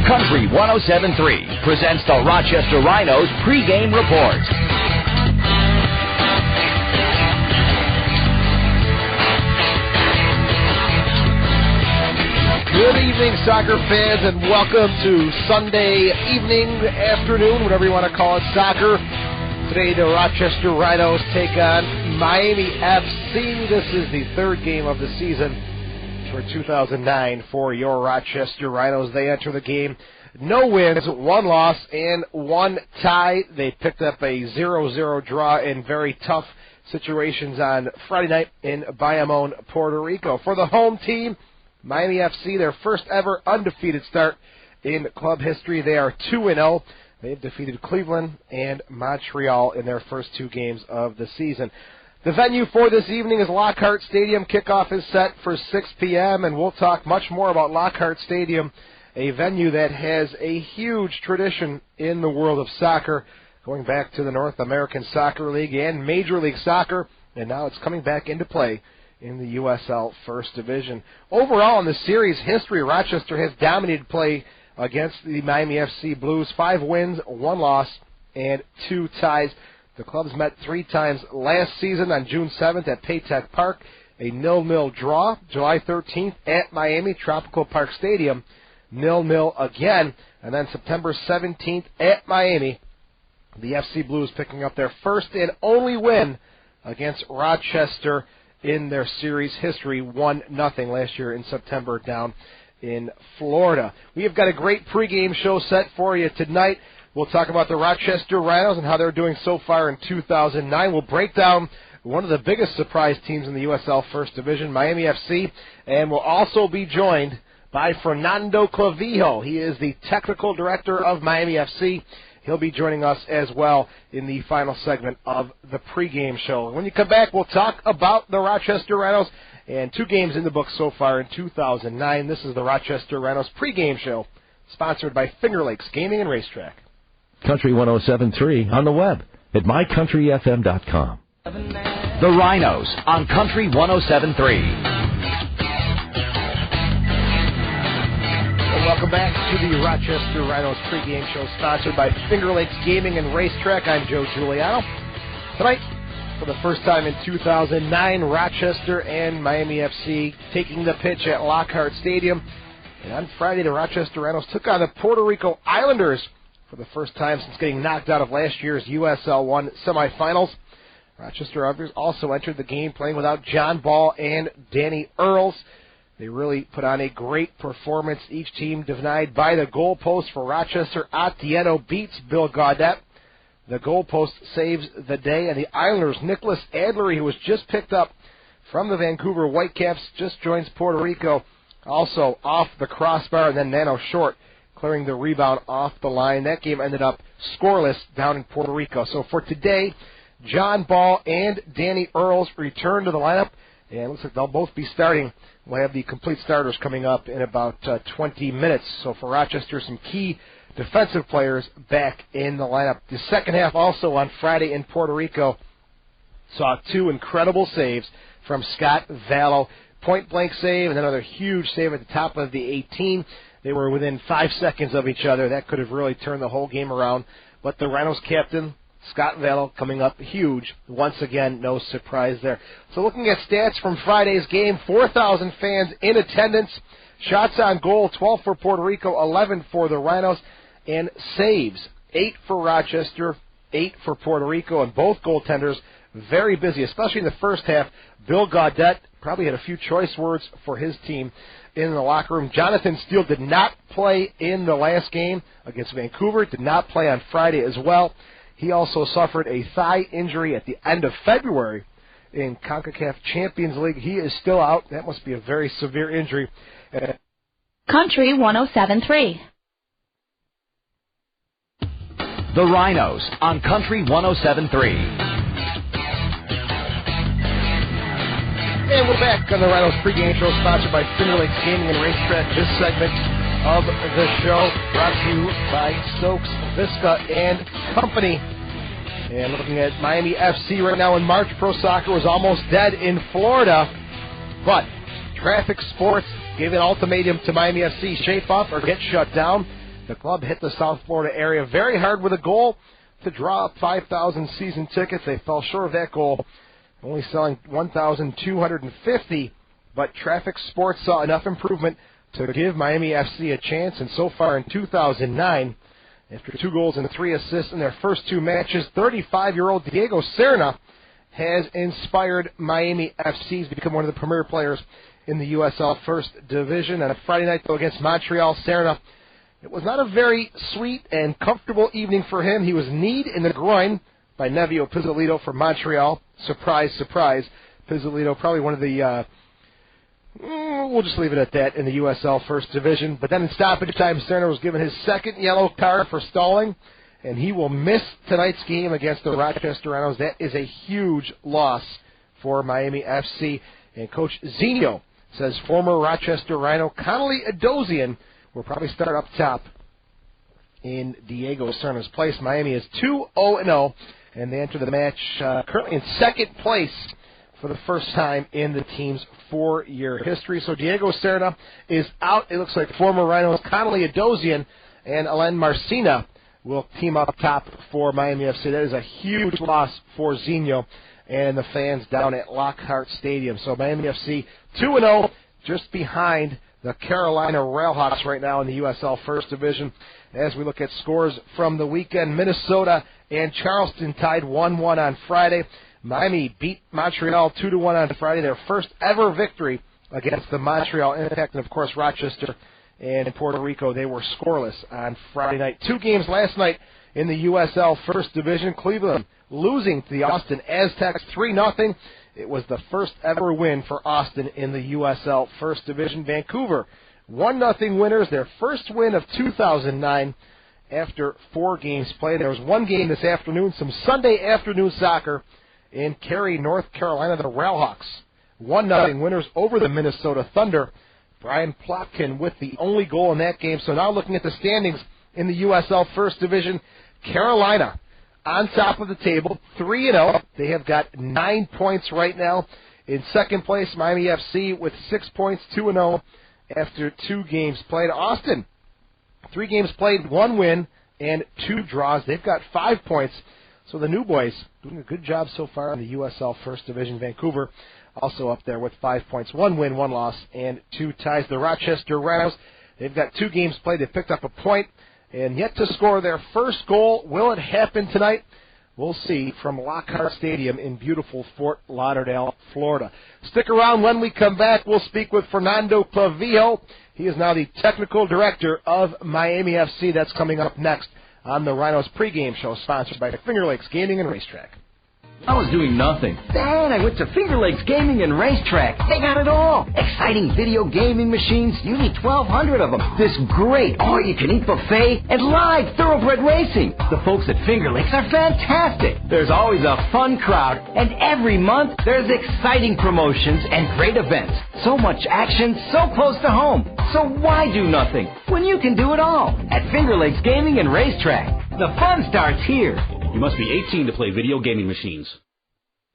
Country 107.3 presents the Rochester Rhinos pregame report. Good evening, soccer fans, and welcome to Sunday evening, afternoon, whatever you want to call it, soccer. Today, the Rochester Rhinos take on Miami FC. This is the third game of the season for 2009 for your Rochester Rhinos. They enter the game, no wins, one loss, and one tie. They picked up a 0-0 draw in very tough situations on Friday night in Bayamon, Puerto Rico. For the home team, Miami FC, their first ever undefeated start in club history. They are 2-0. They've defeated Cleveland and Montreal in their first two games of the season. The venue for this evening is Lockhart Stadium. Kickoff is set for 6 p.m., and we'll talk much more about Lockhart Stadium, a venue that has a huge tradition in the world of soccer, going back to the North American Soccer League and Major League Soccer, and now it's coming back into play in the USL First Division. Overall, in the series history, Rochester has dominated play against the Miami FC Blues. 5 wins, 1 loss, and 2 ties. The clubs met 3 times last season on June 7th at Paytech Park, a 0-0 draw. July 13th at Miami Tropical Park Stadium, 0-0 again. And then September 17th at Miami, the FC Blues picking up their first and only win against Rochester in their series history, 1-0 last year in September down in Florida. We have got a great pregame show set for you tonight. We'll talk about the Rochester Rhinos and how they're doing so far in 2009. We'll break down one of the biggest surprise teams in the USL First Division, Miami FC, and we'll also be joined by Fernando Clavijo. He is the technical director of Miami FC. He'll be joining us as well in the final segment of the pregame show. When you come back, we'll talk about the Rochester Rhinos and 2 games in the book so far in 2009. This is the Rochester Rhinos pregame show, sponsored by Finger Lakes Gaming and Racetrack. Country 107.3 on the web at mycountryfm.com. The Rhinos on Country 107.3. Welcome back to the Rochester Rhinos pregame show, sponsored by Finger Lakes Gaming and Racetrack. I'm Joe Giuliano. Tonight, for the first time in 2009, Rochester and Miami FC taking the pitch at Lockhart Stadium. And on Friday, the Rochester Rhinos took on the Puerto Rico Islanders for the first time since getting knocked out of last year's USL 1 semifinals. Rochester also entered the game playing without John Ball and Danny Earls. They really put on a great performance. Each team denied by the goalpost. For Rochester, Atieno beats Bill Gaudette. The goalpost saves the day. And the Islanders, Nicholas Adlery, who was just picked up from the Vancouver Whitecaps, just joins Puerto Rico, also off the crossbar, and then Nano Short clearing the rebound off the line. That game ended up scoreless down in Puerto Rico. So for today, John Ball and Danny Earls return to the lineup, and it looks like they'll both be starting. We'll have the complete starters coming up in about 20 minutes. So for Rochester, some key defensive players back in the lineup. The second half also on Friday in Puerto Rico saw 2 incredible saves from Scott Vallow. Point-blank save and another huge save at the top of the 18. They were within 5 seconds of each other. That could have really turned the whole game around. But the Rhinos captain, Scott Vallow, coming up huge. Once again, no surprise there. So looking at stats from Friday's game, 4,000 fans in attendance. Shots on goal, 12 for Puerto Rico, 11 for the Rhinos. And saves, 8 for Rochester, 8 for Puerto Rico. And both goaltenders very busy, especially in the first half. Bill Gaudette probably had a few choice words for his team in the locker room. Jonathan Steele did not play in the last game against Vancouver, did not play on Friday as well. He also suffered a thigh injury at the end of February in CONCACAF Champions League. He is still out. That must be a very severe injury. Country 107.3. The Rhinos on Country 107.3. And we're back on the Rhinos pregame show, sponsored by Finger Lakes Gaming and Racetrack. This segment of the show brought to you by Stokes, Visca, and Company. And looking at Miami FC right now in March, pro soccer was almost dead in Florida, but Traffic Sports gave an ultimatum to Miami FC: shape up or get shut down. The club hit the South Florida area very hard with a goal to draw up 5,000 season tickets. They fell short of that goal, only selling 1,250, but Traffic Sports saw enough improvement to give Miami FC a chance, and so far in 2009, after 2 goals and 3 assists in their first 2 matches, 35-year-old Diego Serna has inspired Miami FC to become one of the premier players in the USL First Division. On a Friday night, though, against Montreal, Serna, it was not a very sweet and comfortable evening for him. He was kneed in the groin by Nevio Pizzolito from Montreal. Surprise, surprise. Pizzolito, probably one of the, we'll just leave it at that, in the USL First Division. But then in stoppage time, Serna was given his second yellow card for stalling, and he will miss tonight's game against the Rochester Rhinos. That is a huge loss for Miami FC. And Coach Zinho says former Rochester Rhino Connolly Adosian will probably start up top in Diego Serna's place. Miami is 2-0-0, and they enter the match currently in second place for the first time in the team's 4-year history. So Diego Serna is out. It looks like former Rhinos Connolly Adosian and Alain Marcina will team up top for Miami FC. That is a huge loss for Zinho and the fans down at Lockhart Stadium. So Miami FC 2-0, just behind the Carolina Railhawks right now in the USL First Division. As we look at scores from the weekend, Minnesota and Charleston tied 1-1 on Friday. Miami beat Montreal 2-1 on Friday, their first ever victory against the Montreal Impact. And, of course, Rochester and Puerto Rico, they were scoreless on Friday night. 2 games last night in the USL First Division. Cleveland losing to the Austin Aztecs 3-0. It was the first ever win for Austin in the USL First Division. Vancouver 1-0 winners, their first win of 2009 after 4 games played. There was 1 game this afternoon, some Sunday afternoon soccer in Cary, North Carolina. The Railhawks 1-0 winners over the Minnesota Thunder. Brian Plotkin with the only goal in that game. So now looking at the standings in the USL First Division, Carolina on top of the table, 3-0. They have got 9 points right now. In second place, Miami FC with 6 points, 2-0 after 2 games played. Austin, 3 games played, 1 win and 2 draws. They've got 5 points. So the new boys doing a good job so far in the USL First Division. Vancouver also up there with 5 points, 1 win, 1 loss, and 2 ties. The Rochester Rhinos, they've got 2 games played. They picked up a point and yet to score their first goal. Will it happen tonight? We'll see from Lockhart Stadium in beautiful Fort Lauderdale, Florida. Stick around. When we come back, we'll speak with Fernando Clavijo. He is now the technical director of Miami FC. That's coming up next on the Rhinos pregame show, sponsored by Finger Lakes Gaming and Racetrack. I was doing nothing. Then I went to Finger Lakes Gaming and Racetrack. They got it all. Exciting video gaming machines. You need 1,200 of them. This great all-you-can-eat buffet and live thoroughbred racing. The folks at Finger Lakes are fantastic. There's always a fun crowd, and every month there's exciting promotions and great events. So much action, so close to home. So why do nothing when you can do it all at Finger Lakes Gaming and Racetrack? The fun starts here. You must be 18 to play video gaming machines.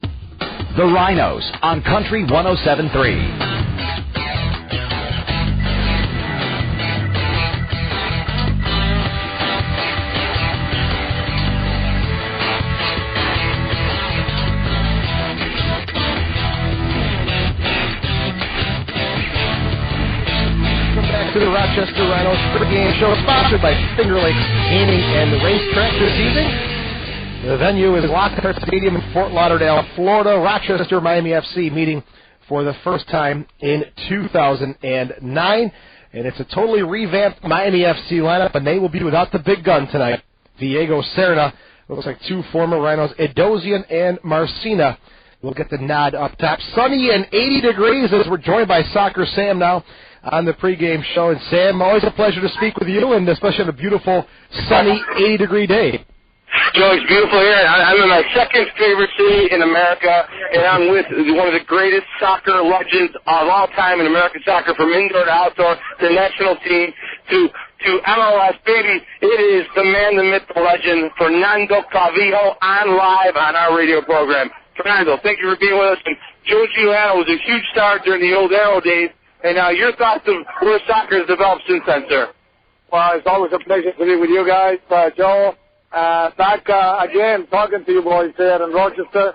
The Rhinos on Country 107.3. To the Rochester Rhinos pregame show, sponsored by Finger Lakes Gaming and Racetrack this evening. The venue is Lockhart Stadium in Fort Lauderdale, Florida. Rochester Miami FC meeting for the first time in 2009. And it's a totally revamped Miami FC lineup, and they will be without the big gun tonight. Diego Serna, looks like 2 former Rhinos, Adosian and Marcina, will get the nod up top. Sunny and 80 degrees as we're joined by Soccer Sam now on the pregame show. And Sam, always a pleasure to speak with you, and especially on a beautiful, sunny, 80-degree day. Joe, it's beautiful here. I'm in my second favorite city in America, and I'm with one of the greatest soccer legends of all time in American soccer, from indoor to outdoor, to the national team, to MLS. Baby, it is the man, the myth, the legend, Fernando Clavijo, on live on our radio program. Fernando, thank you for being with us. And Joe Giuliano was a huge star during the old Arrow days, and your thoughts of where soccer has developed since then, sir? Well, it's always a pleasure to be with you guys, Joe. Back again, talking to you boys here in Rochester.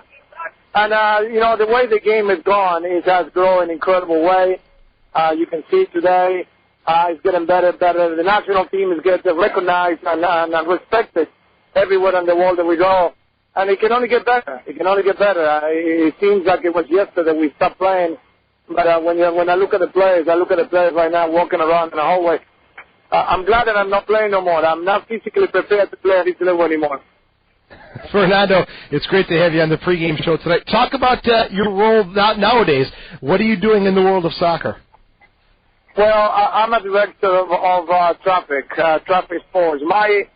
And, the way the game has gone, it has grown in an incredible way. You can see today, it's getting better and better. The national team is getting recognized and respected everywhere in the world that we go. And it can only get better. It can only get better. It seems like it was yesterday we stopped playing. But when I look at the players, right now walking around in the hallway. I'm glad that I'm not playing no more. I'm not physically prepared to play at this level anymore. Fernando, it's great to have you on the pregame show tonight. Talk about your role nowadays. What are you doing in the world of soccer? Well, I'm a director of traffic sports. My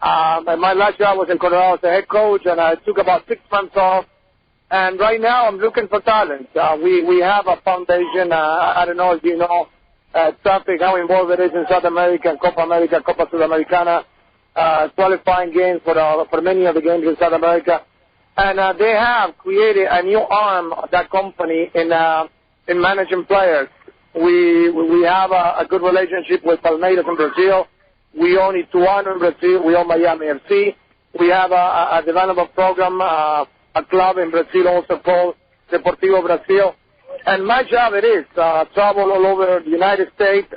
last job was in Colorado as a head coach, and I took about 6 months off. And right now I'm looking for talent. We have a foundation. I don't know if you know traffic, how involved it is in South America and Copa America, Copa Sudamericana, qualifying games for many of the games in South America. And they have created a new arm of that company in managing players. We have a good relationship with Palmeiras in Brazil. We own Ituano in Brazil. We own Miami FC. We have a development program, a club in Brazil also called Deportivo Brasil. And my job it is travel all over the United States,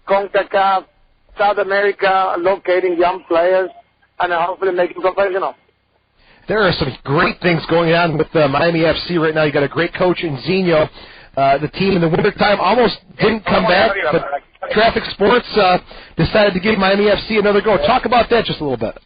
CONCACAF, South America, locating young players, and hopefully making professional. There are some great things going on with Miami FC right now. You got a great coach in Zinho. The team in the wintertime almost didn't come back, but Traffic Sports decided to give Miami FC another go. Talk about that just a little bit.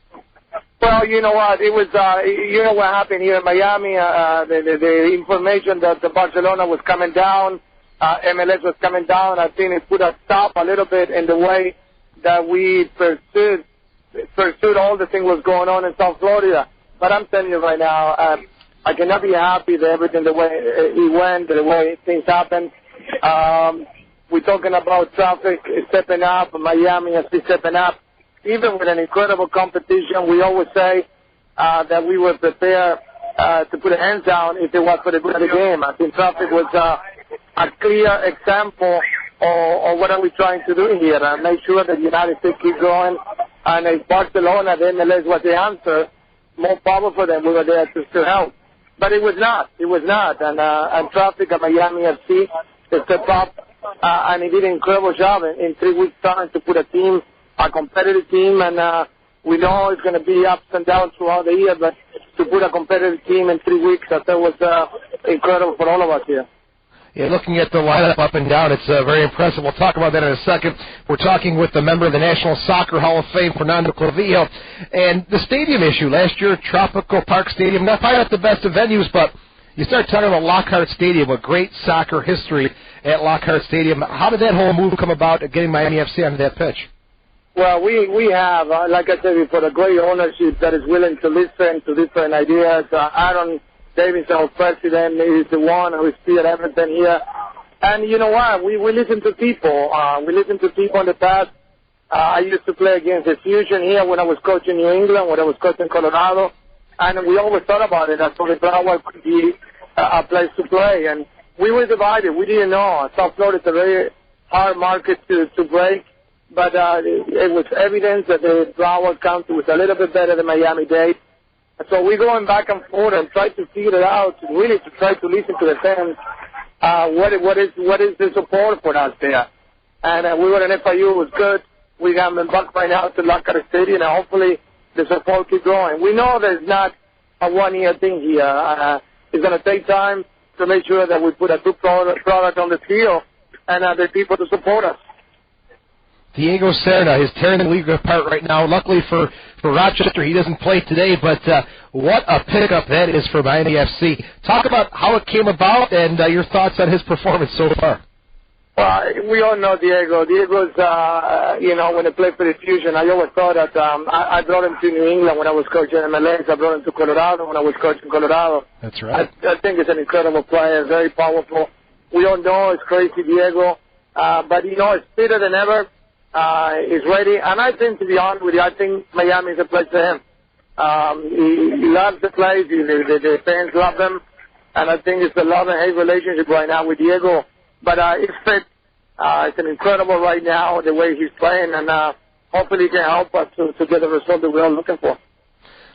Well, you know what? It was, what happened here in Miami. The information that the Barcelona was coming down, MLS was coming down. I think it put a stop a little bit in the way that we pursued all the things was going on in South Florida. But I'm telling you right now, I cannot be happy that everything the way it went, the way things happened. We're talking about traffic stepping up, Miami is stepping up. Even with an incredible competition, we always say that we were prepared to put a hands down if it was for the good of the game. I think traffic was a clear example of what are we trying to do here and make sure that the United States keep growing. And if Barcelona, the MLS was the answer, more powerful than we were there to help. But it was not. It was not. And traffic at Miami FC, they stepped up and he did an incredible job in 3 weeks' time to put a competitive team, and we know it's going to be ups and downs throughout the year, but to put a competitive team in 3 weeks, I thought was incredible for all of us here. Yeah, looking at the lineup up and down, it's very impressive. We'll talk about that in a second. We're talking with the member of the National Soccer Hall of Fame, Fernando Clavillo, and the stadium issue. Last year, Tropical Park Stadium, probably not the best of venues, but you start talking about Lockhart Stadium, a great soccer history at Lockhart Stadium. How did that whole move come about, getting Miami FC onto that pitch? Well, we have, like I said before, a great ownership that is willing to listen to different ideas. Aaron Davis, our president, is the one who is here everything here. And you know what? We listen to people. We listen to people in the past. I used to play against the Fusion here when I was coaching New England, when I was coaching Colorado. And we always thought about it. I thought the Broward could be a place to play. And we were divided. We didn't know. South Florida is a very hard market to break. But it was evidence that the Broward County was a little bit better than Miami-Dade. So we're going back and forth and try to figure it out, really to try to listen to the fans. What is the support for us there? And we were in FIU, it was good. We got them back right now to Lockhart Stadium, and hopefully the support keeps growing. We know there's not a one-year thing here. It's going to take time to make sure that we put a good product on the field and the people to support us. Diego Serna is tearing the league apart right now. Luckily for Rochester, he doesn't play today, but what a pickup that is for Miami FC. Talk about how it came about and your thoughts on his performance so far. Well, we all know Diego. Diego's, when he played for the Fusion, I always thought that I brought him to New England when I was coaching MLS. I brought him to Colorado when I was coaching Colorado. That's right. I think he's an incredible player, very powerful. We all know it's crazy, Diego, but he's fitter than ever. He's ready, and I think, to be honest with you, I think Miami is a place for him. He loves the place. The fans love him, and I think it's a love and hate relationship right now with Diego. But it's fit. It's an incredible right now the way he's playing, and hopefully he can help us to get the result that we're all looking for.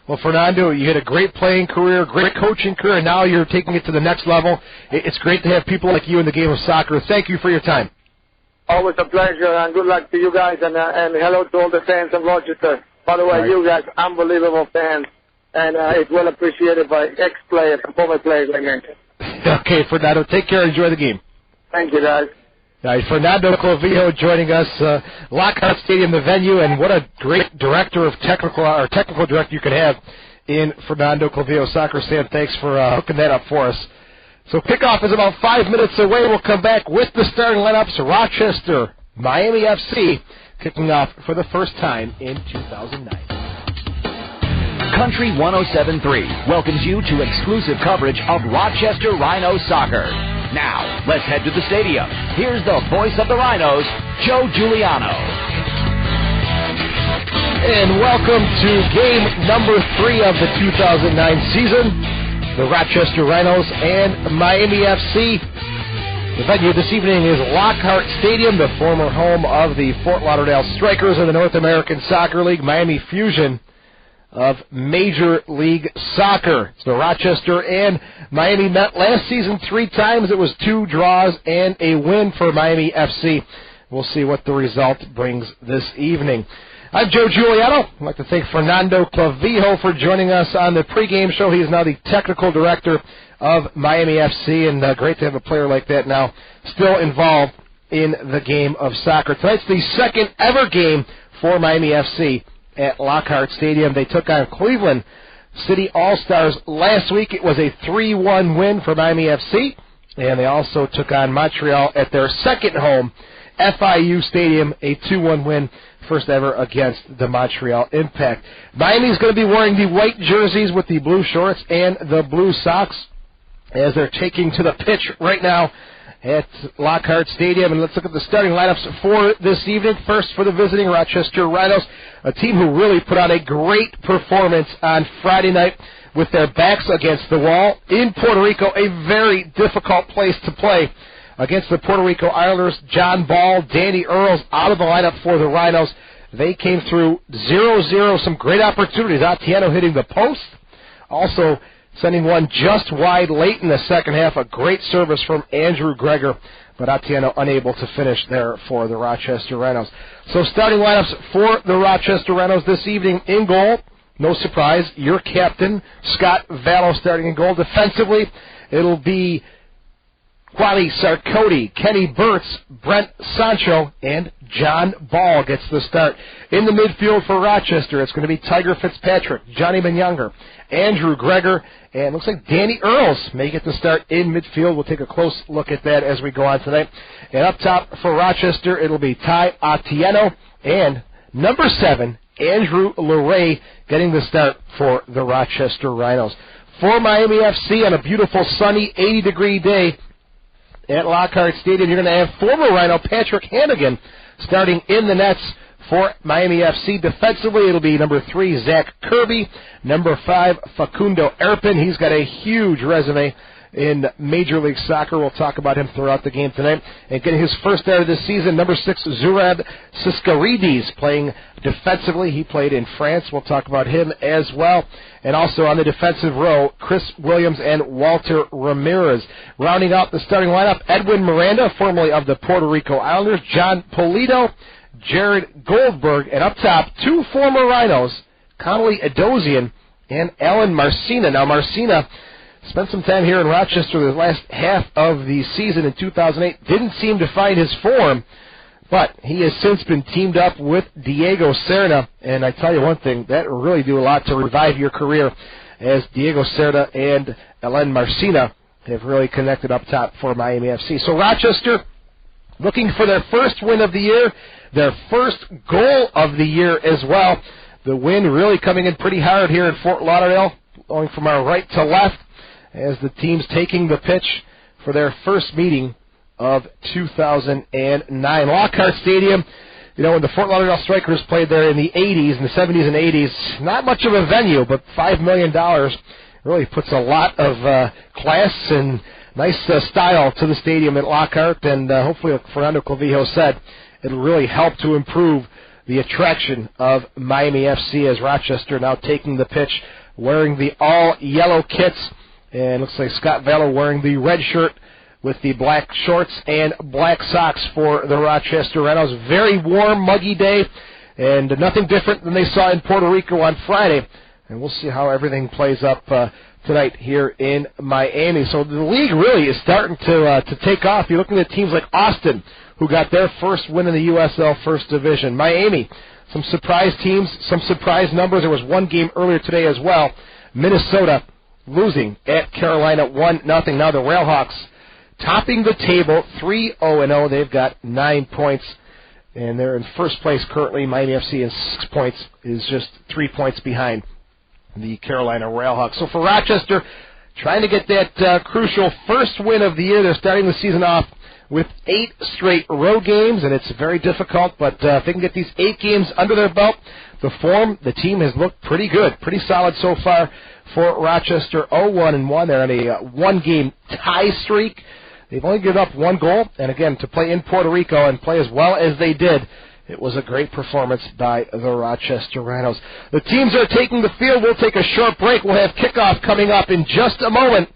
Well, Fernando, you had a great playing career, great coaching career, and now you're taking it to the next level. It's great to have people like you in the game of soccer. Thank you for your time. Always a pleasure, and good luck to you guys, and hello to all the fans of Rochester. By the way, right. You guys, unbelievable fans, and it's well appreciated by ex-players and former players, I mentioned. Okay, Fernando, take care and enjoy the game. Thank you, guys. All right, Fernando Clavijo joining us, Lockhart Stadium, the venue, and what a great director of technical director you could have in Fernando Clavijo. Soccer Sam, thanks for hooking that up for us. So kickoff is about 5 minutes away. We'll come back with the starting lineups. Rochester, Miami FC, kicking off for the first time in 2009. Country 107.3 welcomes you to exclusive coverage of Rochester Rhinos soccer. Now, let's head to the stadium. Here's the voice of the Rhinos, Joe Giuliano. And welcome to game number 3 of the 2009 season. The Rochester Rhinos and Miami FC. The venue this evening is Lockhart Stadium, the former home of the Fort Lauderdale Strikers in the North American Soccer League, Miami Fusion of Major League Soccer. So Rochester and Miami met last season 3 times. It was 2 draws and a win for Miami FC. We'll see what the result brings this evening. I'm Joe Giuliano. I'd like to thank Fernando Clavijo for joining us on the pregame show. He is now the technical director of Miami FC, and great to have a player like that now still involved in the game of soccer. Tonight's the second ever game for Miami FC at Lockhart Stadium. They took on Cleveland City All-Stars last week. It was a 3-1 win for Miami FC, and they also took on Montreal at their second home, FIU Stadium, a 2-1 win, first ever against the Montreal Impact. Miami's going to be wearing the white jerseys with the blue shorts and the blue socks as they're taking to the pitch right now at Lockhart Stadium. And let's look at the starting lineups for this evening. First, for the visiting Rochester Rhinos, a team who really put on a great performance on Friday night with their backs against the wall in Puerto Rico, a very difficult place to play. Against the Puerto Rico Islanders, John Ball, Danny Earls out of the lineup for the Rhinos. They came through 0-0, some great opportunities. Atieno hitting the post, also sending one just wide late in the second half. A great service from Andrew Greger, but Atieno unable to finish there for the Rochester Rhinos. So starting lineups for the Rochester Rhinos this evening. In goal, no surprise, your captain, Scott Vallow, starting in goal. Defensively, it'll be Quali Sarkoty, Kenny Burtz, Brent Sancho, and John Ball gets the start. In the midfield for Rochester, it's going to be Tiger Fitzpatrick, Johnny Menyonger, Andrew Greger, and looks like Danny Earls may get the start in midfield. We'll take a close look at that as we go on tonight. And up top for Rochester, it'll be Ty Atieno, and number 7, Andrew Leray, getting the start for the Rochester Rhinos. For Miami FC, on a beautiful sunny 80-degree day at Lockhart Stadium, you're going to have former Rhino Patrick Hannigan starting in the nets for Miami FC. Defensively, it'll be number 3, Zach Kirby. Number 5, Facundo Erpin. He's got a huge resume in Major League Soccer. We'll talk about him throughout the game tonight. And getting his first start of this season, number 6, Zurab Siskaridis, playing defensively. He played in France. We'll talk about him as well. And also on the defensive row, Chris Williams and Walter Ramirez. Rounding out the starting lineup, Edwin Miranda, formerly of the Puerto Rico Islanders, John Polito, Jared Goldberg, and up top, 2 former Rhinos, Connolly Adosian and Alan Marcina. Now, Marcina spent some time here in Rochester the last half of the season in 2008. Didn't seem to find his form, but he has since been teamed up with Diego Serna. And I tell you one thing, that will really do a lot to revive your career, as Diego Serna and Alen Marcina have really connected up top for Miami FC. So Rochester looking for their first win of the year, their first goal of the year as well. The win really coming in pretty hard here in Fort Lauderdale, going from our right to left, as the team's taking the pitch for their first meeting of 2009. Lockhart Stadium, you know, when the Fort Lauderdale Strikers played there in the 80s, in the 70s and 80s, not much of a venue, but $5 million really puts a lot of class and nice style to the stadium at Lockhart, and hopefully, like Fernando Clavijo said, it'll really help to improve the attraction of Miami FC, as Rochester now taking the pitch, wearing the all-yellow kits, and looks like Scott Vallow wearing the red shirt with the black shorts and black socks for the Rochester Rhinos. Very warm, muggy day, and nothing different than they saw in Puerto Rico on Friday. And we'll see how everything plays up tonight here in Miami. So the league really is starting to take off. You're looking at teams like Austin, who got their first win in the USL First Division. Miami, some surprise teams, some surprise numbers. There was one game earlier today as well. Minnesota losing at Carolina 1-0. Now the Railhawks topping the table 3-0-0. They've got 9 points, and they're in first place currently. Miami FC in 6 points is just 3 points behind the Carolina Railhawks. So for Rochester, trying to get that crucial first win of the year. They're starting the season off with 8 straight road games, and it's very difficult, but if they can get these 8 games under their belt, the team has looked pretty good, pretty solid so far for Rochester. 0-1-1. They're on a one-game tie streak. They've only given up 1 goal, and again, to play in Puerto Rico and play as well as they did, it was a great performance by the Rochester Rhinos. The teams are taking the field. We'll take a short break. We'll have kickoff coming up in just a moment.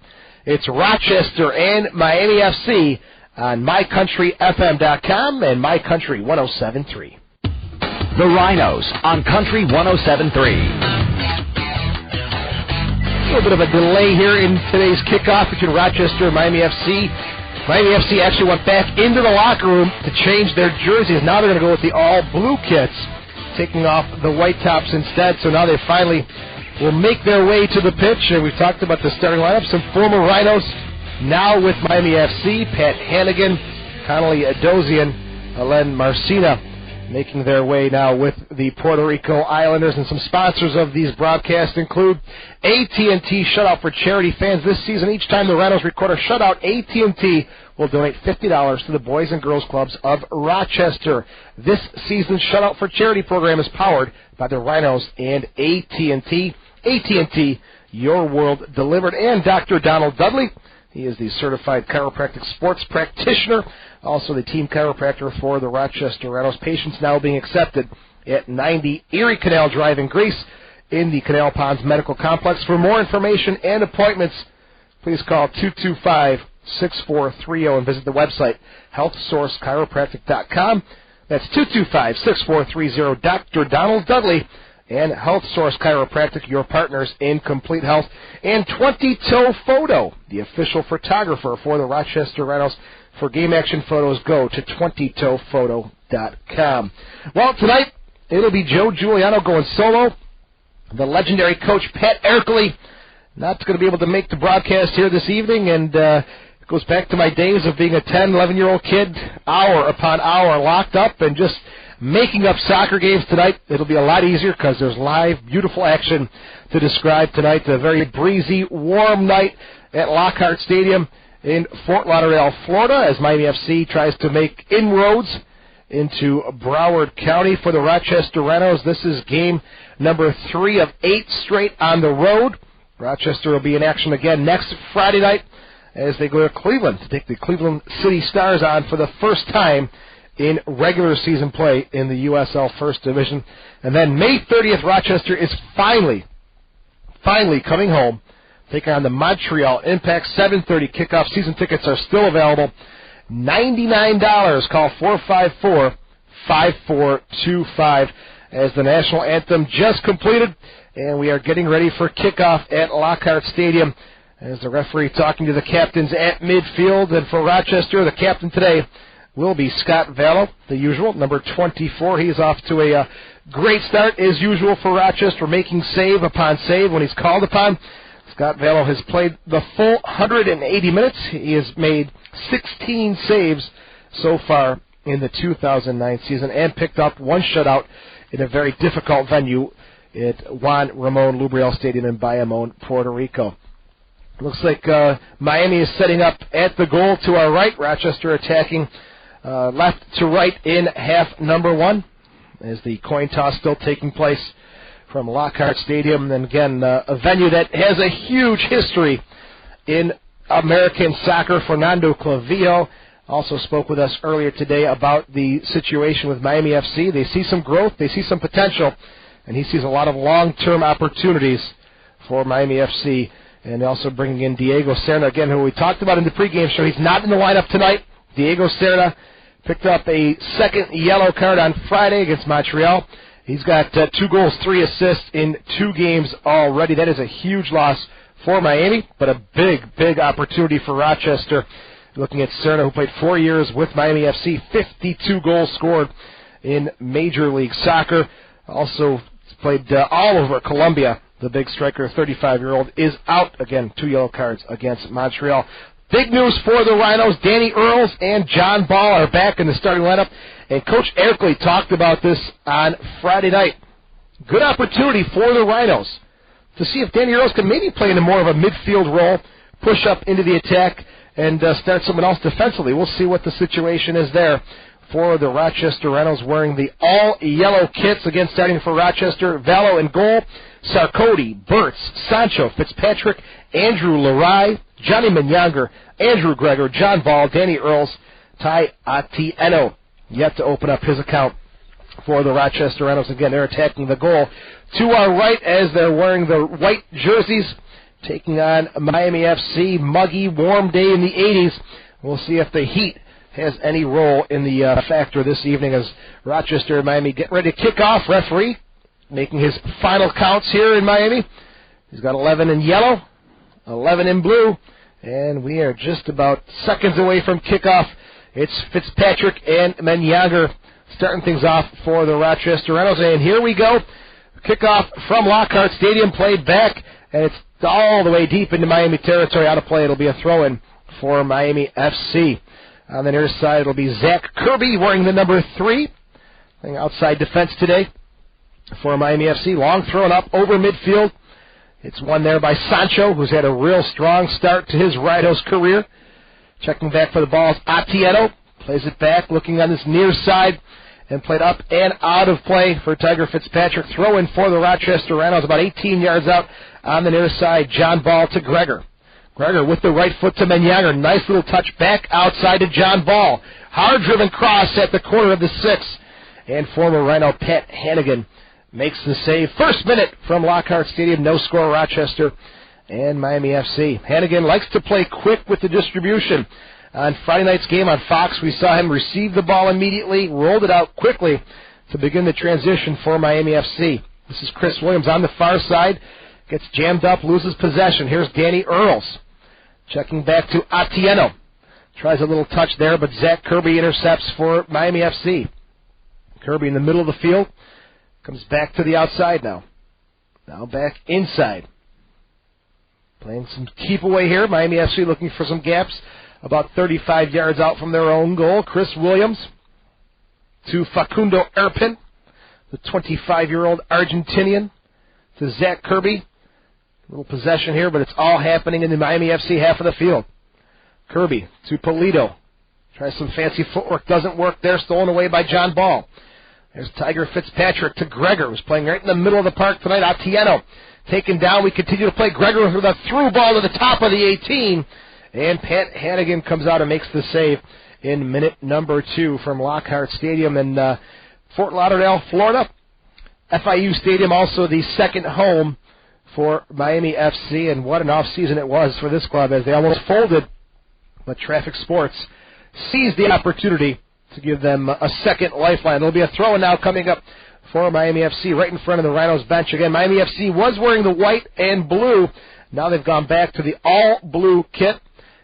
It's Rochester and Miami FC on MyCountryFM.com and MyCountry 107.3. The Rhinos on Country 107.3. A little bit of a delay here in today's kickoff between Rochester and Miami FC. Miami FC actually went back into the locker room to change their jerseys. Now they're going to go with the all-blue kits, taking off the white tops instead. So now they finally will make their way to the pitch. And we've talked about the starting lineup. Some former Rhinos now with Miami FC. Pat Hannigan, Connolly Adozian, Alen Marcina, making their way now with the Puerto Rico Islanders. And some sponsors of these broadcasts include AT&T Shutout for Charity. Fans this season, each time the Rhinos record a shutout, AT&T will donate $50 to the Boys and Girls Clubs of Rochester. This season's Shutout for Charity program is powered by the Rhinos and AT&T. AT&T, your world delivered. And Dr. Donald Dudley. He is the certified chiropractic sports practitioner, also the team chiropractor for the Rochester Rhinos. Patients now being accepted at 90 Erie Canal Drive in Greece in the Canal Ponds Medical Complex. For more information and appointments, please call 225-6430 and visit the website healthsourcechiropractic.com. That's 225-6430. Dr. Donald Dudley and Health Source Chiropractic, your partners in complete health. And 20-Toe Photo, the official photographer for the Rochester Rhinos. For game action photos, go to 20toephoto.com. Well, tonight, it'll be Joe Giuliano going solo. The legendary coach, Pat Erkley, not going to be able to make the broadcast here this evening, and it goes back to my days of being a 10, 11-year-old kid, hour upon hour, locked up and just making up soccer games tonight. It'll be a lot easier because there's live, beautiful action to describe tonight. A very breezy, warm night at Lockhart Stadium in Fort Lauderdale, Florida, as Miami FC tries to make inroads into Broward County for the Rochester Rhinos. This is game number 3 of 8 straight on the road. Rochester will be in action again next Friday night as they go to Cleveland to take the Cleveland City Stars on for the first time in regular season play in the USL First Division. And then May 30th, Rochester is finally coming home, taking on the Montreal Impact. 7:30 kickoff. Season tickets are still available. $99. Call 454-5425 as the national anthem just completed, and we are getting ready for kickoff at Lockhart Stadium as the referee talking to the captains at midfield. And for Rochester, the captain today will be Scott Vallow, the usual, number 24. He's off to a great start, as usual, for Rochester, making save upon save when he's called upon. Scott Vallow has played the full 180 minutes. He has made 16 saves so far in the 2009 season and picked up 1 shutout in a very difficult venue at Juan Ramon Lubriel Stadium in Bayamon, Puerto Rico. Looks like Miami is setting up at the goal to our right. Rochester attacking left to right in half number 1 as the coin toss still taking place from Lockhart Stadium. And again, a venue that has a huge history in American soccer. Fernando Clavillo, also spoke with us earlier today about the situation with Miami FC. They see some growth, they see some potential, and he sees a lot of long-term opportunities for Miami FC. And also bringing in Diego Serna, again, who we talked about in the pregame show. He's not in the lineup tonight. Diego Serna picked up a second yellow card on Friday against Montreal. He's got 2 goals, 3 assists in 2 games already. That is a huge loss for Miami, but a big, big opportunity for Rochester. Looking at Serna, who played 4 years with Miami FC, 52 goals scored in Major League Soccer. Also played all over Colombia. The big striker, 35-year-old, is out again. 2 yellow cards against Montreal. Big news for the Rhinos. Danny Earls and John Ball are back in the starting lineup. And Coach Erkley talked about this on Friday night. Good opportunity for the Rhinos to see if Danny Earls can maybe play in a more of a midfield role, push up into the attack, and start someone else defensively. We'll see what the situation is there for the Rochester Rhinos, wearing the all-yellow kits. Again, starting for Rochester, Vallo in goal, Sarkody, Burtz, Sancho, Fitzpatrick, Andrew Larai, Johnny Menyonger, Andrew Greger, John Ball, Danny Earls, Ty Atieno, yet to open up his account for the Rochester Rhinos. Again, they're attacking the goal to our right as they're wearing the white jerseys, taking on Miami FC. Muggy, warm day in the 80s. We'll see if the heat has any role in the factor this evening as Rochester and Miami get ready to kick off. Referee making his final counts here in Miami. He's got 11 in yellow, 11 in blue, and we are just about seconds away from kickoff. It's Fitzpatrick and Menyonger starting things off for the Rochester Rhinos. And here we go. Kickoff from Lockhart Stadium, played back, and it's all the way deep into Miami territory. Out of play, it'll be a throw-in for Miami FC. On the near side, it'll be Zach Kirby wearing the number 3. Playing outside defense today for Miami FC. Long thrown up over midfield. It's won there by Sancho, who's had a real strong start to his Rhinos career. Checking back for the ball is Atieno. Plays it back, looking on this near side, and played up and out of play for Tiger Fitzpatrick. Throw in for the Rochester Rhinos, about 18 yards out on the near side. John Ball to Greger. Greger with the right foot to Menyonger. Nice little touch back outside to John Ball. Hard-driven cross at the corner of the 6. And former Rhino Pat Hannigan makes the save. First minute from Lockhart Stadium. No score, Rochester and Miami FC. Hannigan likes to play quick with the distribution. On Friday night's game on Fox, we saw him receive the ball immediately, rolled it out quickly to begin the transition for Miami FC. This is Chris Williams on the far side. Gets jammed up, loses possession. Here's Danny Earls. Checking back to Atieno. Tries a little touch there, but Zach Kirby intercepts for Miami FC. Kirby in the middle of the field. Comes back to the outside now. Now back inside. Playing some keep away here. Miami FC looking for some gaps. About 35 yards out from their own goal. Chris Williams to Facundo Erpin, the 25-year-old Argentinian, to Zach Kirby. A little possession here, but it's all happening in the Miami FC half of the field. Kirby to Polito. Tries some fancy footwork. Doesn't work there. Stolen away by John Ball. There's Tiger Fitzpatrick to Greger, who's playing right in the middle of the park tonight. Atieno taken down. We continue to play Greger with a through ball to the top of the 18. And Pat Hannigan comes out and makes the save in minute number 2 from Lockhart Stadium in Fort Lauderdale, Florida. FIU Stadium, also the second home for Miami FC, and what an off-season it was for this club as they almost folded, but Traffic Sports seized the opportunity to give them a second lifeline. There'll be a throw-in now coming up for Miami FC right in front of the Rhinos bench. Again, Miami FC was wearing the white and blue. Now they've gone back to the all-blue kit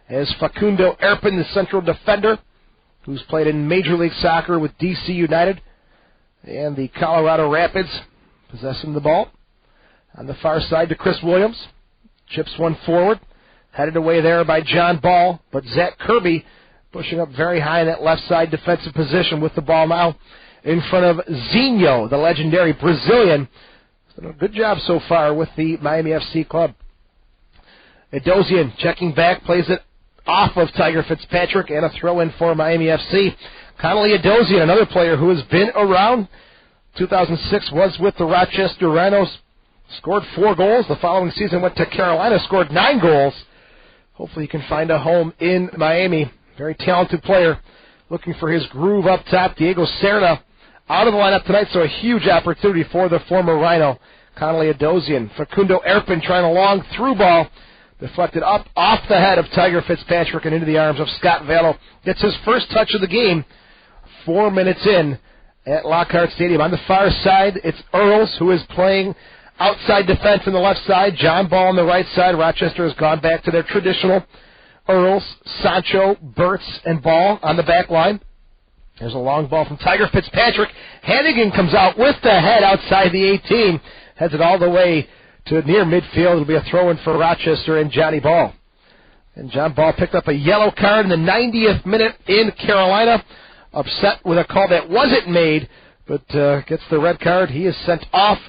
as Facundo Erpin, the central defender, who's played in Major League Soccer with DC United and the Colorado Rapids, possessing the ball. On the far side to Chris Williams. Chips one forward. Headed away there by John Ball, but Zach Kirby pushing up very high in that left side defensive position with the ball now in front of Zinho, the legendary Brazilian. He's done a good job so far with the Miami FC club. Edozian checking back, plays it off of Tiger Fitzpatrick, and a throw-in for Miami FC. Connolly Edozian, another player who has been around. 2006 was with the Rochester Rhinos. Scored 4 goals. The following season went to Carolina, scored 9 goals. Hopefully he can find a home in Miami. very talented player, looking for his groove up top. Diego Serna out of the lineup tonight, so a huge opportunity for the former Rhino. Connolly Adosian. Facundo Erpin trying a long through ball. Deflected up off the head of Tiger Fitzpatrick and into the arms of Scott Vallow. Gets his first touch of the game 4 minutes in at Lockhart Stadium. On the far side, it's Earls, who is playing outside defense on the left side. John Ball on the right side. Rochester has gone back to their traditional Earls, Sancho, Burtz, and Ball on the back line. There's a long ball from Tiger Fitzpatrick. Hannigan comes out with the head outside the 18. Heads it all the way to near midfield. It'll be a throw-in for Rochester and Johnny Ball. And John Ball picked up a yellow card in the 90th minute in Carolina. Upset with a call that wasn't made, but gets the red card. He is sent off.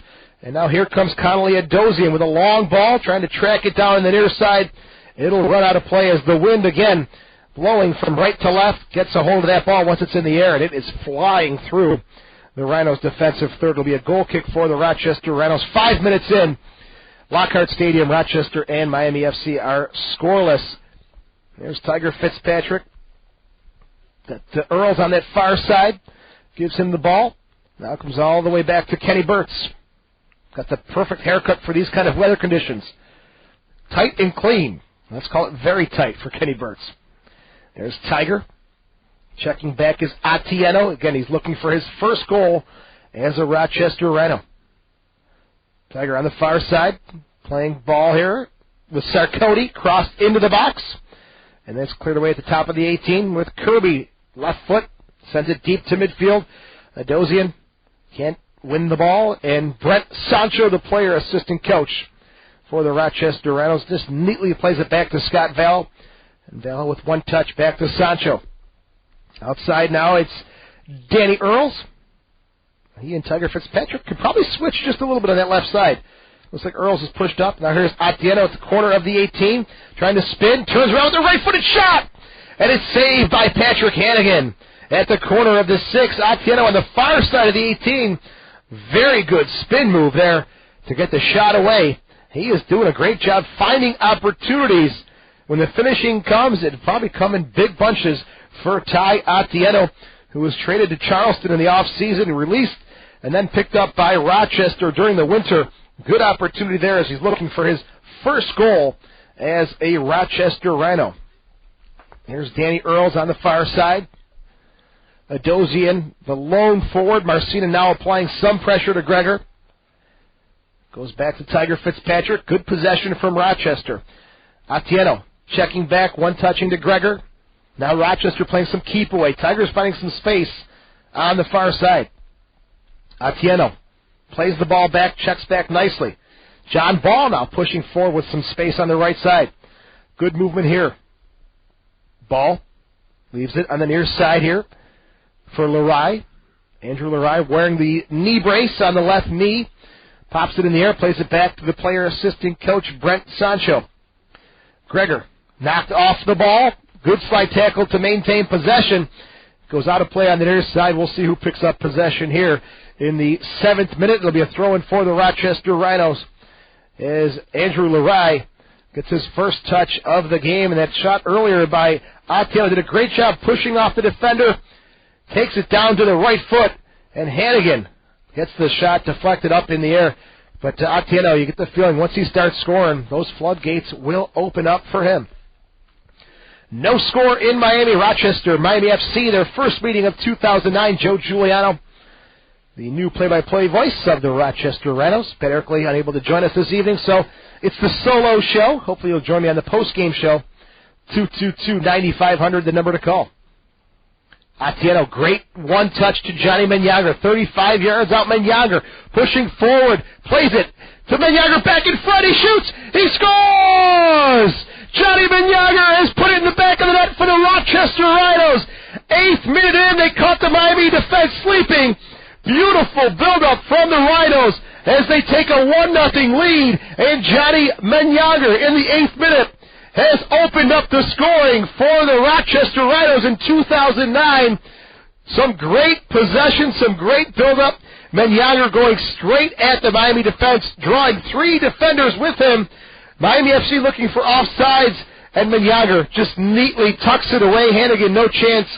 And now here comes Connolly Adosian with a long ball, trying to track it down on the near side. It'll run out of play as the wind again blowing from right to left gets a hold of that ball once it's in the air, and it is flying through the Rhinos' defensive third. It'll be a goal kick for the Rochester Rhinos. 5 minutes in, Lockhart Stadium, Rochester and Miami FC are scoreless. There's Tiger Fitzpatrick. Got Earls on that far side. Gives him the ball. Now comes all the way back to Kenny Burtz. Got the perfect haircut for these kind of weather conditions. Tight and clean. Let's call it very tight for Kenny Burtz. There's Tiger. Checking back is Atieno. Again, he's looking for his first goal as a Rochester Rhino. Tiger on the far side. Playing ball here with Sarcodi. Crossed into the box. And that's cleared away at the top of the 18 with Kirby. Left foot. Sends it deep to midfield. Adosian can't win the ball. And Brent Sancho, the player assistant coach for the Rochester Rhinos, just neatly plays it back to Scott Vallow. And Vallow with one touch back to Sancho. Outside now it's Danny Earls. He and Tiger Fitzpatrick could probably switch just a little bit on that left side. Looks like Earls is pushed up. Now here's Atieno at the corner of the 18. Trying to spin. Turns around with a right-footed shot. And it's saved by Patrick Hannigan. At the corner of the 6. Atieno on the far side of the 18. Very good spin move there to get the shot away. He is doing a great job finding opportunities. When the finishing comes, it'll probably come in big bunches for Ty Atieno, who was traded to Charleston in the offseason, released, and then picked up by Rochester during the winter. Good opportunity there as he's looking for his first goal as a Rochester Rhino. Here's Danny Earls on the far side. Adosian, the lone forward. Marcina now applying some pressure to Gregor. Goes back to Tiger Fitzpatrick. Good possession from Rochester. Atieno checking back, one touching to Gregor. Now Rochester playing some keep away. Tiger's finding some space on the far side. Atieno plays the ball back, checks back nicely. John Ball now pushing forward with some space on the right side. Good movement here. Ball leaves it on the near side here for Lerai. Andrew Lerai wearing the knee brace on the left knee. Pops it in the air, plays it back to the player assistant coach Brent Sancho. Gregor knocked off the ball. Good slide tackle to maintain possession. Goes out of play on the near side. We'll see who picks up possession here in the 7th minute. It'll be a throw-in for the Rochester Rhinos as Andrew Lerai gets his first touch of the game. And that shot earlier by Atieno did a great job pushing off the defender. Takes it down to the right foot. And Hannigan gets the shot deflected up in the air. But Atieno, you get the feeling once he starts scoring, those floodgates will open up for him. No score in Miami. Rochester, Miami FC, their first meeting of 2009. Joe Giuliano, the new play-by-play voice of the Rochester Rhinos. Pat Erkley unable to join us this evening, so it's the solo show. Hopefully you'll join me on the post-game show. 222-9500, the number to call. Atieno, great one touch to Johnny Menyonger. 35 yards out, Menyonger pushing forward, plays it to Menyonger back in front. He shoots, he scores! Johnny Menyonger has put it in the back of the net for the Rochester Rhinos. 8th minute in, they caught the Miami defense sleeping. Beautiful build-up from the Rhinos as they take a 1-0 lead, and Johnny Menyonger in the 8th minute has opened up the scoring for the Rochester Rhinos in 2009. Some great possession, some great build-up. Menyonger going straight at the Miami defense, drawing 3 defenders with him. Miami FC looking for offsides, and Menyonger just neatly tucks it away. Hannigan, no chance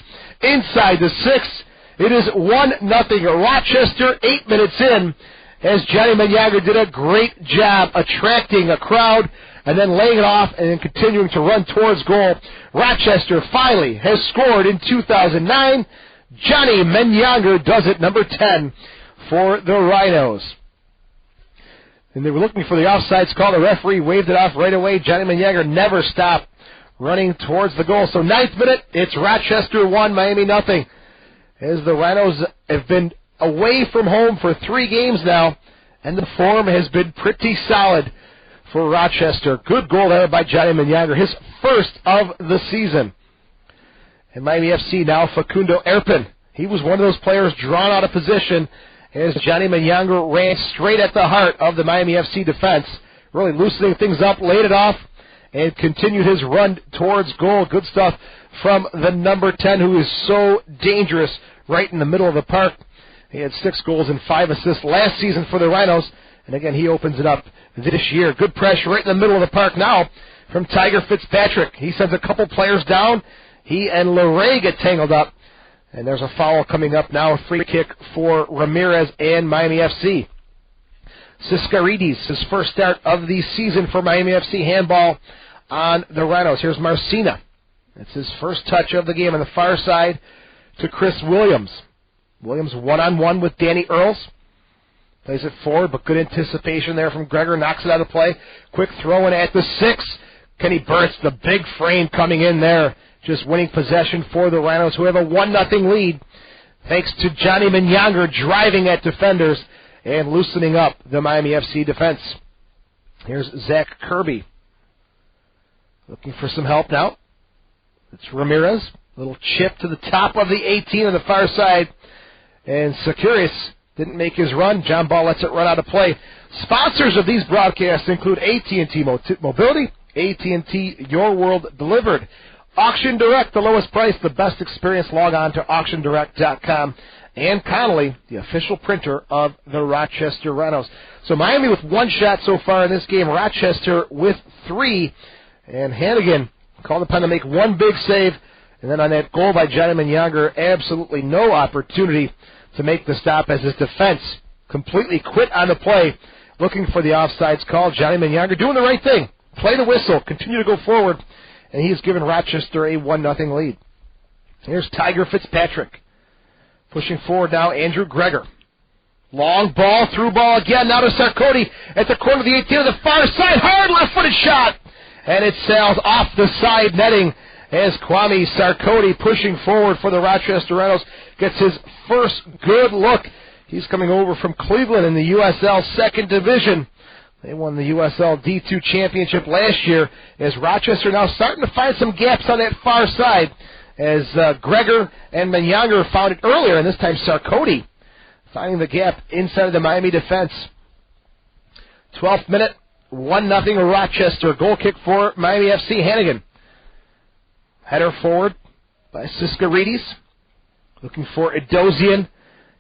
inside the 6. It is 1-0 Rochester, 8 minutes in, as Johnny Menyonger did a great job attracting a crowd and then laying it off and then continuing to run towards goal. Rochester finally has scored in 2009. Johnny Menyonger does it, number 10 for the Rhinos. And they were looking for the offsides call. The referee waved it off right away. Johnny Menyonger never stopped running towards the goal. So 9th minute, it's Rochester 1, Miami nothing. As the Rhinos have been away from home for 3 games now, and the form has been pretty solid for Rochester. Good goal there by Johnny Menyonger, his first of the season. And Miami FC now, Facundo Erpin. He was one of those players drawn out of position as Johnny Menyonger ran straight at the heart of the Miami FC defense, really loosening things up, laid it off, and continued his run towards goal. Good stuff from the number 10, who is so dangerous right in the middle of the park. He had 6 goals and 5 assists last season for the Rhinos, and again, he opens it up this year. Good pressure right in the middle of the park now from Tiger Fitzpatrick. He sends a couple players down. He and Leray get tangled up, and there's a foul coming up now, a free kick for Ramirez and Miami FC. Siskarides, his first start of the season for Miami FC, handball on the Rhinos. Here's Marcina. It's his first touch of the game on the far side to Chris Williams. Williams one-on-one with Danny Earls. Plays it forward, but good anticipation there from Gregor. Knocks it out of play. Quick throw in at the 6. Kenny Burtz, the big frame coming in there. Just winning possession for the Rhinos, who have a 1-0 lead. Thanks to Johnny Menyonger driving at defenders and loosening up the Miami FC defense. Here's Zach Kirby. Looking for some help now. It's Ramirez. Little chip to the top of the 18 on the far side. And Securius didn't make his run. John Ball lets it run out of play. Sponsors of these broadcasts include AT&T Mobility, AT&T Your World Delivered, Auction Direct, the lowest price, the best experience. Log on to auctiondirect.com. And Connolly, the official printer of the Rochester Rhinos. So Miami with 1 shot so far in this game. Rochester with 3. And Hannigan called upon to make 1 big save. And then on that goal by Johnny Menyonger, absolutely no opportunity to make the stop as his defense completely quit on the play, looking for the offsides call. Johnny Menyonger doing the right thing. Play the whistle, continue to go forward, and he's given Rochester a 1-0 lead. Here's Tiger Fitzpatrick. Pushing forward now, Andrew Gregor. Long ball, through ball again, now to Sarkoti at the corner of the 18 on the far side. Hard left-footed shot, and it sails off the side netting as Kwame Sarkoti, pushing forward for the Rochester Rhinos, gets his first good look. He's coming over from Cleveland in the USL 2nd Division. They won the USL D2 Championship last year, as Rochester now starting to find some gaps on that far side, as Gregor and Menyonger found it earlier, and this time Sarkoti finding the gap inside of the Miami defense. 12th minute, 1-0 Rochester. Goal kick for Miami FC. Hannigan. Header forward by Siskarides. Looking for Edosian.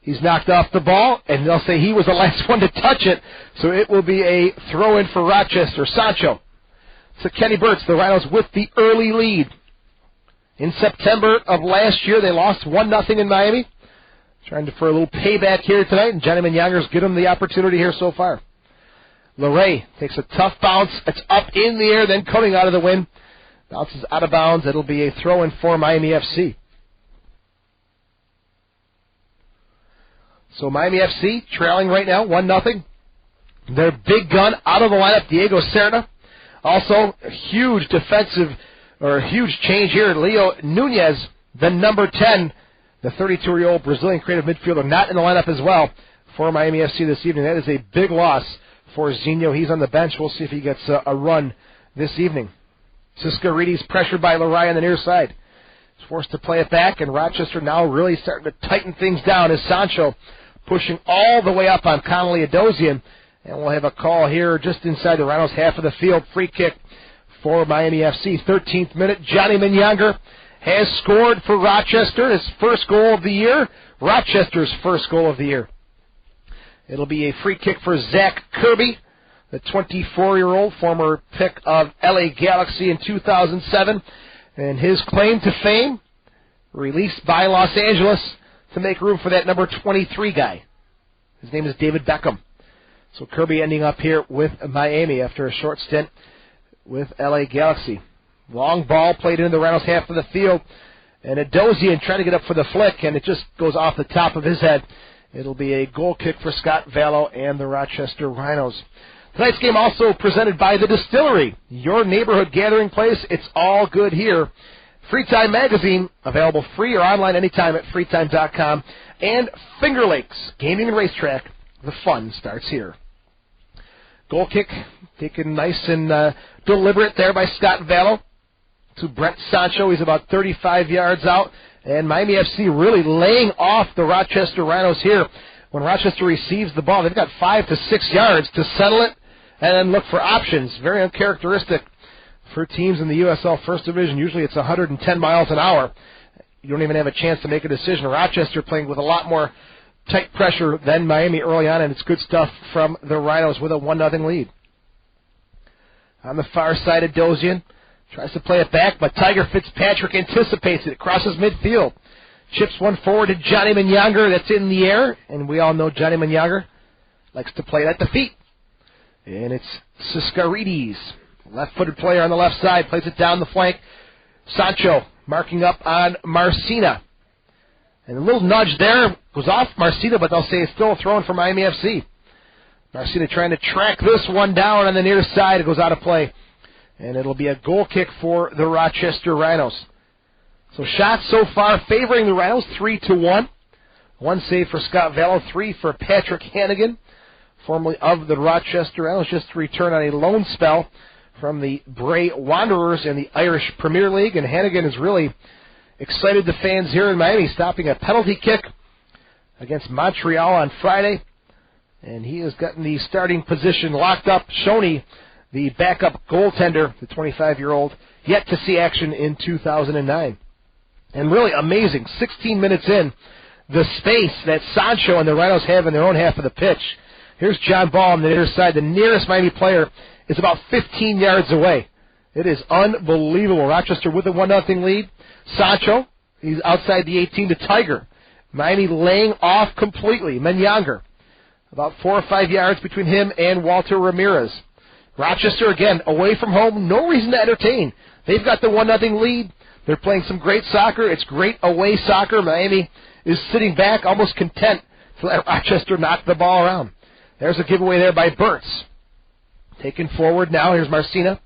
He's knocked off the ball, and they'll say he was the last one to touch it, so it will be a throw-in for Rochester. Sancho. So Kenny Burtz, the Rhinos with the early lead. In September of last year, they lost 1-0 in Miami. Trying for a little payback here tonight, and Johnny Menyanger's given them the opportunity here so far. Leray takes a tough bounce. It's up in the air, then coming out of the wind. Bounces out of bounds. It'll be a throw-in for Miami FC. So Miami FC trailing right now, 1-0. Their big gun out of the lineup, Diego Serna. Also, a huge defensive, or a huge change here. Leo Nunez, the number 10, the 32-year-old Brazilian creative midfielder, not in the lineup as well for Miami FC this evening. That is a big loss for Zinho. He's on the bench. We'll see if he gets a run this evening. Siskarides pressured by Leray on the near side. He's forced to play it back, and Rochester now really starting to tighten things down as Sancho pushing all the way up on Connolly Edosian. And we'll have a call here just inside the Rhinos' half of the field. Free kick for Miami FC. 13th minute. Johnny Menyonger has scored for Rochester. His first goal of the year. Rochester's first goal of the year. It'll be a free kick for Zach Kirby. the 24-year-old, former pick of LA Galaxy in 2007, and his claim to fame, released by Los Angeles to make room for that number 23 guy. His name is David Beckham. So Kirby ending up here with Miami after a short stint with LA Galaxy. Long ball played into the Rhinos' half of the field, and Adosian trying to get up for the flick, and it just goes off the top of his head. It'll be a goal kick for Scott Vallow and the Rochester Rhinos. Tonight's game also presented by The Distillery, your neighborhood gathering place. It's all good here. Freetime Magazine, available free or online anytime at freetime.com. And Finger Lakes, gaming and racetrack. The fun starts here. Goal kick taken nice and deliberate there by Scott Vallow to Brent Sancho. He's about 35 yards out. And Miami FC really laying off the Rochester Rhinos here. When Rochester receives the ball, they've got 5 to 6 yards to settle it and then look for options. Very uncharacteristic for teams in the USL First Division. Usually it's 110 miles an hour. You don't even have a chance to make a decision. Rochester playing with a lot more tight pressure than Miami early on, and it's good stuff from the Rhinos with a 1-0 lead. On the far side, Adosian tries to play it back, but Tiger Fitzpatrick anticipates it. It crosses midfield. Chips one forward to Johnny Menyonger. That's in the air, and we all know Johnny Menyonger likes to play it at the feet. And it's Siskarides, left-footed player on the left side, plays it down the flank. Sancho marking up on Marcina. And a little nudge there goes off Marcina, but they'll say it's still a throw-in for Miami FC. Marcina trying to track this one down on the near side. It goes out of play. And it'll be a goal kick for the Rochester Rhinos. So shots so far favoring the Rhinos, 3-1. 1 save for Scott Vallow, 3 for Patrick Hannigan, formerly of the Rochester Rhinos, just to return on a loan spell from the Bray Wanderers in the Irish Premier League. And Hannigan is really excited the fans here in Miami, stopping a penalty kick against Montreal on Friday. And he has gotten the starting position locked up. Shoney, the backup goaltender, the 25-year-old, yet to see action in 2009. And really amazing, 16 minutes in, the space that Sancho and the Rhinos have in their own half of the pitch. Here's John Ball on the near side. The nearest Miami player is about 15 yards away. It is unbelievable. Rochester with a 1-0 lead. Sancho, he's outside the 18 to Tiger. Miami laying off completely. Menyonger, about 4 or 5 yards between him and Walter Ramirez. Rochester, again, away from home, no reason to entertain. They've got the 1-0 lead. They're playing some great soccer. It's great away soccer. Miami is sitting back, almost content to let Rochester knock the ball around. There's a giveaway there by Burtz. Taken forward now, here's Marcina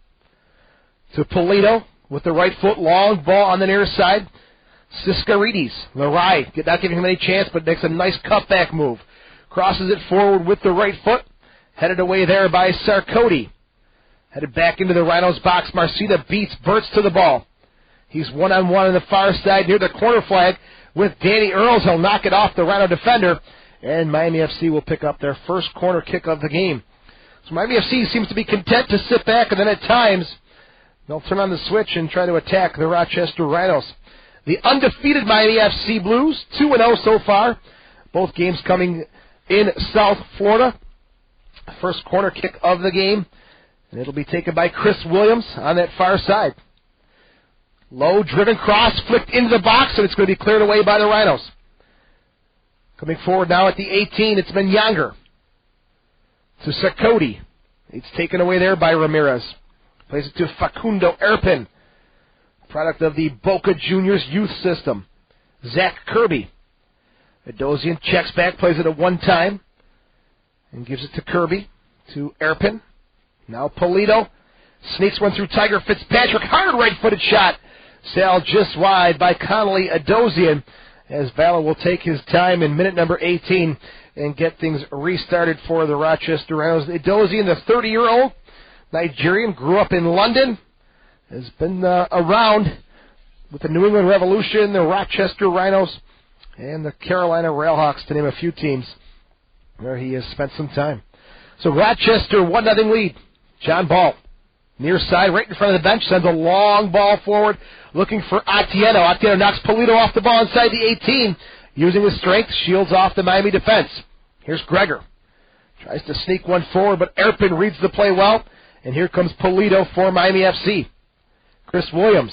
to Polito with the right foot, long ball on the near side. Siskarides, Larai, not giving him any chance, but makes a nice cutback move. Crosses it forward with the right foot, headed away there by Sarkoti. Headed back into the Rhinos box. Marcina beats Burtz to the ball. He's one-on-one on the far side near the corner flag with Danny Earls. He'll knock it off the Rhino defender, and Miami FC will pick up their first corner kick of the game. So Miami FC seems to be content to sit back, and then at times they'll turn on the switch and try to attack the Rochester Rhinos. The undefeated Miami FC Blues, 2-0 so far. Both games coming in South Florida. First corner kick of the game, and it'll be taken by Chris Williams on that far side. Low driven cross flicked into the box, and it's going to be cleared away by the Rhinos. Coming forward now at the 18, it's Menyonger to Sarkoti. It's taken away there by Ramirez. Plays it to Facundo Erpin, product of the Boca Juniors youth system. Zach Kirby. Adosian checks back, plays it at one time, and gives it to Kirby, to Erpin. Now Polito sneaks one through Tiger Fitzpatrick. Hard right-footed shot. Sailed just wide by Connolly Adosian, as Vallow will take his time in minute number 18 and get things restarted for the Rochester Rhinos. Adosian, the 30-year-old Nigerian, grew up in London, has been around with the New England Revolution, the Rochester Rhinos, and the Carolina Railhawks, to name a few teams where he has spent some time. So Rochester, 1-0 lead. John Ball, near side, right in front of the bench, sends a long ball forward, looking for Atieno. Atieno knocks Polito off the ball inside the 18, using his strength, shields off the Miami defense. Here's Gregor. Tries to sneak one forward, but Erpin reads the play well. And here comes Polito for Miami FC. Chris Williams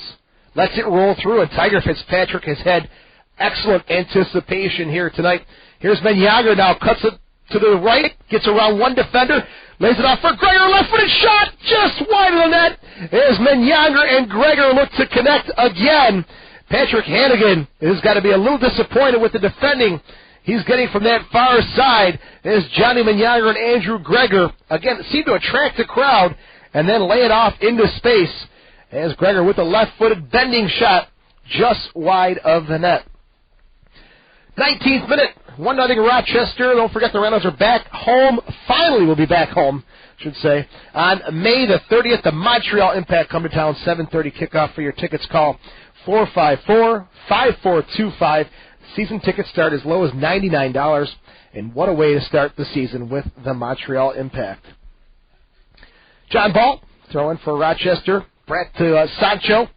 lets it roll through, and Tiger Fitzpatrick has had excellent anticipation here tonight. Here's Menyonger now, cuts it to the right, gets around one defender, lays it off for Gregor, left-footed shot, just wide of the net. As Menyonger and Gregor look to connect again. Patrick Hannigan has got to be a little disappointed with the defending he's getting from that far side, as Johnny Menyonger and Andrew Gregor, again, seem to attract the crowd and then lay it off into space, as Gregor with a left-footed bending shot just wide of the net. 19th minute, 1-0 Rochester. Don't forget the Rhinos are back home. Finally will be back home, I should say. On May the 30th, the Montreal Impact come to town, 7:30 kickoff. For your tickets, call 454-5425. Season tickets start as low as $99, and what a way to start the season with the Montreal Impact. John Ball throwing for Rochester. Brett to Sancho.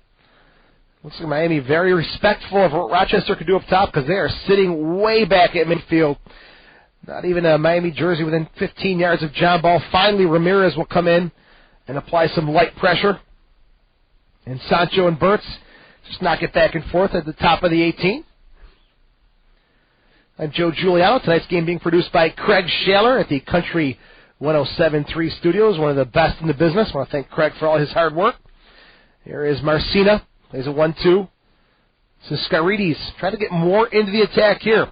Looks like Miami very respectful of what Rochester could do up top, because they are sitting way back at midfield. Not even a Miami jersey within 15 yards of John Ball. Finally, Ramirez will come in and apply some light pressure. And Sancho and Bertz just knock it back and forth at the top of the 18. I'm Joe Giuliano. Tonight's game being produced by Craig Shaler at the Country 107.3 Studios, one of the best in the business. I want to thank Craig for all his hard work. Here is Marcina. Plays a 1-2. Siskarides trying to get more into the attack here.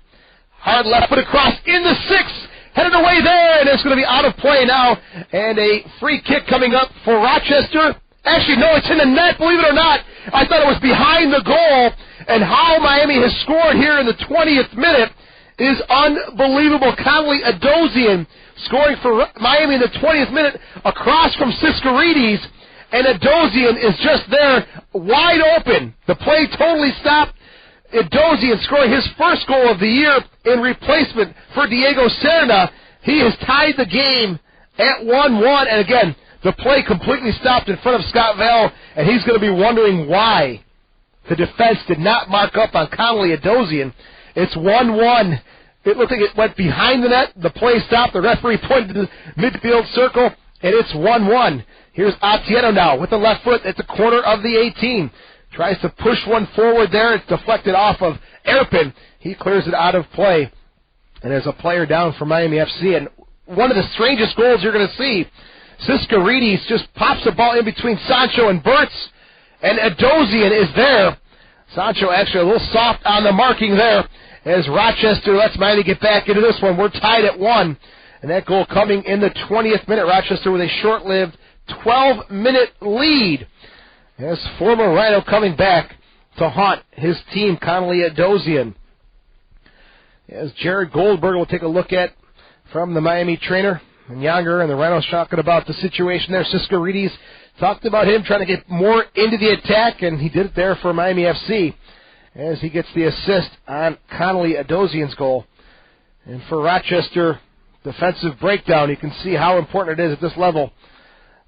Hard left foot across in the 6. Headed away there, and it's going to be out of play now. And a free kick coming up for Rochester. Actually, no, it's in the net, believe it or not. I thought it was behind the goal. And how Miami has scored here in the 20th minute is unbelievable. Conley Adozian scoring for Miami in the 20th minute across from Siskarides. And Adozian is just there, wide open. The play totally stopped. Adozian scoring his first goal of the year in replacement for Diego Serna. He has tied the game at 1-1. And again, the play completely stopped in front of Scott Vale, and he's going to be wondering why the defense did not mark up on Conley Adozian. It's 1-1. It looked like it went behind the net. The play stopped. The referee pointed to the midfield circle, and it's 1-1. Here's Atieno now with the left foot at the corner of the 18. Tries to push one forward there. It's deflected off of Erpin. He clears it out of play. And there's a player down for Miami FC. And one of the strangest goals you're going to see, Siskarides just pops the ball in between Sancho and Bertz. And Adozian is there. Sancho actually a little soft on the marking there, as Rochester lets Miami get back into this one. We're tied at 1. And that goal coming in the 20th minute. Rochester with a short-lived 12-minute lead. As former Rhino coming back to haunt his team, Conley Adozian. As Jared Goldberg will take a look at from the Miami trainer. Menyonger and the Rhinos talking about the situation there. Siskarides talked about him trying to get more into the attack, and he did it there for Miami FC as he gets the assist on Conley Adozian's goal. And for Rochester, defensive breakdown, you can see how important it is at this level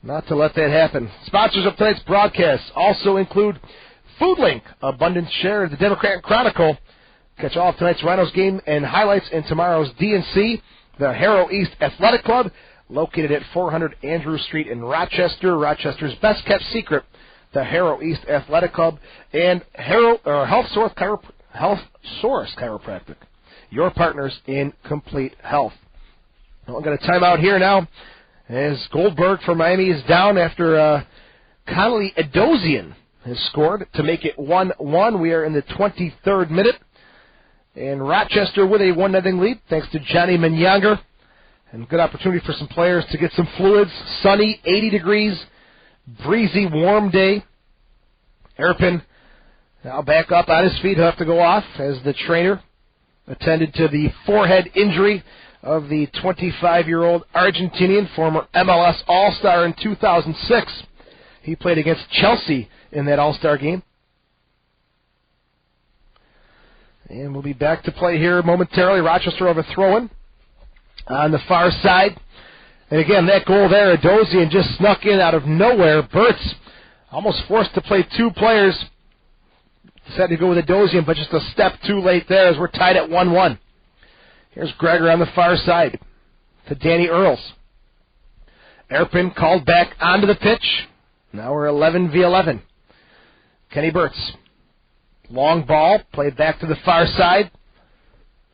not to let that happen. Sponsors of tonight's broadcast also include FoodLink, Abundant Share, the Democrat and Chronicle. Catch all of tonight's Rhinos game and highlights in tomorrow's DNC, the Harrow East Athletic Club, located at 400 Andrew Street in Rochester. Rochester's best-kept secret, the Harrow East Athletic Club, and Health Source Chiropractic, your partners in complete health. Well, I'm going to time out here now, as Goldberg for Miami is down after Conley Adozian has scored to make it 1-1. We are in the 23rd minute. And Rochester with a 1-0 lead, thanks to Johnny Menyonger. And good opportunity for some players to get some fluids. Sunny, 80 degrees, breezy, warm day. Erpin now back up on his feet. He'll have to go off as the trainer attended to the forehead injury of the 25-year-old Argentinian, former MLS All-Star in 2006. He played against Chelsea in that All-Star game. And we'll be back to play here momentarily. Rochester overthrowing on the far side. And again, that goal there, Adozian just snuck in out of nowhere. Bertz almost forced to play two players. Decided to go with Adozian, but just a step too late there as we're tied at 1-1. Here's Gregor on the far side. to Danny Earls. Erpin called back onto the pitch. Now we're 11v11. Kenny Burtz. Long ball, played back to the far side.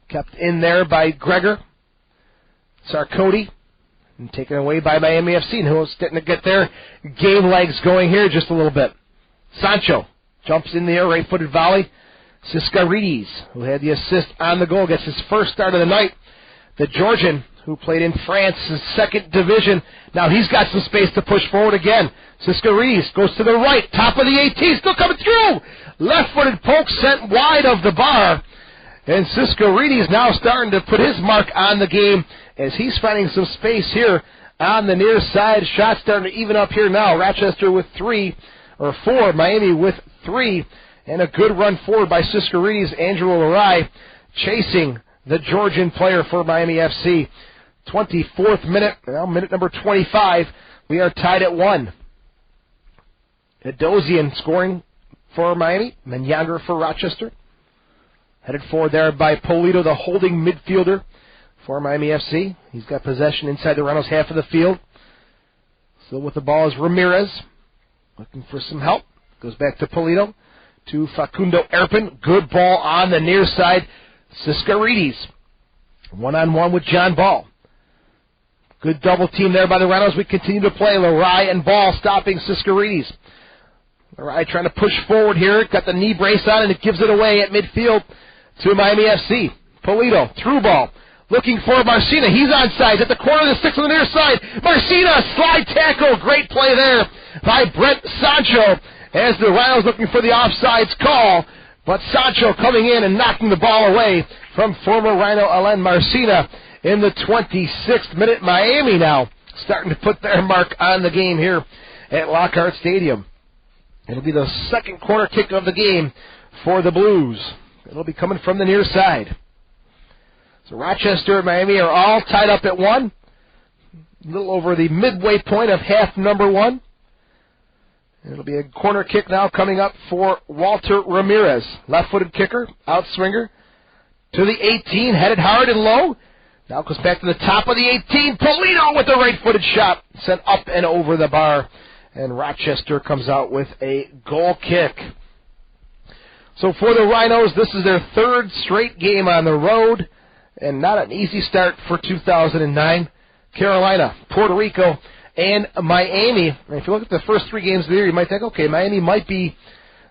Kept in there by Gregor. Sarkody. And taken away by Miami FC, who's starting to get their game legs going here just a little bit. Sancho jumps in the air, right-footed volley. Siskaridis, who had the assist on the goal, gets his first start of the night. The Georgian, who played in France's second division, now he's got some space to push forward again. Siskaridis goes to the right, top of the 18, still coming through. Left-footed poke sent wide of the bar. And Siskaridis now starting to put his mark on the game as he's finding some space here on the near side. Shots starting to even up here now. Rochester with 4, Miami with 3. And a good run forward by Siskaridis. Andrew Larai chasing the Georgian player for Miami FC. 24th minute, minute number 25. We are tied at 1. Adosian scoring for Miami. Menyonger for Rochester. Headed forward there by Polito, the holding midfielder for Miami FC. He's got possession inside the Reynolds half of the field. Still with the ball is Ramirez. Looking for some help. Goes back to Polito. To Facundo Erpin. Good ball on the near side. Siskaridis. One-on-one with John Ball. Good double team there by the Reynolds. We continue to play. Larai and Ball stopping Siskaridis. Larai trying to push forward here. Got the knee brace on and it gives it away at midfield to Miami FC. Polito, through ball. Looking for Marcina. He's onside at the corner of the 6 on the near side. Marcina, slide tackle. Great play there by Brent Sancho as the Rhinos looking for the offsides call. But Sancho coming in and knocking the ball away from former Rhino Alain Marcina in the 26th minute. Miami now starting to put their mark on the game here at Lockhart Stadium. It'll be the second corner kick of the game for the Blues. It'll be coming from the near side. So Rochester and Miami are all tied up at 1. A little over the midway point of half number 1. It'll be a corner kick now coming up for Walter Ramirez. Left-footed kicker, outswinger. To the 18, headed hard and low. Now goes back to the top of the 18. Polito with the right-footed shot. Sent up and over the bar. And Rochester comes out with a goal kick. So for the Rhinos, this is their 3rd straight game on the road. And not an easy start for 2009. Carolina, Puerto Rico, and Miami. And if you look at the first 3 games of the year, you might think, okay, Miami might be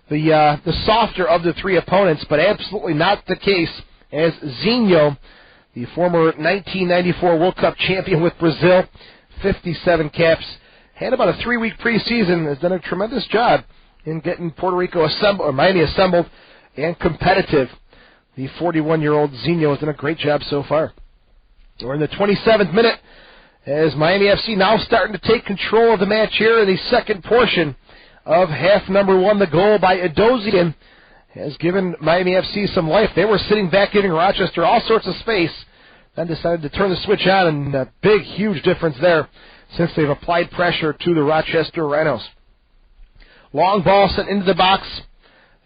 the softer of the 3 opponents, but absolutely not the case, as Zinho, the former 1994 World Cup champion with Brazil, 57 caps, had about a 3-week preseason, has done a tremendous job in getting Puerto Rico assembled, or Miami assembled and competitive. The 41-year-old Zinho has done a great job so far. We're in the 27th minute as Miami FC now starting to take control of the match here in the second portion of half number 1. The goal by Adosian has given Miami FC some life. They were sitting back giving Rochester all sorts of space, then decided to turn the switch on, and a big, huge difference there since they've applied pressure to the Rochester Rhinos. Long ball sent into the box.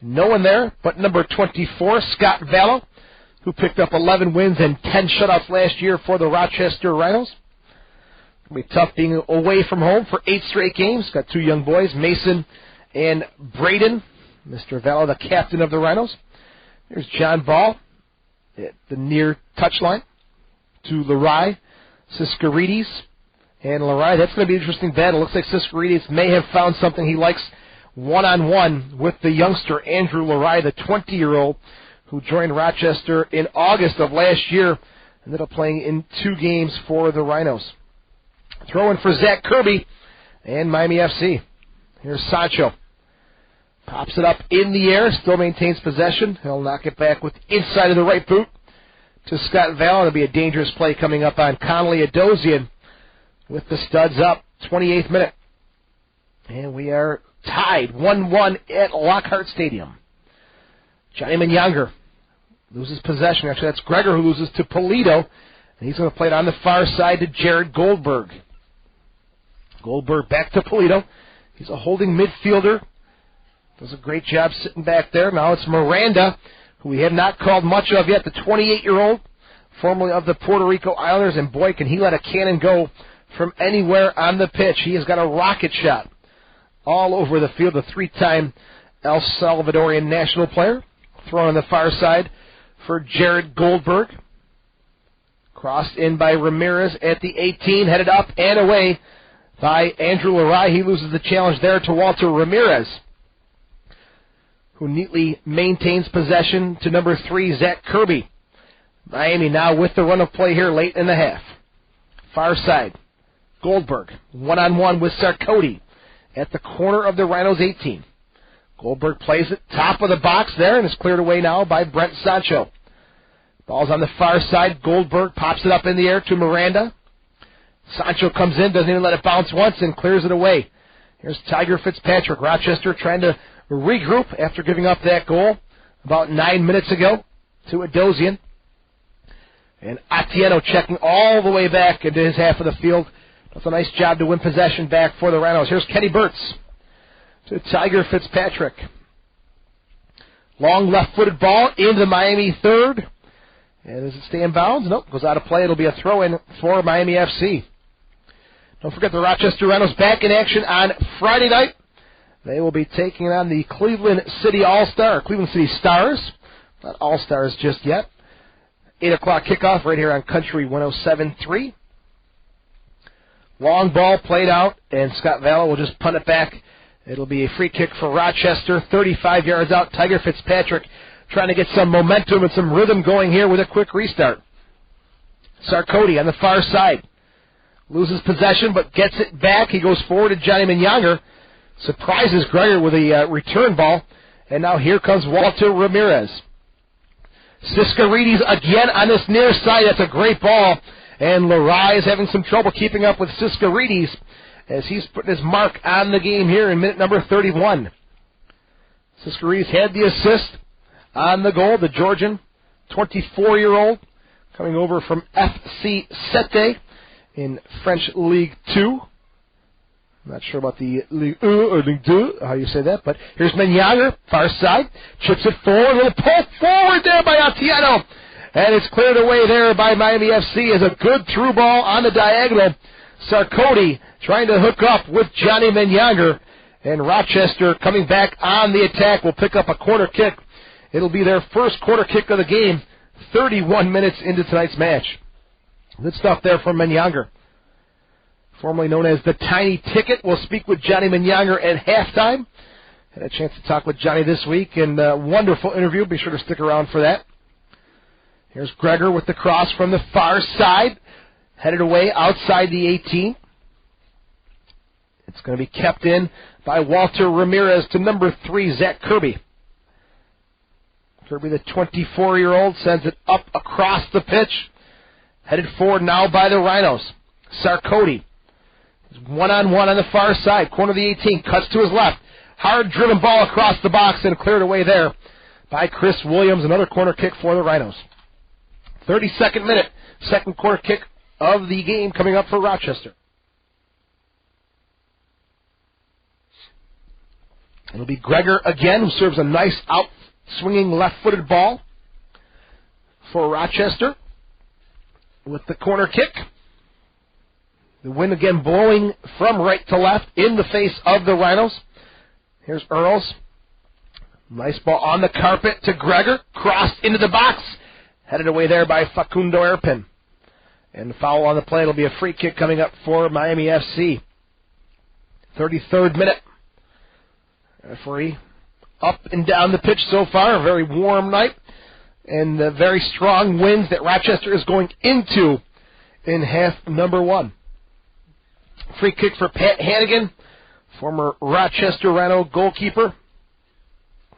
No one there but number 24, Scott Vallow, who picked up 11 wins and 10 shutouts last year for the Rochester Rhinos. It'll be tough being away from home for 8 straight games. Got 2 young boys, Mason and Braden. Mr. Vallow, the captain of the Rhinos. Here's John Ball at the near touchline to Larai, Siskaridis, and Larai. That's going to be an interesting battle. Looks like Siskaridis may have found something he likes one-on-one with the youngster, Andrew Larai, the 20-year-old, who joined Rochester in August of last year. Ended up playing in 2 games for the Rhinos. Throw in for Zach Kirby and Miami FC. Here's Sancho. Pops it up in the air, still maintains possession. He'll knock it back with inside of the right boot to Scott Vallow. It'll be a dangerous play coming up on Connolly Adosian with the studs up. 28th minute. And we are tied 1-1 at Lockhart Stadium. Johnny Menyonger loses possession. Actually, that's Gregor who loses to Polito. And he's going to play it on the far side to Jared Goldberg. Goldberg back to Polito. He's a holding midfielder. Does a great job sitting back there. Now it's Miranda, who we have not called much of yet, the 28-year-old. formerly of the Puerto Rico Islanders, and boy, can he let a cannon go from anywhere on the pitch. He has got a rocket shot all over the field, a 3-time El Salvadorian national player. Thrown on the far side for Jared Goldberg. Crossed in by Ramirez at the 18, headed up and away by Andrew Larai. He loses the challenge there to Walter Ramirez, who neatly maintains possession to number 3, Zach Kirby. Miami now with the run of play here late in the half. Far side, Goldberg, one-on-one with Sarkoty at the corner of the Rhinos' 18. Goldberg plays it top of the box there and is cleared away now by Brent Sancho. Ball's on the far side. Goldberg pops it up in the air to Miranda. Sancho comes in, doesn't even let it bounce once, and clears it away. Here's Tiger Fitzpatrick. Rochester trying to regroup after giving up that goal about 9 minutes ago to Adosian. And Atieno checking all the way back into his half of the field. Does a nice job to win possession back for the Rhinos. Here's Kenny Burtz to Tiger Fitzpatrick. Long left-footed ball into the Miami third. And does it stay in bounds? Nope, goes out of play. It'll be a throw-in for Miami FC. Don't forget the Rochester Rhinos back in action on Friday night. They will be taking on the Cleveland City Stars. Not All-Stars just yet. 8 o'clock kickoff right here on Country 107.3. Long ball played out, and Scott Vallow will just punt it back. It'll be a free kick for Rochester, 35 yards out. Tiger Fitzpatrick trying to get some momentum and some rhythm going here with a quick restart. Sarkoty on the far side. Loses possession, but gets it back. He goes forward to Johnny Menyonger. Surprises Greger with a return ball. And now here comes Walter Ramirez. Siskarides again on this near side. That's a great ball. And Larai is having some trouble keeping up with Siskarides as he's putting his mark on the game here in minute number 31. Siskarides had the assist on the goal. The Georgian, 24-year-old, coming over from FC Sete in French League 2. I'm not sure about the Ligue 1 or Ligue 2, how you say that, but here's Menyonger, far side, chips it forward, a little pull forward there by Atieno, and it's cleared away there by Miami FC as a good through ball on the diagonal. Sarkoty trying to hook up with Johnny Menyonger, and Rochester coming back on the attack will pick up a corner kick. It'll be their first corner kick of the game, 31 minutes into tonight's match. Good stuff there from Menyonger. Formerly known as the Tiny Ticket. We'll speak with Johnny Menyonger at halftime. Had a chance to talk with Johnny this week, and a wonderful interview. Be sure to stick around for that. Here's Greger with the cross from the far side. Headed away outside the 18. It's going to be kept in by Walter Ramirez to number 3, Zach Kirby. Kirby, the 24-year-old, sends it up across the pitch. Headed forward now by the Rhinos. Sarkoty. One-on-one on the far side. Corner of the 18. Cuts to his left. Hard-driven ball across the box and cleared away there by Chris Williams. Another corner kick for the Rhinos. 32nd minute. Second corner kick of the game coming up for Rochester. It'll be Greger again, who serves a nice out-swinging left-footed ball for Rochester with the corner kick. The wind again blowing from right to left in the face of the Rhinos. Here's Earls. Nice ball on the carpet to Greger. Crossed into the box. Headed away there by Facundo Erpin. And the foul on the play. It'll be a free kick coming up for Miami FC. 33rd minute. Referee up and down the pitch so far. A very warm night. And the very strong winds that Rochester is going into in half number 1. Free kick for Pat Hannigan, former Rochester Rhino goalkeeper.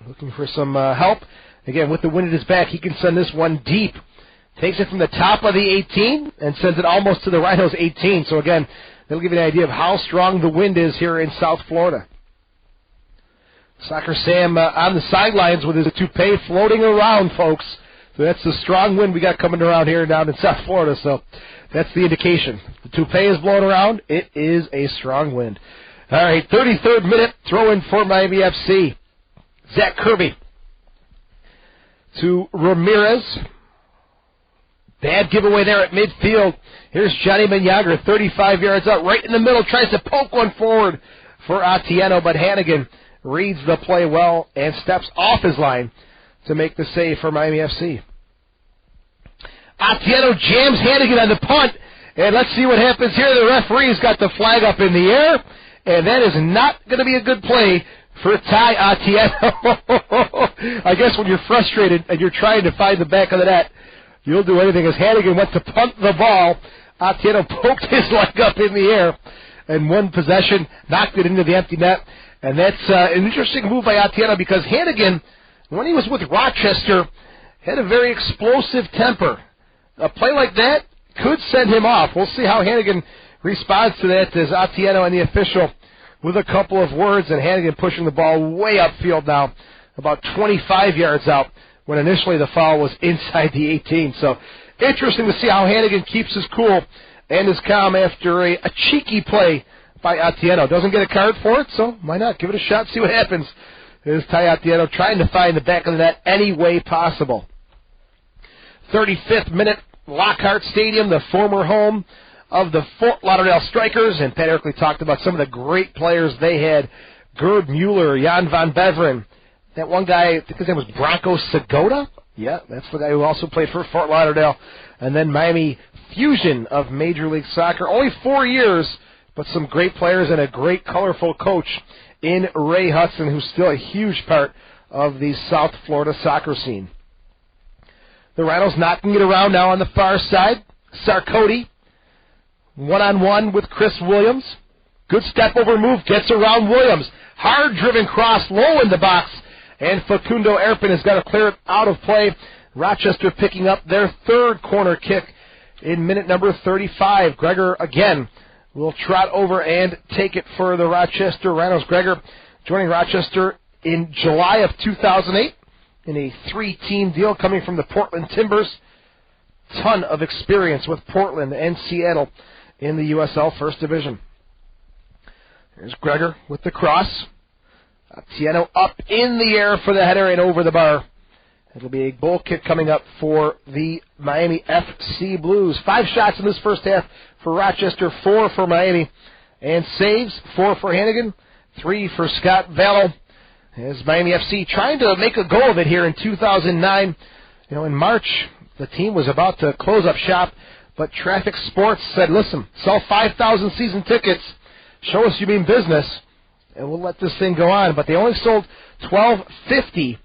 Looking for some help. Again, with the wind at his back, he can send this one deep. Takes it from the top of the 18 and sends it almost to the Rhinos' 18. So again, that'll give you an idea of how strong the wind is here in South Florida. Soccer Sam on the sidelines with his toupee floating around, folks. So that's the strong wind we got coming around here down in South Florida. So that's the indication. The toupee is blowing around. It is a strong wind. All right, 33rd minute, throw in for Miami FC. Zach Kirby to Ramirez. Bad giveaway there at midfield. Here's Johnny Menyonger, 35 yards out, right in the middle, tries to poke one forward for Atieno, but Hannigan reads the play well and steps off his line to make the save for Miami FC. Atieno jams Hannigan on the punt, and let's see what happens here. The referee's got the flag up in the air, and that is not going to be a good play for Ty Atieno. I guess when you're frustrated and you're trying to find the back of the net, you'll do anything. As Hannigan went to punt the ball, Atieno poked his leg up in the air, and one possession knocked it into the empty net. And that's an interesting move by Atieno, because Hannigan, when he was with Rochester, had a very explosive temper. A play like that could send him off. We'll see how Hannigan responds to that, as Atieno and the official with a couple of words, and Hannigan pushing the ball way upfield now, about 25 yards out, when initially the foul was inside the 18. So interesting to see how Hannigan keeps his cool and his calm after a cheeky play by Atieno. Doesn't get a card for it, so why not? Give it a shot, see what happens. Here's Ty Atieno trying to find the back of the net any way possible. 35th minute, Lockhart Stadium, the former home of the Fort Lauderdale Strikers, and Pat Erkley talked about some of the great players they had. Gerd Mueller, Jan van Beveren, that one guy, I think his name was Branko Segota. Yeah, that's the guy who also played for Fort Lauderdale. And then Miami fusion of Major League Soccer. Only 4 years, but some great players and a great, colorful coach in Ray Hudson, who's still a huge part of the South Florida soccer scene. The Rhinos knocking it around now on the far side. Sarkoti, one-on-one with Chris Williams. Good step-over move, gets around Williams. Hard-driven cross, low in the box, and Facundo Erpin has got to clear it out of play. Rochester picking up their third corner kick in minute number 35. Gregor, again, will trot over and take it for the Rochester Rhinos. Gregor joining Rochester in July of 2008 in a 3-team deal coming from the Portland Timbers. Ton of experience with Portland and Seattle in the USL First Division. There's Gregor with the cross. Atieno up in the air for the header and over the bar. It'll be a goal kick coming up for the Miami FC Blues. 5 shots in this first half for Rochester, 4 for Miami. And saves, 4 for Hannigan, 3 for Scott Vallow. As Miami FC trying to make a go of it here in 2009. In March, the team was about to close up shop, but Traffic Sports said, listen, sell 5,000 season tickets, show us you mean business, and we'll let this thing go on. But they only sold 1,250,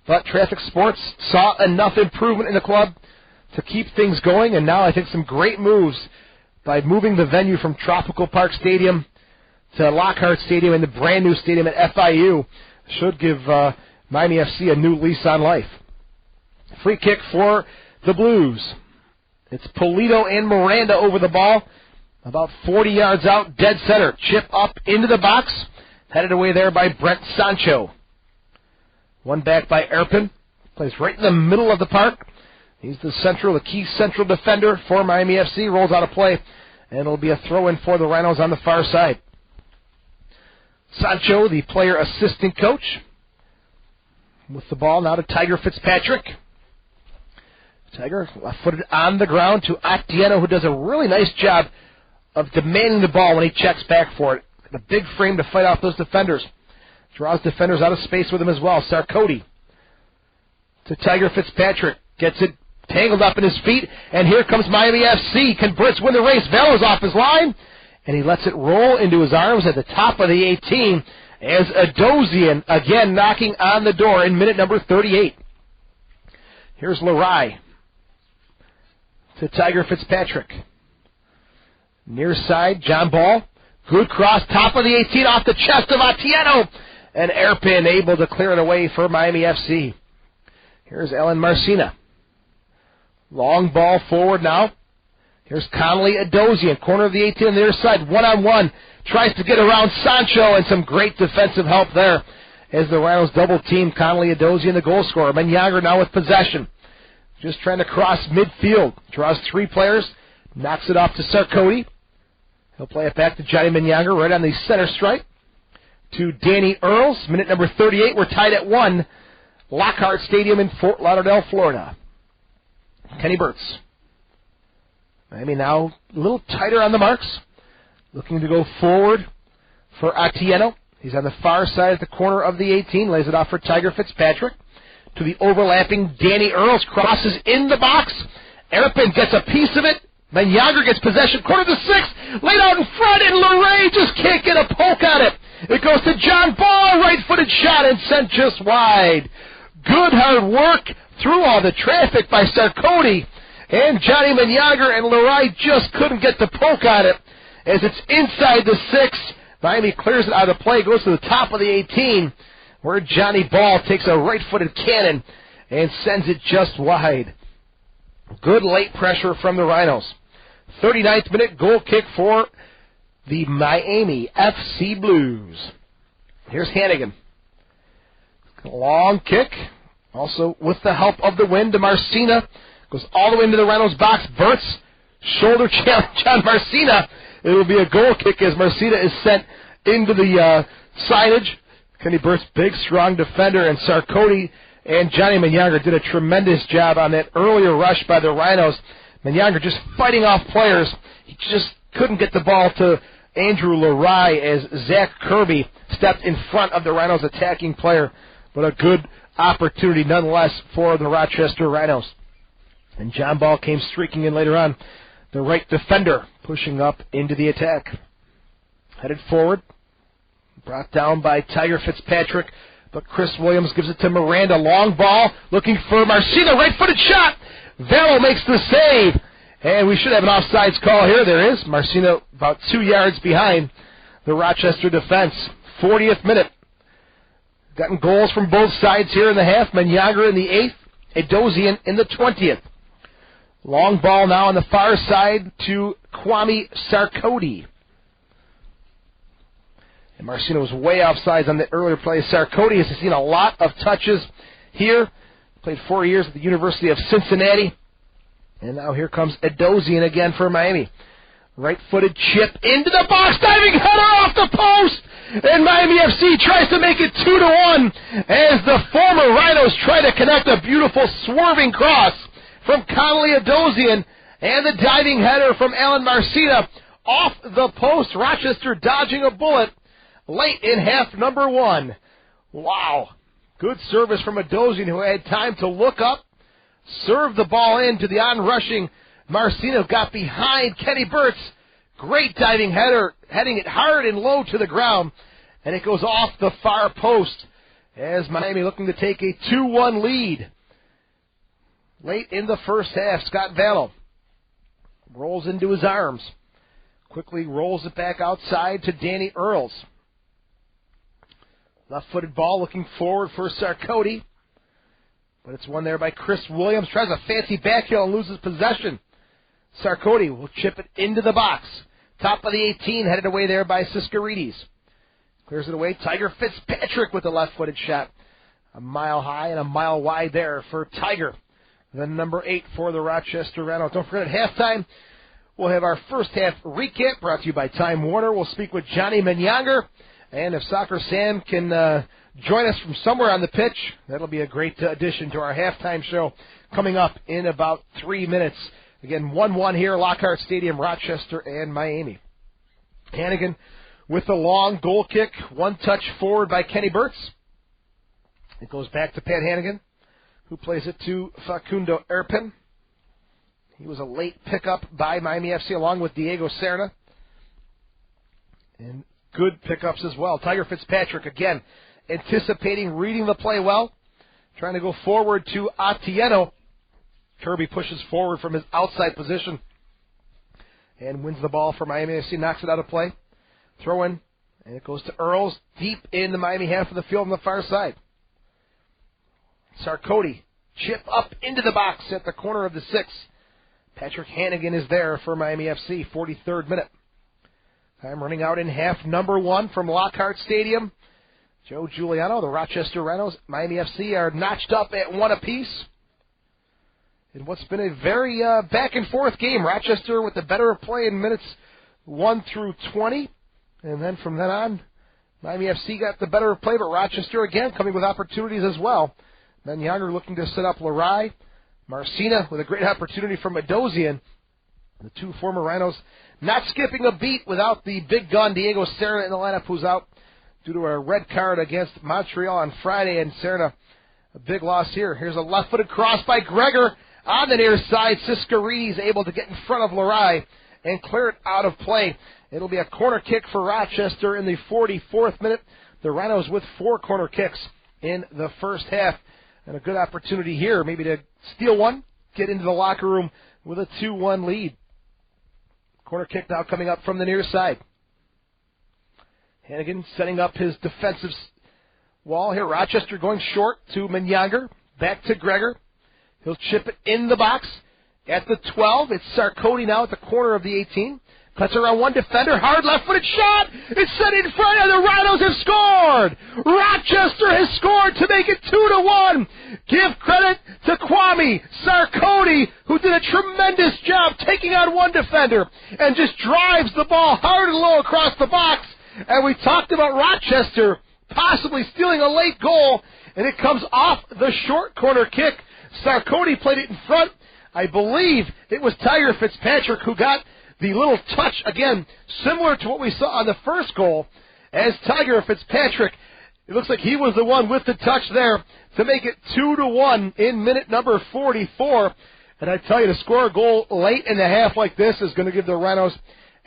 but Traffic Sports saw enough improvement in the club to keep things going, and now I think some great moves by moving the venue from Tropical Park Stadium to Lockhart Stadium and the brand new stadium at FIU should give Miami FC a new lease on life. Free kick for the Blues. It's Polito and Miranda over the ball. About 40 yards out, dead center. Chip up into the box. Headed away there by Brent Sancho. One back by Erpin. Plays right in the middle of the park. He's the key central defender for Miami FC. Rolls out a play, and it'll be a throw-in for the Rhinos on the far side. Sancho, the player assistant coach, with the ball now to Tiger Fitzpatrick. Tiger left-footed on the ground to Atieno, who does a really nice job of demanding the ball when he checks back for it. A big frame to fight off those defenders. Draws defenders out of space with him as well. Sarkoti to Tiger Fitzpatrick. Gets it tangled up in his feet, and here comes Miami FC. Can Brits win the race? Valo's off his line, and he lets it roll into his arms at the top of the 18 as Adozian again knocking on the door in minute number 38. Here's Larai to Tiger Fitzpatrick. Near side, John Ball. Good cross, top of the 18 off the chest of Atieno, and Erpin able to clear it away for Miami FC. Here's Alan Marcina. Long ball forward now. Here's Connolly Adozian, corner of the 18 on the other side, one-on-one. Tries to get around Sancho, and some great defensive help there as the Rhinos double team Connolly Adozian, the goal scorer. Menyonger now with possession. Just trying to cross midfield. Draws 3 players. Knocks it off to Sarkoti. He'll play it back to Johnny Menyonger right on the center stripe. To Danny Earls. Minute number 38. We're tied at 1. Lockhart Stadium in Fort Lauderdale, Florida. Kenny Burtz Miami now a little tighter on the marks. Looking to go forward for Atieno. He's on the far side at the corner of the 18. Lays it off for Tiger Fitzpatrick. To the overlapping Danny Earls. Crosses in the box. Erpin gets a piece of it. Menyonger gets possession. Corner of the 6. Laid out in front, and LeRae just can't get a poke on it. It goes to John Ball. Right-footed shot and sent just wide. Good hard work through all the traffic by Sarkody. And Johnny Menyonger and LeRae just couldn't get the poke on it. As it's inside the 6, Miami clears it out of play, goes to the top of the 18, where Johnny Ball takes a right-footed cannon and sends it just wide. Good late pressure from the Rhinos. 39th minute goal kick for the Miami FC Blues. Here's Hannigan. Long kick. Also with the help of the wind to Marcina. Goes all the way into the Rhinos box. Burt's shoulder challenge on Marcina. It will be a goal kick as Marcina is sent into the signage. Kenny Burt's big, strong defender, and Sarkody and Johnny Menyonger did a tremendous job on that earlier rush by the Rhinos. Menyonger just fighting off players. He just couldn't get the ball to Andrew LeRae as Zach Kirby stepped in front of the Rhinos attacking player. But a good opportunity nonetheless for the Rochester Rhinos. And John Ball came streaking in later on. The right defender pushing up into the attack. Headed forward. Brought down by Tiger Fitzpatrick. But Chris Williams gives it to Miranda. Long ball. Looking for Marcina. Right-footed shot. Velo makes the save. And we should have an offsides call here. There is. Marcina about 2 yards behind the Rochester defense. 40th minute. Gotten goals from both sides here in the half. Menyonger in the 8th. Edosian in the 20th. Long ball now on the far side to Kwame Sarkody. And Marcina was way offsides on the earlier play. Sarkody has seen a lot of touches here. Played 4 years at the University of Cincinnati. And now here comes Edosian again for Miami. Right-footed chip into the box. Diving header off the post. And Miami FC tries to make it 2-1 as the former Rhinos try to connect a beautiful swerving cross from Connolly Edosian. And the diving header from Alan Marcina off the post. Rochester dodging a bullet late in half number 1. Wow. Good service from Edosian, who had time to look up, serve the ball in to the on-rushing Marcina, got behind Kenny Burt's. Great diving header, heading it hard and low to the ground, and it goes off the far post as Miami looking to take a 2-1 lead. Late in the first half, Scott Vallow rolls into his arms. Quickly rolls it back outside to Danny Earls. Left-footed ball looking forward for Sarkody. But it's won there by Chris Williams. Tries a fancy backheel and loses possession. Sarkody will chip it into the box. Top of the 18, headed away there by Siskarides. Clears it away. Tiger Fitzpatrick with the left-footed shot. A mile high and a mile wide there for Tiger. Then number 8 for the Rochester Rhinos. Don't forget at halftime, we'll have our first half recap brought to you by Time Warner. We'll speak with Johnny Menyonger. And if Soccer Sam can join us from somewhere on the pitch, that'll be a great addition to our halftime show coming up in about 3 minutes. Again, 1-1 here, Lockhart Stadium, Rochester and Miami. Hannigan with the long goal kick, one touch forward by Kenny Burt's. It goes back to Pat Hannigan, who plays it to Facundo Erpin. He was a late pickup by Miami FC along with Diego Serna. And good pickups as well. Tiger Fitzpatrick, again, anticipating, reading the play well. Trying to go forward to Atieno. Kirby pushes forward from his outside position and wins the ball for Miami FC, knocks it out of play. Throw in, and it goes to Earls, deep in the Miami half of the field on the far side. Sarkody, chip up into the box at the corner of the 6. Patrick Hannigan is there for Miami FC, 43rd minute. Time running out in half number 1 from Lockhart Stadium. Joe Giuliano, the Rochester Rhinos, Miami FC are notched up at 1 apiece. In what's been a very back-and-forth game. Rochester with the better of play in minutes 1 through 20. And then from then on, Miami FC got the better of play, but Rochester again coming with opportunities as well. Menyonger looking to set up LeRae. Marcina with a great opportunity from Edosian. The two former Rhinos not skipping a beat without the big gun, Diego Serna, in the lineup, who's out due to a red card against Montreal on Friday. And Serna, a big loss here. Here's a left-footed cross by Gregor on the near side. Siskarides able to get in front of Lerai and clear it out of play. It'll be a corner kick for Rochester in the 44th minute. The Rhinos with 4 corner kicks in the first half. And a good opportunity here, maybe to steal one, get into the locker room with a 2-1 lead. Corner kick now coming up from the near side. Hannigan setting up his defensive wall here. Rochester going short to Menyonger. Back to Gregor. He'll chip it in the box. At the 12, it's Sarkody now at the corner of the 18. Cuts around one defender. Hard left-footed shot. It's set in front, and the Rhinos have scored. Rochester has scored to make it 2-1. Give credit to Kwame Sarkody, who did a tremendous job taking on one defender and just drives the ball hard and low across the box. And we talked about Rochester possibly stealing a late goal, and it comes off the short corner kick. Sarkody played it in front. I believe it was Tiger Fitzpatrick who got the little touch, again, similar to what we saw on the first goal, as Tiger Fitzpatrick, it looks like he was the one with the touch there to make it 2-1 in minute number 44. And I tell you, to score a goal late in the half like this is going to give the Rhinos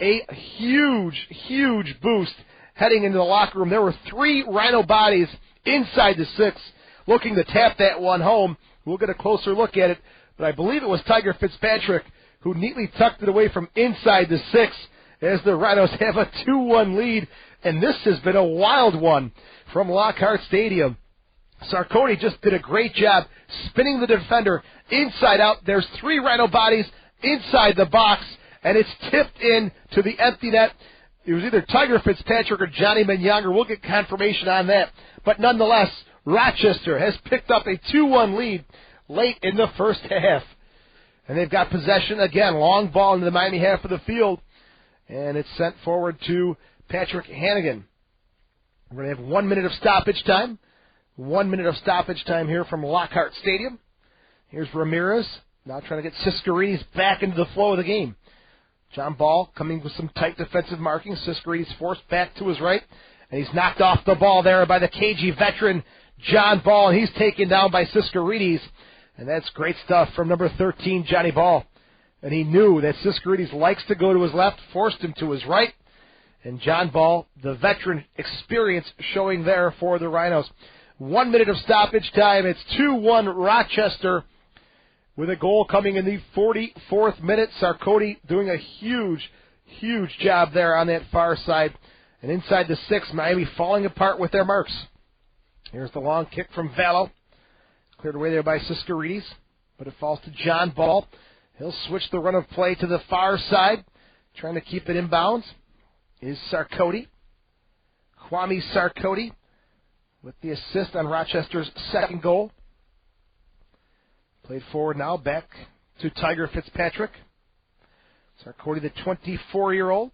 a huge, huge boost heading into the locker room. There were 3 Rhino bodies inside the 6 looking to tap that one home. We'll get a closer look at it, but I believe it was Tiger Fitzpatrick who neatly tucked it away from inside the 6 as the Rhinos have a 2-1 lead. And this has been a wild one from Lockhart Stadium. Sarkody just did a great job spinning the defender inside out. There's 3 Rhino bodies inside the box, and it's tipped in to the empty net. It was either Tiger Fitzpatrick or Johnny Menyonger. We'll get confirmation on that. But nonetheless, Rochester has picked up a 2-1 lead late in the first half. And they've got possession again. Long ball into the Miami half of the field. And it's sent forward to Patrick Hannigan. We're going to have 1 minute of stoppage time. 1 minute of stoppage time here from Lockhart Stadium. Here's Ramirez. Now trying to get Siskarides back into the flow of the game. John Ball coming with some tight defensive marking. Siskarides forced back to his right. And he's knocked off the ball there by the KG veteran, John Ball. And he's taken down by Siskarides. And that's great stuff from number 13, Johnny Ball. And he knew that Siskarides likes to go to his left, forced him to his right. And John Ball, the veteran experience showing there for the Rhinos. 1 minute of stoppage time. It's 2-1 Rochester with a goal coming in the 44th minute. Sarkody doing a huge, huge job there on that far side. And inside the 6, Miami falling apart with their marks. Here's the long kick from Vallow. Cleared away there by Siskarides, but it falls to John Ball. He'll switch the run of play to the far side, trying to keep it in bounds. Is Sarkody. Kwame Sarkody with the assist on Rochester's second goal. Played forward now, back to Tiger Fitzpatrick. Sarkody, the 24-year-old,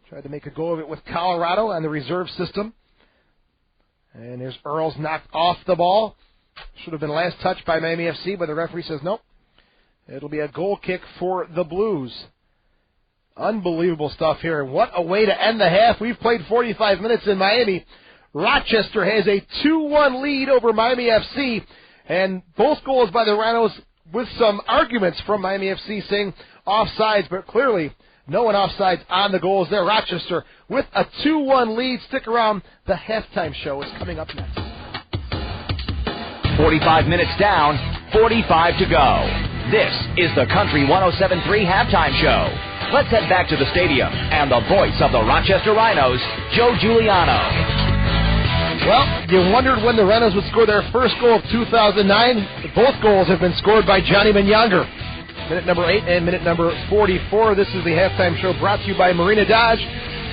tried to make a go of it with Colorado on the reserve system. And there's Earls knocked off the ball. Should have been last touched by Miami FC, but the referee says no. It'll be a goal kick for the Blues. Unbelievable stuff here. What a way to end the half. We've played 45 minutes in Miami. Rochester has a 2-1 lead over Miami FC, and both goals by the Rhinos with some arguments from Miami FC saying offsides, but clearly no one offsides on the goals there. Rochester with a 2-1 lead. Stick around. The halftime show is coming up next. 45 minutes down, 45 to go. This is the Country 107.3 halftime show. Let's head back to the stadium and the voice of the Rochester Rhinos, Joe Giuliano. Well, you wondered when the Rhinos would score their first goal of 2009. Both goals have been scored by Johnny Menyonger. Minute number 8 and minute number 44. This is the halftime show brought to you by Marina Dodge.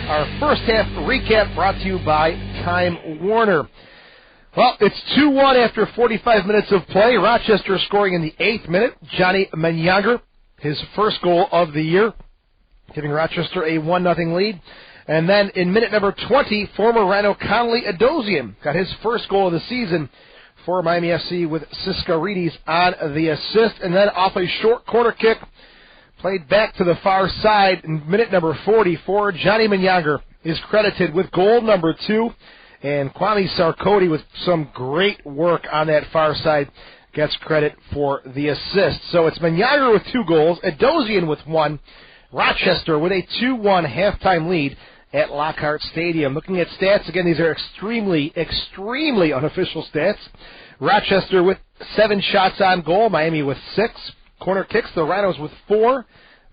Our first half recap brought to you by Time Warner. Well, it's 2-1 after 45 minutes of play. Rochester scoring in the 8th minute. Johnny Menyonger, his first goal of the year, giving Rochester a 1-0 lead. And then in minute number 20, former Rhino Conley Adosian got his first goal of the season for Miami FC with Siskarides on the assist. And then off a short corner kick Played back to the far side in minute number 44. Johnny Menyonger is credited with goal number 2. And Kwame Sarkodie, with some great work on that far side, gets credit for the assist. So it's Menyonger with 2 goals, Adosian with 1, Rochester with a 2-1 halftime lead at Lockhart Stadium. Looking at stats, again, these are extremely unofficial stats. Rochester with 7 shots on goal, Miami with 6. Corner kicks, the Rhinos with 4,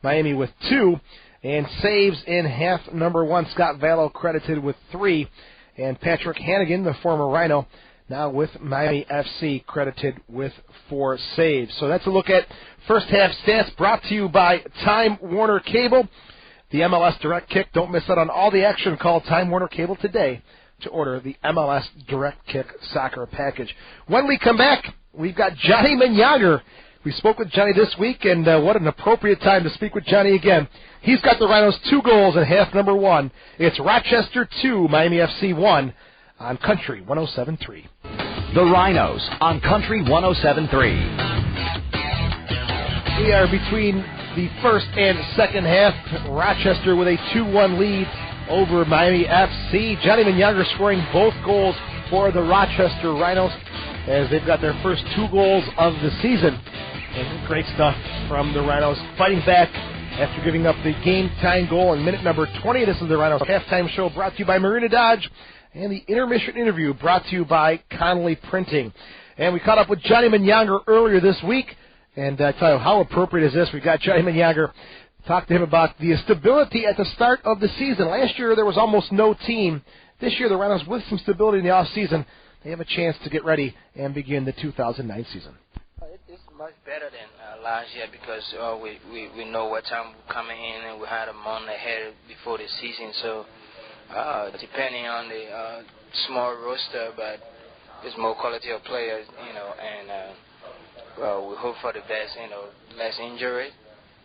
Miami with 2. And saves in half number 1, Scott Vallow credited with 3. And Patrick Hannigan, the former Rhino, now with Miami FC, credited with 4 saves. So that's a look at first half stats brought to you by Time Warner Cable. The MLS Direct Kick. Don't miss out on all the action. Call Time Warner Cable today to order the MLS Direct Kick soccer package. When we come back, we've got Johnny Menyonger. We spoke with Johnny this week, and what an appropriate time to speak with Johnny again. He's got the Rhinos 2 goals in half number 1. It's Rochester 2, Miami FC 1 on Country 107.3. The Rhinos on Country 107.3. We are between the first and second half. Rochester with a 2-1 lead over Miami FC. Johnny Menyonger scoring both goals for the Rochester Rhinos as they've got their first 2 goals of the season. And great stuff from the Rhinos, fighting back after giving up the game-tying goal in minute number 20. This is the Rhinos halftime show brought to you by Marina Dodge, and the intermission interview brought to you by Connolly Printing. And we caught up with Johnny Menyonger earlier this week, and I tell you, how appropriate is this? We got Johnny Menyonger, talked to him about the stability at the start of the season. Last year there was almost no team. This year the Rhinos, with some stability in the off-season, they have a chance to get ready and begin the 2009 season. It's much better than last year because we know what time we're coming in, and we had a month ahead before the season. So depending on the small roster, but there's more quality of players, and we hope for the best, less injury.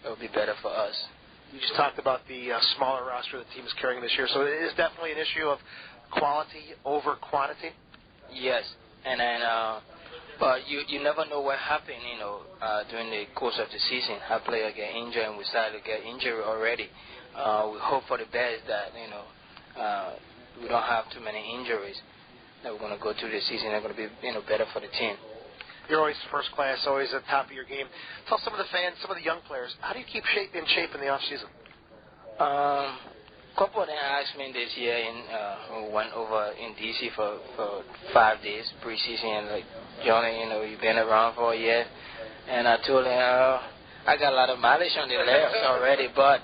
It'll be better for us. You just talked about the smaller roster the team is carrying this year, so it is definitely an issue of quality over quantity? Yes, and then but you never know what happened, during the course of the season. How players get injured, and we started to get injured already. We hope for the best that, we don't have too many injuries, that we're going to go through the season. They're going to be, better for the team. You're always first class, always at the top of your game. Tell some of the fans, some of the young players, how do you keep in shape in the off-season? A couple of them asked me this year, and we went over in D.C. for 5 days preseason, and like, Johnny, you've been around for a year, and I told him I got a lot of mileage on the legs already, but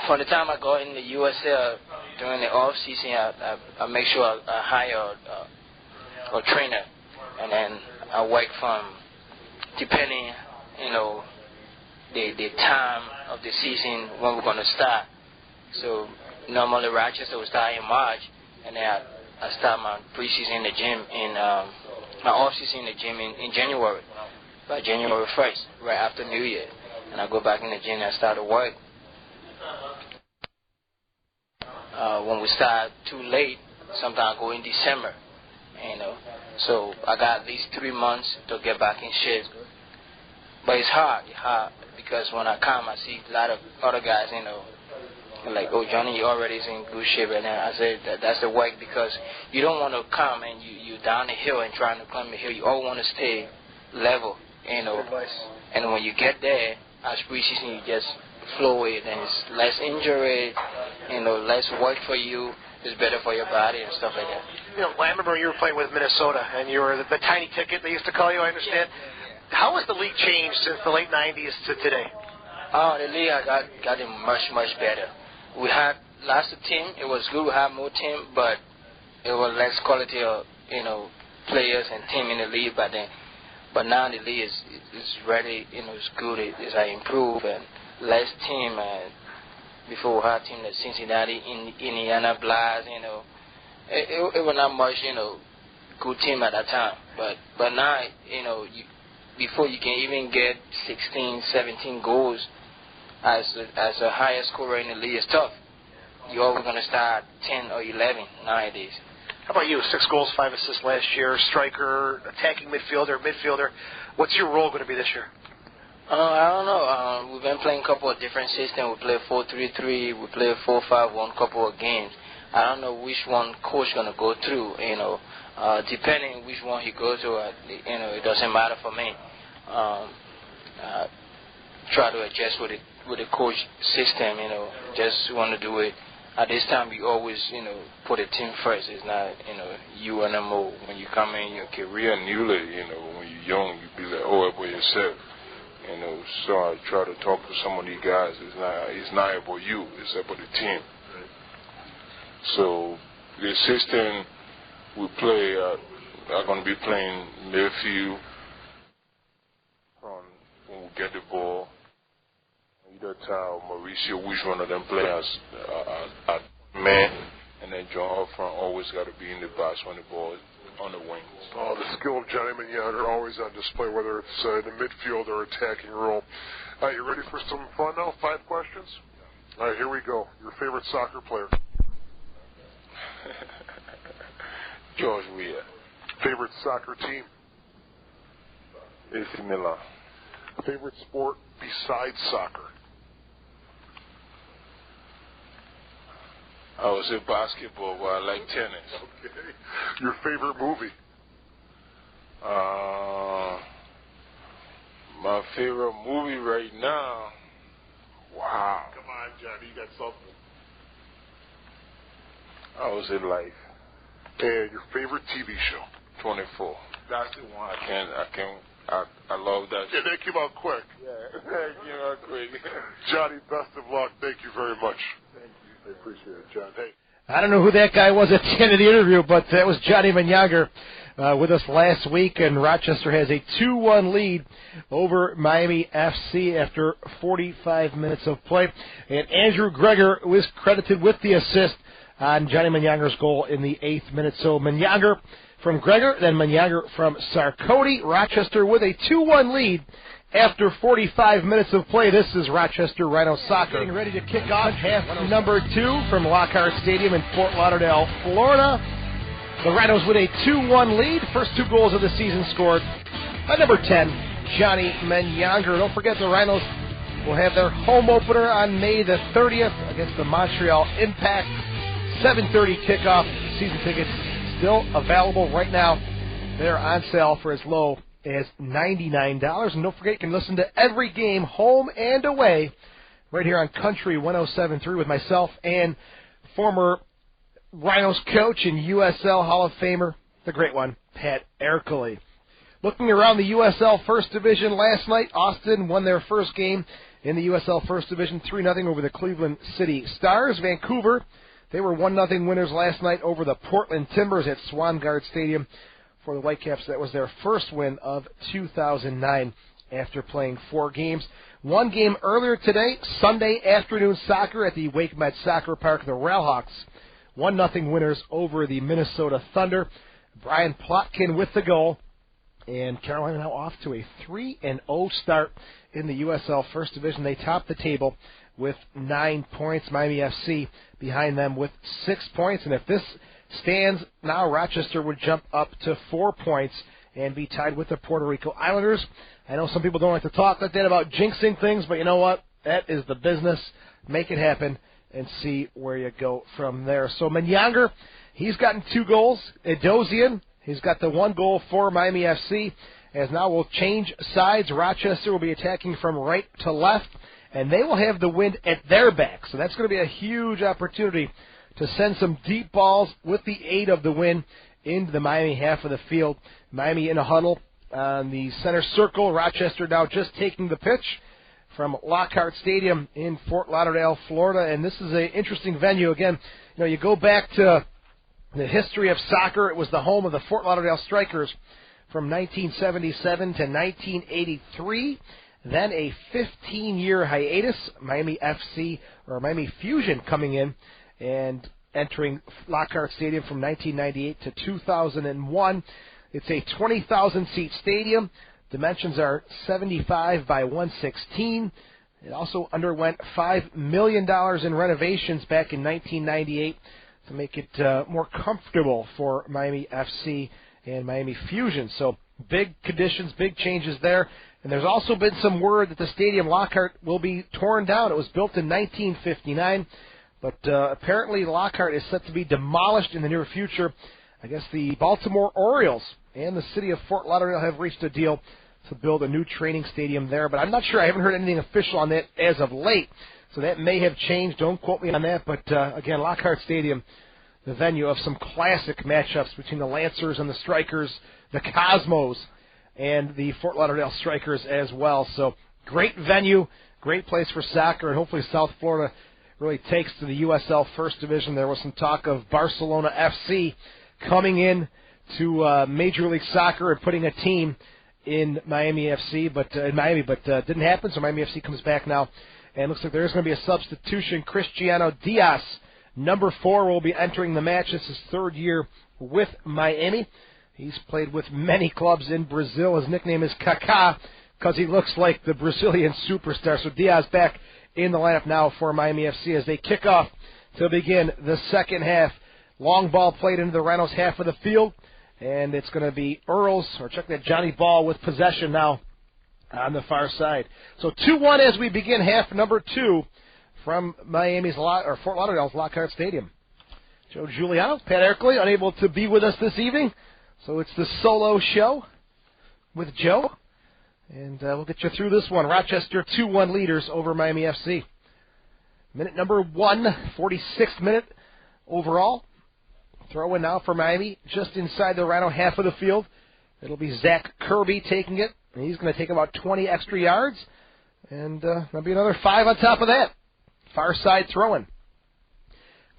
from the time I go in the USA during the off season, I make sure I hire a trainer, and then I work from depending, the time of the season when we're going to start. So normally Rochester will start in March, and then I start my preseason in the gym my off season in the gym in January, by January 1st, right after New Year, and I go back in the gym and I start to work. When we start too late, sometimes I go in December, so I got at least 3 months to get back in shape. But it's hard because when I come, I see a lot of other guys, like, oh, Johnny, you already is in good shape right now. I said that's the work, because you don't want to come and you're down the hill and trying to climb the hill. You all want to stay level, And when you get there, as preseason, you just flow it, and it's less injury, less work for you. It's better for your body and stuff like that. I remember you were playing with Minnesota, and you were the tiny ticket they used to call you, I understand. Yeah. How has the league changed since the late 90s to today? Oh, the league got it much, much better. We had lots of team. It was good. We had more team, but it was less quality of, players and team in the league back then. But now the league is ready, it's good. It's improved, and less team. And before we had team like Cincinnati, Indiana Blast, it was not much, good team at that time. But now, before you can even get 16, 17 goals as a highest scorer in the league, it's tough. You're always going to start 10 or 11 nowadays. How about you? 6 goals, 5 assists last year, striker, attacking midfielder. What's your role going to be this year? I don't know. We've been playing a couple of different systems. We play 4-3-3. We play 4-5-1 couple of games. I don't know which one coach gonna go through. Depending which one he goes to, it doesn't matter for me. Try to adjust with the coach system. Just want to do it. At this time, you always, put a team first. It's not, you and them all. When you come in your career newly, when you're young, you be like, all by yourself. So I try to talk to some of these guys. It's not about you. It's about the team. So the system we play, are going to be playing midfield from when we get the ball. Either time, Mauricio, which one of them players are man, and then John up front always got to be in the box when the ball is on the wing. The skill of Johnny Menyonger always on display, whether it's in the midfield or attacking role. All right, you ready for some fun now? 5 questions? All right, here we go. Your favorite soccer player? George Weah. Favorite soccer team? AC Milan. Favorite sport besides soccer? I would say basketball, but I like tennis. Okay. Your favorite movie? My favorite movie right now. Wow. Come on, Johnny, you got something. I would say Life. And your favorite TV show? 24. That's the one. I love that. Yeah, they came out quick. Yeah, they came out quick. Johnny, best of luck. Thank you very much. Thank you. I appreciate it, John. Hey. I don't know who that guy was at the end of the interview, but that was Johnny Menyonger with us last week, and Rochester has a 2-1 lead over Miami FC after 45 minutes of play. And Andrew Greger was credited with the assist on Johnny Menyonger's goal in the 8th minute. So Menyonger from Greger, then Menyonger from Sarkody. Rochester with a 2-1 lead after 45 minutes of play. This is Rochester Rhino Soccer. Getting ready to kick off half number 2 from Lockhart Stadium in Fort Lauderdale, Florida. The Rhinos with a 2-1 lead. First 2 goals of the season scored by number 10, Johnny Menyonger. Don't forget the Rhinos will have their home opener on May the 30th against the Montreal Impact. 7:30 kickoff. Season tickets still available right now. They're on sale for as low as $99. And don't forget, you can listen to every game, home and away, right here on Country 107.3 with myself and former Rhinos coach and USL Hall of Famer, the great one, Pat Ercole. Looking around the USL First Division last night, Austin won their first game in the USL First Division 3-0 over the Cleveland City Stars. Vancouver, they were 1-0 winners last night over the Portland Timbers at Swangard Stadium. For the Whitecaps, that was their first win of 2009 after playing 4 games. 1 game earlier today, Sunday afternoon soccer at the Wake Med Soccer Park. The Railhawks 1-0 winners over the Minnesota Thunder. Brian Plotkin with the goal. And Carolina now off to a 3-0 start in the USL First Division. They top the table with 9 points. Miami FC behind them with 6 points. And if this stands now, Rochester would jump up to 4 points and be tied with the Puerto Rico Islanders. I know some people don't like to talk like that about jinxing things, but you know what? That is the business. Make it happen and see where you go from there. So Menyonger, he's gotten 2 goals. Edozian, he's got the 1 goal for Miami FC. As now we'll change sides. Rochester will be attacking from right to left, and they will have the wind at their back. So that's going to be a huge opportunity to send some deep balls with the aid of the wind into the Miami half of the field. Miami in a huddle on the center circle. Rochester now just taking the pitch from Lockhart Stadium in Fort Lauderdale, Florida. And this is an interesting venue. Again, you go back to the history of soccer. It was the home of the Fort Lauderdale Strikers from 1977 to 1983. Then a 15-year hiatus. Miami FC, or Miami Fusion, coming in and entering Lockhart Stadium from 1998 to 2001. It's a 20,000-seat stadium. Dimensions are 75 by 116. It also underwent $5 million in renovations back in 1998 to make it more comfortable for Miami FC and Miami Fusion. So big conditions, big changes there. And there's also been some word that the stadium Lockhart will be torn down. It was built in 1959, but apparently Lockhart is set to be demolished in the near future. I guess the Baltimore Orioles and the city of Fort Lauderdale have reached a deal to build a new training stadium there, but I'm not sure. I haven't heard anything official on that as of late, so that may have changed. Don't quote me on that, but again, Lockhart Stadium, the venue of some classic matchups between the Lancers and the Strikers, the Cosmos, and the Fort Lauderdale Strikers as well. So great venue, great place for soccer, and hopefully South Florida really takes to the USL First Division. There was some talk of Barcelona FC coming in to Major League Soccer and putting a team in Miami FC, but didn't happen. So Miami FC comes back now, and it looks like there is going to be a substitution. Cristiano Diaz, number 4, will be entering the match. This is his 3rd year with Miami. He's played with many clubs in Brazil. His nickname is Kaká because he looks like the Brazilian superstar. So Diaz back in the lineup now for Miami FC as they kick off to begin the second half. Long ball played into the Rhinos' half of the field, and it's going to be Earls, or check that, Johnny Ball with possession now on the far side. So 2-1 as we begin half number 2 from Fort Lauderdale's Lockhart Stadium. Joe Giuliano, Pat Erkley, unable to be with us this evening, so it's the solo show with Joe, and we'll get you through this one. Rochester 2-1 leaders over Miami FC. Minute number 1, 46th minute overall. Throw in now for Miami, just inside the Rhino half of the field. It'll be Zach Kirby taking it, and he's going to take about 20 extra yards, and there'll be another 5 on top of that. Far side throw-in.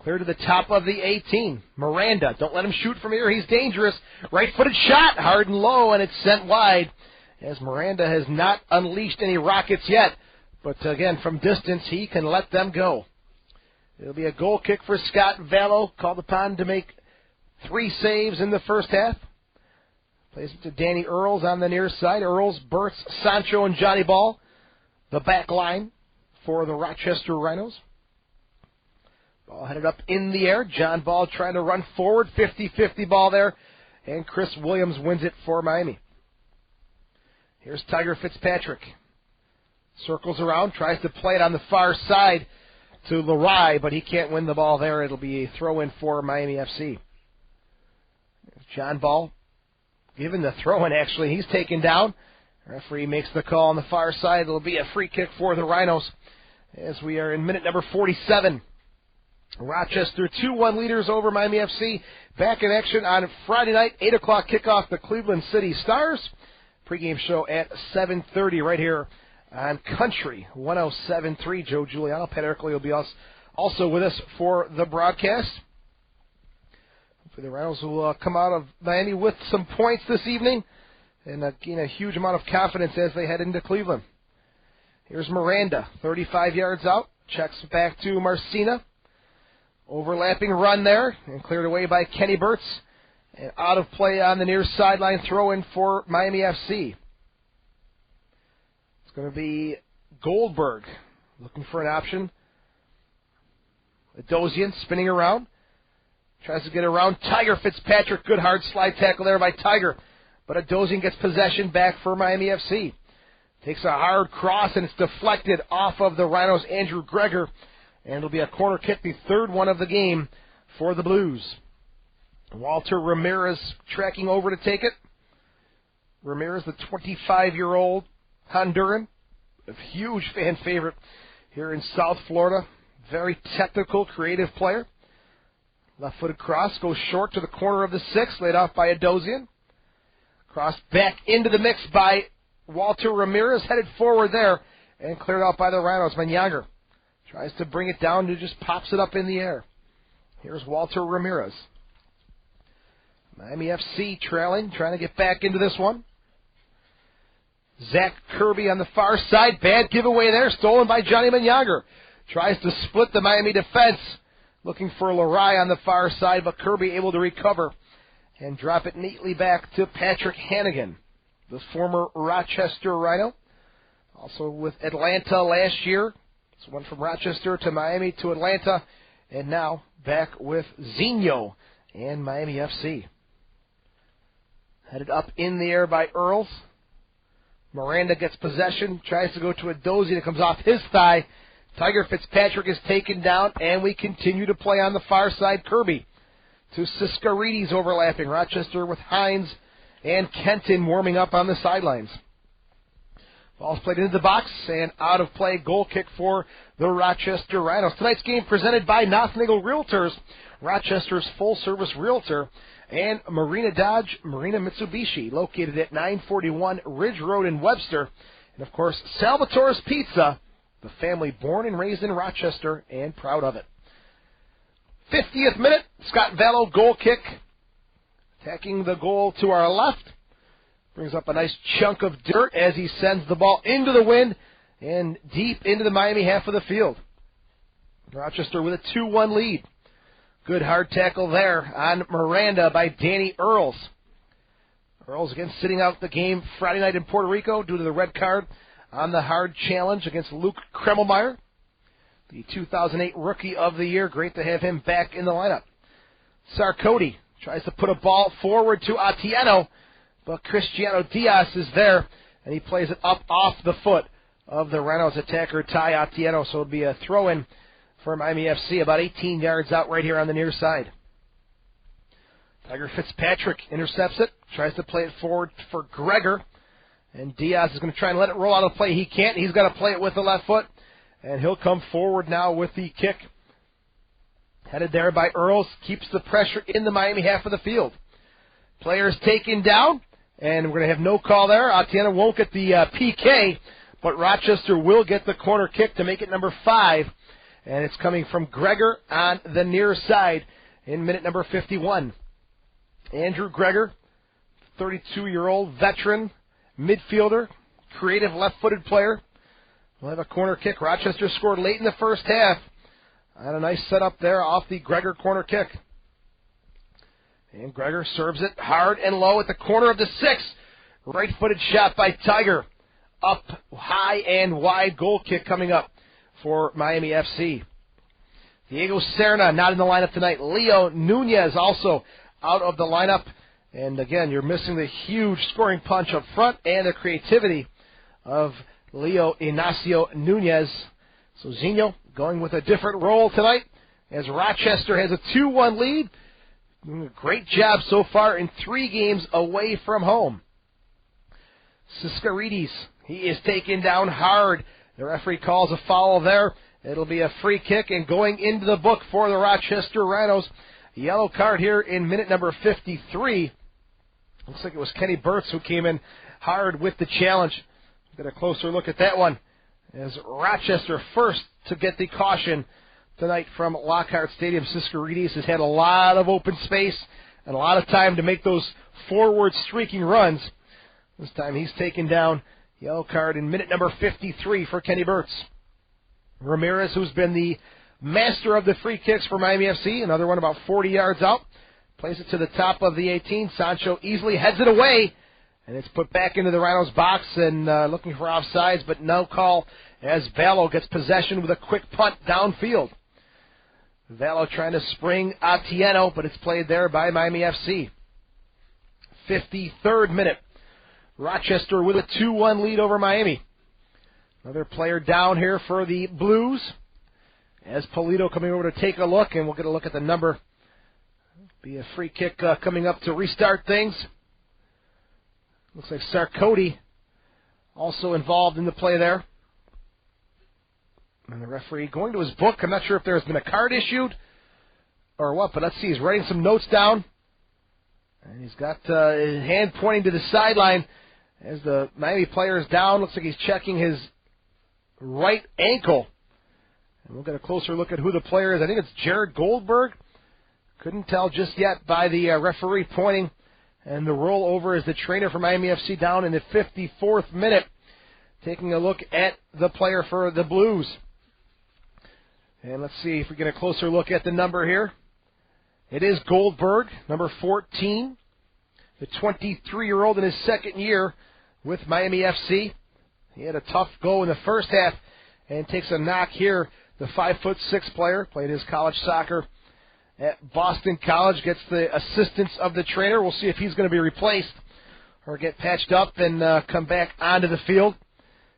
Clear to the top of the 18. Miranda, don't let him shoot from here. He's dangerous. Right-footed shot, hard and low, and it's sent wide, as Miranda has not unleashed any rockets yet. But again, from distance, he can let them go. It'll be a goal kick for Scott Vallow, called upon to make 3 saves in the first half. Plays it to Danny Earls on the near side. Earls, Burtz, Sancho, and Johnny Ball, the back line for the Rochester Rhinos. Ball headed up in the air. John Ball trying to run forward. 50-50 ball there. And Chris Williams wins it for Miami. Here's Tiger Fitzpatrick. Circles around, tries to play it on the far side to Lerai, but he can't win the ball there. It'll be a throw-in for Miami FC. John Ball given the throw-in, actually. He's taken down. Referee makes the call on the far side. It'll be a free kick for the Rhinos as we are in minute number 47. Rochester 2-1 leaders over Miami FC. Back in action on Friday night, 8 o'clock kickoff, the Cleveland City Stars. Pregame show at 7:30 right here on Country 107.3. Joe Giuliano, Pat Erkley will be also with us for the broadcast. Hopefully the Rhinos will come out of Miami with some points this evening and gain a huge amount of confidence as they head into Cleveland. Here's Miranda, 35 yards out, checks back to Marcina. Overlapping run there and cleared away by Kenny Burtz. And out of play on the near sideline throw-in for Miami FC. It's going to be Goldberg looking for an option. Adosian spinning around. Tries to get around Tiger Fitzpatrick. Good hard slide tackle there by Tiger. But Adosian gets possession back for Miami FC. Takes a hard cross and it's deflected off of the Rhinos' Andrew Greger. And it'll be a corner kick, the 3rd one of the game for the Blues. Walter Ramirez tracking over to take it. Ramirez, the 25-year-old Honduran, a huge fan favorite here in South Florida. Very technical, creative player. Left-footed cross goes short to the corner of the 6, laid off by Adosian. Cross back into the mix by Walter Ramirez, headed forward there, and cleared out by the Rhinos. Menyonger tries to bring it down, and just pops it up in the air. Here's Walter Ramirez. Miami FC trailing, trying to get back into this one. Zach Kirby on the far side. Bad giveaway there, stolen by Johnny Menyonger. Tries to split the Miami defense. Looking for Lerai on the far side, but Kirby able to recover and drop it neatly back to Patrick Hannigan, the former Rochester Rhino. Also with Atlanta last year. So went from Rochester to Miami to Atlanta, and now back with Zinho and Miami FC. Headed up in the air by Earls. Miranda gets possession, tries to go to a dozy that comes off his thigh. Tiger Fitzpatrick is taken down, and we continue to play on the far side. Kirby to Siskarides overlapping. Rochester with Hines and Kenton warming up on the sidelines. Ball's played into the box and out of play. Goal kick for the Rochester Rhinos. Tonight's game presented by Nothnagel Realtors, Rochester's full-service realtor, and Marina Dodge, Marina Mitsubishi, located at 941 Ridge Road in Webster. And, of course, Salvatore's Pizza, the family born and raised in Rochester and proud of it. 50th minute, Scott Vallow goal kick. Attacking the goal to our left. Brings up a nice chunk of dirt as he sends the ball into the wind and deep into the Miami half of the field. Rochester with a 2-1 lead. Good hard tackle there on Miranda by Danny Earls. Earls again sitting out the game Friday night in Puerto Rico due to the red card on the hard challenge against Luke Kremelmeyer, the 2008 Rookie of the Year. Great to have him back in the lineup. Sarkody tries to put a ball forward to Atieno, but Cristiano Diaz is there, and he plays it up off the foot of the Rhinos attacker Ty Atieno, so it'll be a throw-in for Miami FC, about 18 yards out right here on the near side. Tiger Fitzpatrick intercepts it, tries to play it forward for Gregor, and Diaz is going to try and let it roll out of play. He can't. He's got to play it with the left foot, and he'll come forward now with the kick. Headed there by Earls, keeps the pressure in the Miami half of the field. Players taken down, and we're going to have no call there. Atieno won't get the PK, but Rochester will get the corner kick to make it number 5, and it's coming from Gregor on the near side in minute number 51. Andrew Gregor, 32-year-old veteran midfielder, creative left-footed player. We'll have a corner kick. Rochester scored late in the first half. And a nice setup there off the Gregor corner kick. And Gregor serves it hard and low at the corner of the 6. Right-footed shot by Tiger. Up high and wide goal kick coming up for Miami FC. Diego Serna not in the lineup tonight. Leo Nunez also out of the lineup. And again, you're missing the huge scoring punch up front and the creativity of Leo Ignacio Nunez. So Zinho going with a different role tonight as Rochester has a 2-1 lead. Doing a great job so far in 3 games away from home. Siskarides, he is taken down hard. The referee calls a foul there. It'll be a free kick and going into the book for the Rochester Rhinos. Yellow card here in minute number 53. Looks like it was Kenny Burtz who came in hard with the challenge. Get a closer look at that one as Rochester first to get the caution tonight from Lockhart Stadium. Siskarides has had a lot of open space and a lot of time to make those forward streaking runs. This time he's taken down. Yellow card in minute number 53 for Kenny Burtz. Ramirez, who's been the master of the free kicks for Miami FC, another one about 40 yards out, plays it to the top of the 18. Sancho easily heads it away, and it's put back into the Rhinos box and looking for offsides, but no call as Vallow gets possession with a quick punt downfield. Vallow trying to spring Atieno, but it's played there by Miami FC. 53rd minute. Rochester with a 2-1 lead over Miami. Another player down here for the Blues. As Polito coming over to take a look, and we'll get a look at the number. Be a free kick coming up to restart things. Looks like Sarkody also involved in the play there. And the referee going to his book. I'm not sure if there's been a card issued or what, but let's see. He's writing some notes down. And he's got his hand pointing to the sideline as the Miami player is down. Looks like he's checking his right ankle. And we'll get a closer look at who the player is. I think it's Jared Goldberg. Couldn't tell just yet by the referee pointing. And the rollover is the trainer for Miami FC down in the 54th minute. Taking a look at the player for the Blues. And let's see if we get a closer look at the number here. It is Goldberg, number 14. The 23-year-old in his second year with Miami FC. He had a tough go in the first half and takes a knock here. The 5'6" player played his college soccer at Boston College, gets the assistance of the trainer. We'll see if he's going to be replaced or get patched up and come back onto the field.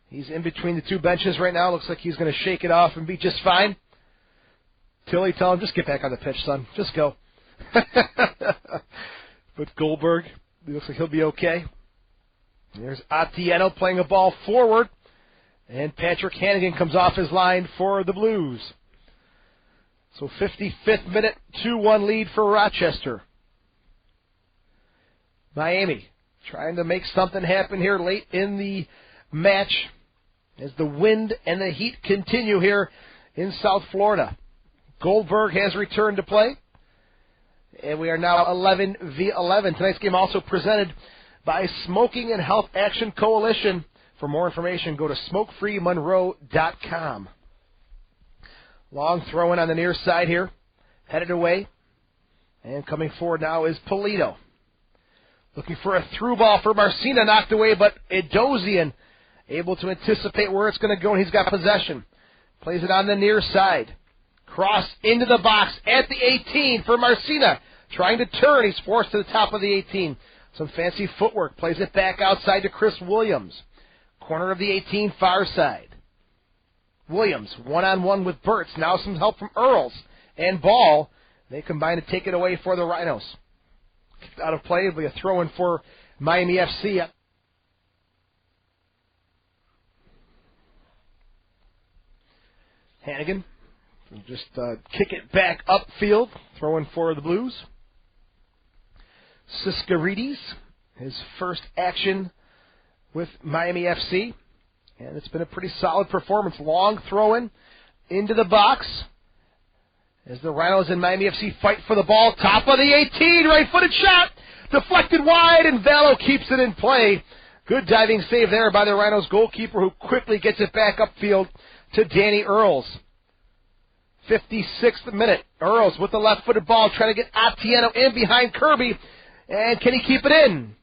He's in between the two benches right now. Looks like he's going to shake it off and be just fine. Tilly, tell him, just get back on the pitch, son. Just go. But Goldberg, looks like he'll be okay. There's Atieno playing a ball forward. And Patrick Hannigan comes off his line for the Blues. So 55th minute, 2-1 lead for Rochester. Miami trying to make something happen here late in the match as the wind and the heat continue here in South Florida. Goldberg has returned to play. And we are now 11-11. Tonight's game also presented by Smoking and Health Action Coalition. For more information, go to smokefreemonroe.com. Long throw in on the near side here. Headed away. And coming forward now is Polito. Looking for a through ball for Marcina, knocked away, but Edozian able to anticipate where it's going to go, and he's got possession. Plays it on the near side. Cross into the box at the 18 for Marcina. Trying to turn. He's forced to the top of the 18. Some fancy footwork. Plays it back outside to Chris Williams. Corner of the 18, far side. Williams, one-on-one with Burtz. Now some help from Earls. And Ball. They combine to take it away for the Rhinos. Kicked out of play. It'll be a throw-in for Miami FC. Hannigan. Just kick it back upfield. Throw in for the Blues. Siskarides, his first action with Miami FC. And it's been a pretty solid performance. Long throw in into the box. As the Rhinos and Miami FC fight for the ball. Top of the 18. Right-footed shot. Deflected wide, and Valo keeps it in play. Good diving save there by the Rhinos goalkeeper, who quickly gets it back upfield to Danny Earls. 56th minute. Earls with the left-footed ball, trying to get Atieno in behind Kirby. And can he keep it in?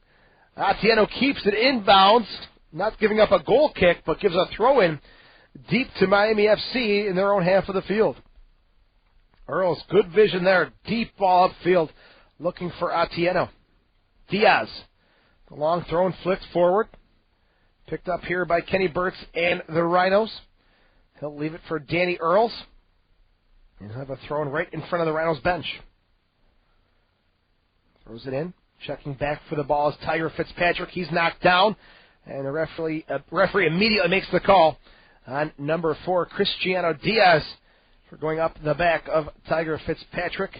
Atieno keeps it inbounds, not giving up a goal kick, but gives a throw-in deep to Miami FC in their own half of the field. Earls, good vision there. Deep ball upfield, looking for Atieno. Diaz, the long throw and flicked forward. Picked up here by Kenny Burtz and the Rhinos. He'll leave it for Danny Earls. And have a throw in right in front of the Rhinos bench. Throws it in. Checking back for the ball is Tiger Fitzpatrick. He's knocked down. And the referee immediately makes the call on number 4, Cristiano Diaz, for going up the back of Tiger Fitzpatrick.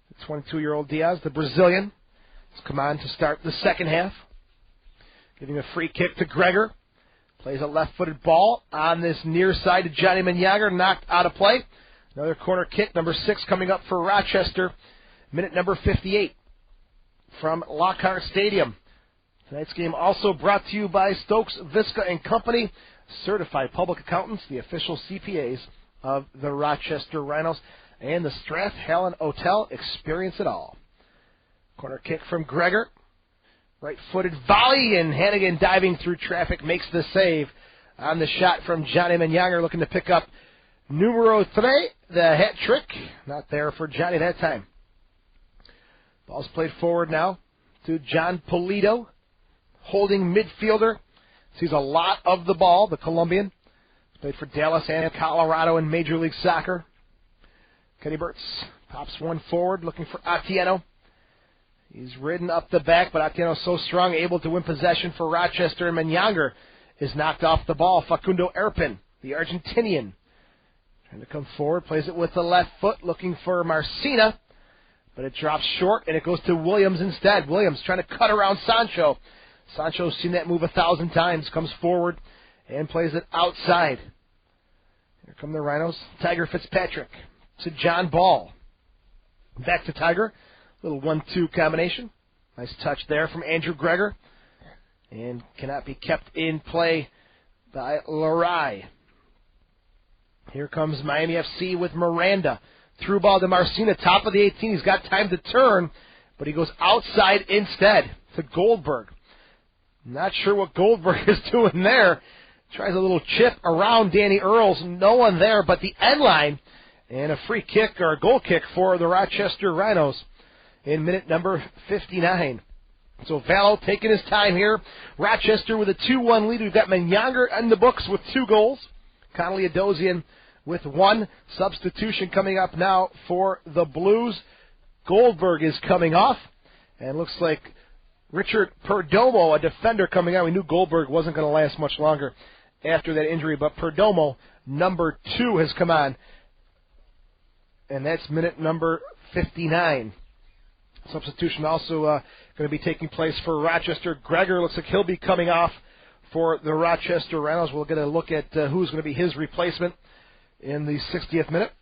The 22-year-old Diaz, the Brazilian, has come on to start the second half. Giving a free kick to Gregor. Plays a left-footed ball on this near side to Johnny Menyonger, knocked out of play. Another corner kick, number 6, coming up for Rochester. Minute number 58 from Lockhart Stadium. Tonight's game also brought to you by Stokes, Visca & Company, certified public accountants, the official CPAs of the Rochester Rhinos, and the Strathallan Hotel. Experience it all. Corner kick from Gregor. Right-footed volley, and Hannigan diving through traffic makes the save on the shot from Johnny Menyonger, looking to pick up numero 3, the hat trick. Not there for Johnny that time. Ball's played forward now to John Polito, holding midfielder. Sees a lot of the ball, the Colombian. Played for Dallas and Colorado in Major League Soccer. Kenny Burtz pops one forward, looking for Atieno. He's ridden up the back, but Atieno so strong, able to win possession for Rochester, and Menyonger is knocked off the ball. Facundo Erpin, the Argentinian, trying to come forward, plays it with the left foot, looking for Marcina, but it drops short, and it goes to Williams instead. Williams trying to cut around Sancho. Sancho's seen that move 1,000 times, comes forward and plays it outside. Here come the Rhinos. Tiger Fitzpatrick to John Ball. Back to Tiger. Little 1-2 combination. Nice touch there from Andrew Gregor. And cannot be kept in play by Larai. Here comes Miami FC with Miranda. Through ball to Marcina, top of the 18. He's got time to turn, but he goes outside instead to Goldberg. Not sure what Goldberg is doing there. Tries a little chip around Danny Earls. No one there but the end line. And a free kick or a goal kick for the Rochester Rhinos in minute number 59. So Vallow taking his time here. Rochester with a 2-1 lead. We've got Menyonger in the books with 2 goals. Connolly Adosian with 1. Substitution coming up now for the Blues. Goldberg is coming off. And looks like Richard Perdomo, a defender, coming out. We knew Goldberg wasn't going to last much longer after that injury, but Perdomo, number 2, has come on. And that's minute number 59. Substitution also going to be taking place for Rochester. Gregor looks like he'll be coming off for the Rochester Rhinos. We'll get a look at who's going to be his replacement in the 60th minute.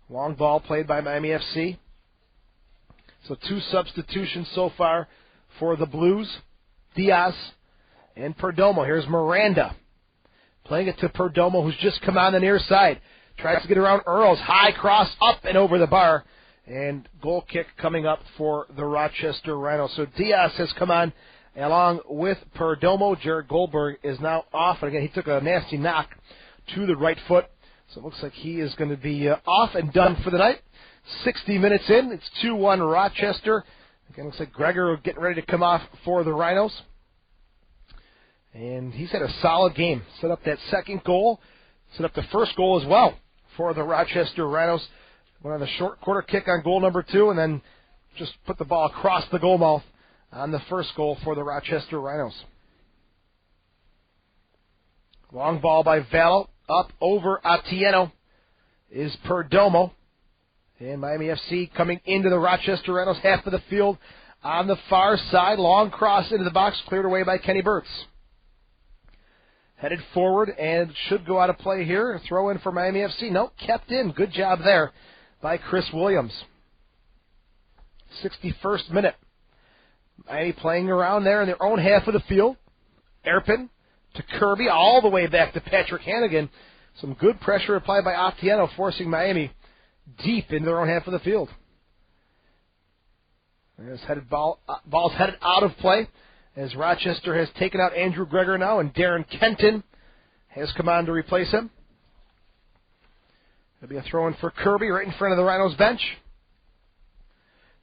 Long ball played by Miami FC. So 2 substitutions so far for the Blues. Diaz and Perdomo. Here's Miranda playing it to Perdomo, who's just come on the near side. Tries to get around Earls. High cross up and over the bar. And goal kick coming up for the Rochester Rhinos. So Diaz has come on along with Perdomo. Jared Goldberg is now off. And again, he took a nasty knock to the right foot. So it looks like he is going to be off and done for the night. 60 minutes in. It's 2-1 Rochester. Again, looks like Gregor getting ready to come off for the Rhinos. And he's had a solid game. Set up that second goal. Set up the first goal as well for the Rochester Rhinos. Went on the short quarter kick on goal number 2, and then just put the ball across the goal mouth on the first goal for the Rochester Rhinos. Long ball by Vallow. Up over Atieno is Perdomo. And Miami FC coming into the Rochester Rhinos, half of the field on the far side. Long cross into the box, cleared away by Kenny Burtz. Headed forward and should go out of play here. Throw in for Miami FC. Nope, kept in. Good job there by Chris Williams. 61st minute. Miami playing around there in their own half of the field. Erpin to Kirby, all the way back to Patrick Hannigan. Some good pressure applied by Atieno, forcing Miami deep into their own half of the field. Ball's headed out of play as Rochester has taken out Andrew Gregor now, and Darren Kenton has come on to replace him. There'll be a throw-in for Kirby right in front of the Rhinos bench.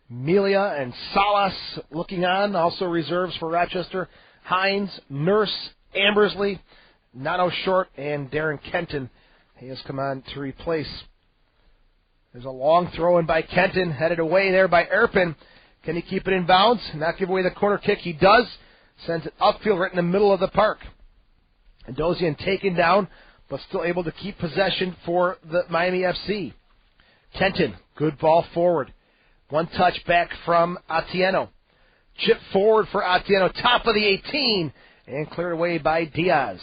Melia and Salas looking on, also reserves for Rochester. Hines, Nurse, Ambersley, Nano Short, and Darren Kenton. He has come on to replace. There's a long throw-in by Kenton, headed away there by Erpin. Can he keep it in bounds? Not give away the corner kick. He does. Sends it upfield right in the middle of the park. Adosian taken down, but still able to keep possession for the Miami FC. Kenton, good ball forward. One touch back from Atieno. Chip forward for Atieno, top of the 18, and cleared away by Diaz.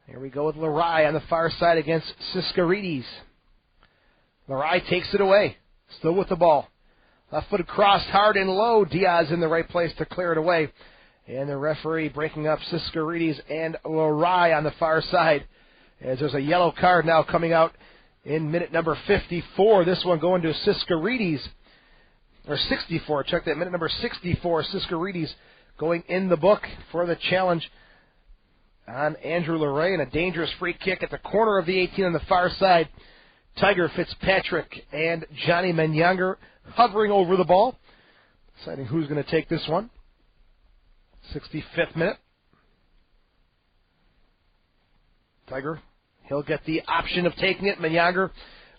Here we go with Larai on the far side against Siskarides. Larai takes it away, still with the ball. Left-footed cross hard and low. Diaz in the right place to clear it away. And the referee breaking up Siskarides and Larai on the far side, as there's a yellow card now coming out in minute number 54. This one going to Siskarides, or 64. Check that, minute number 64. Siskarides going in the book for the challenge on Andrew Larai, and a dangerous free kick at the corner of the 18 on the far side. Tiger Fitzpatrick and Johnny Menyonger hovering over the ball, deciding who's going to take this one. 65th minute. Tiger, he'll get the option of taking it. Menyonger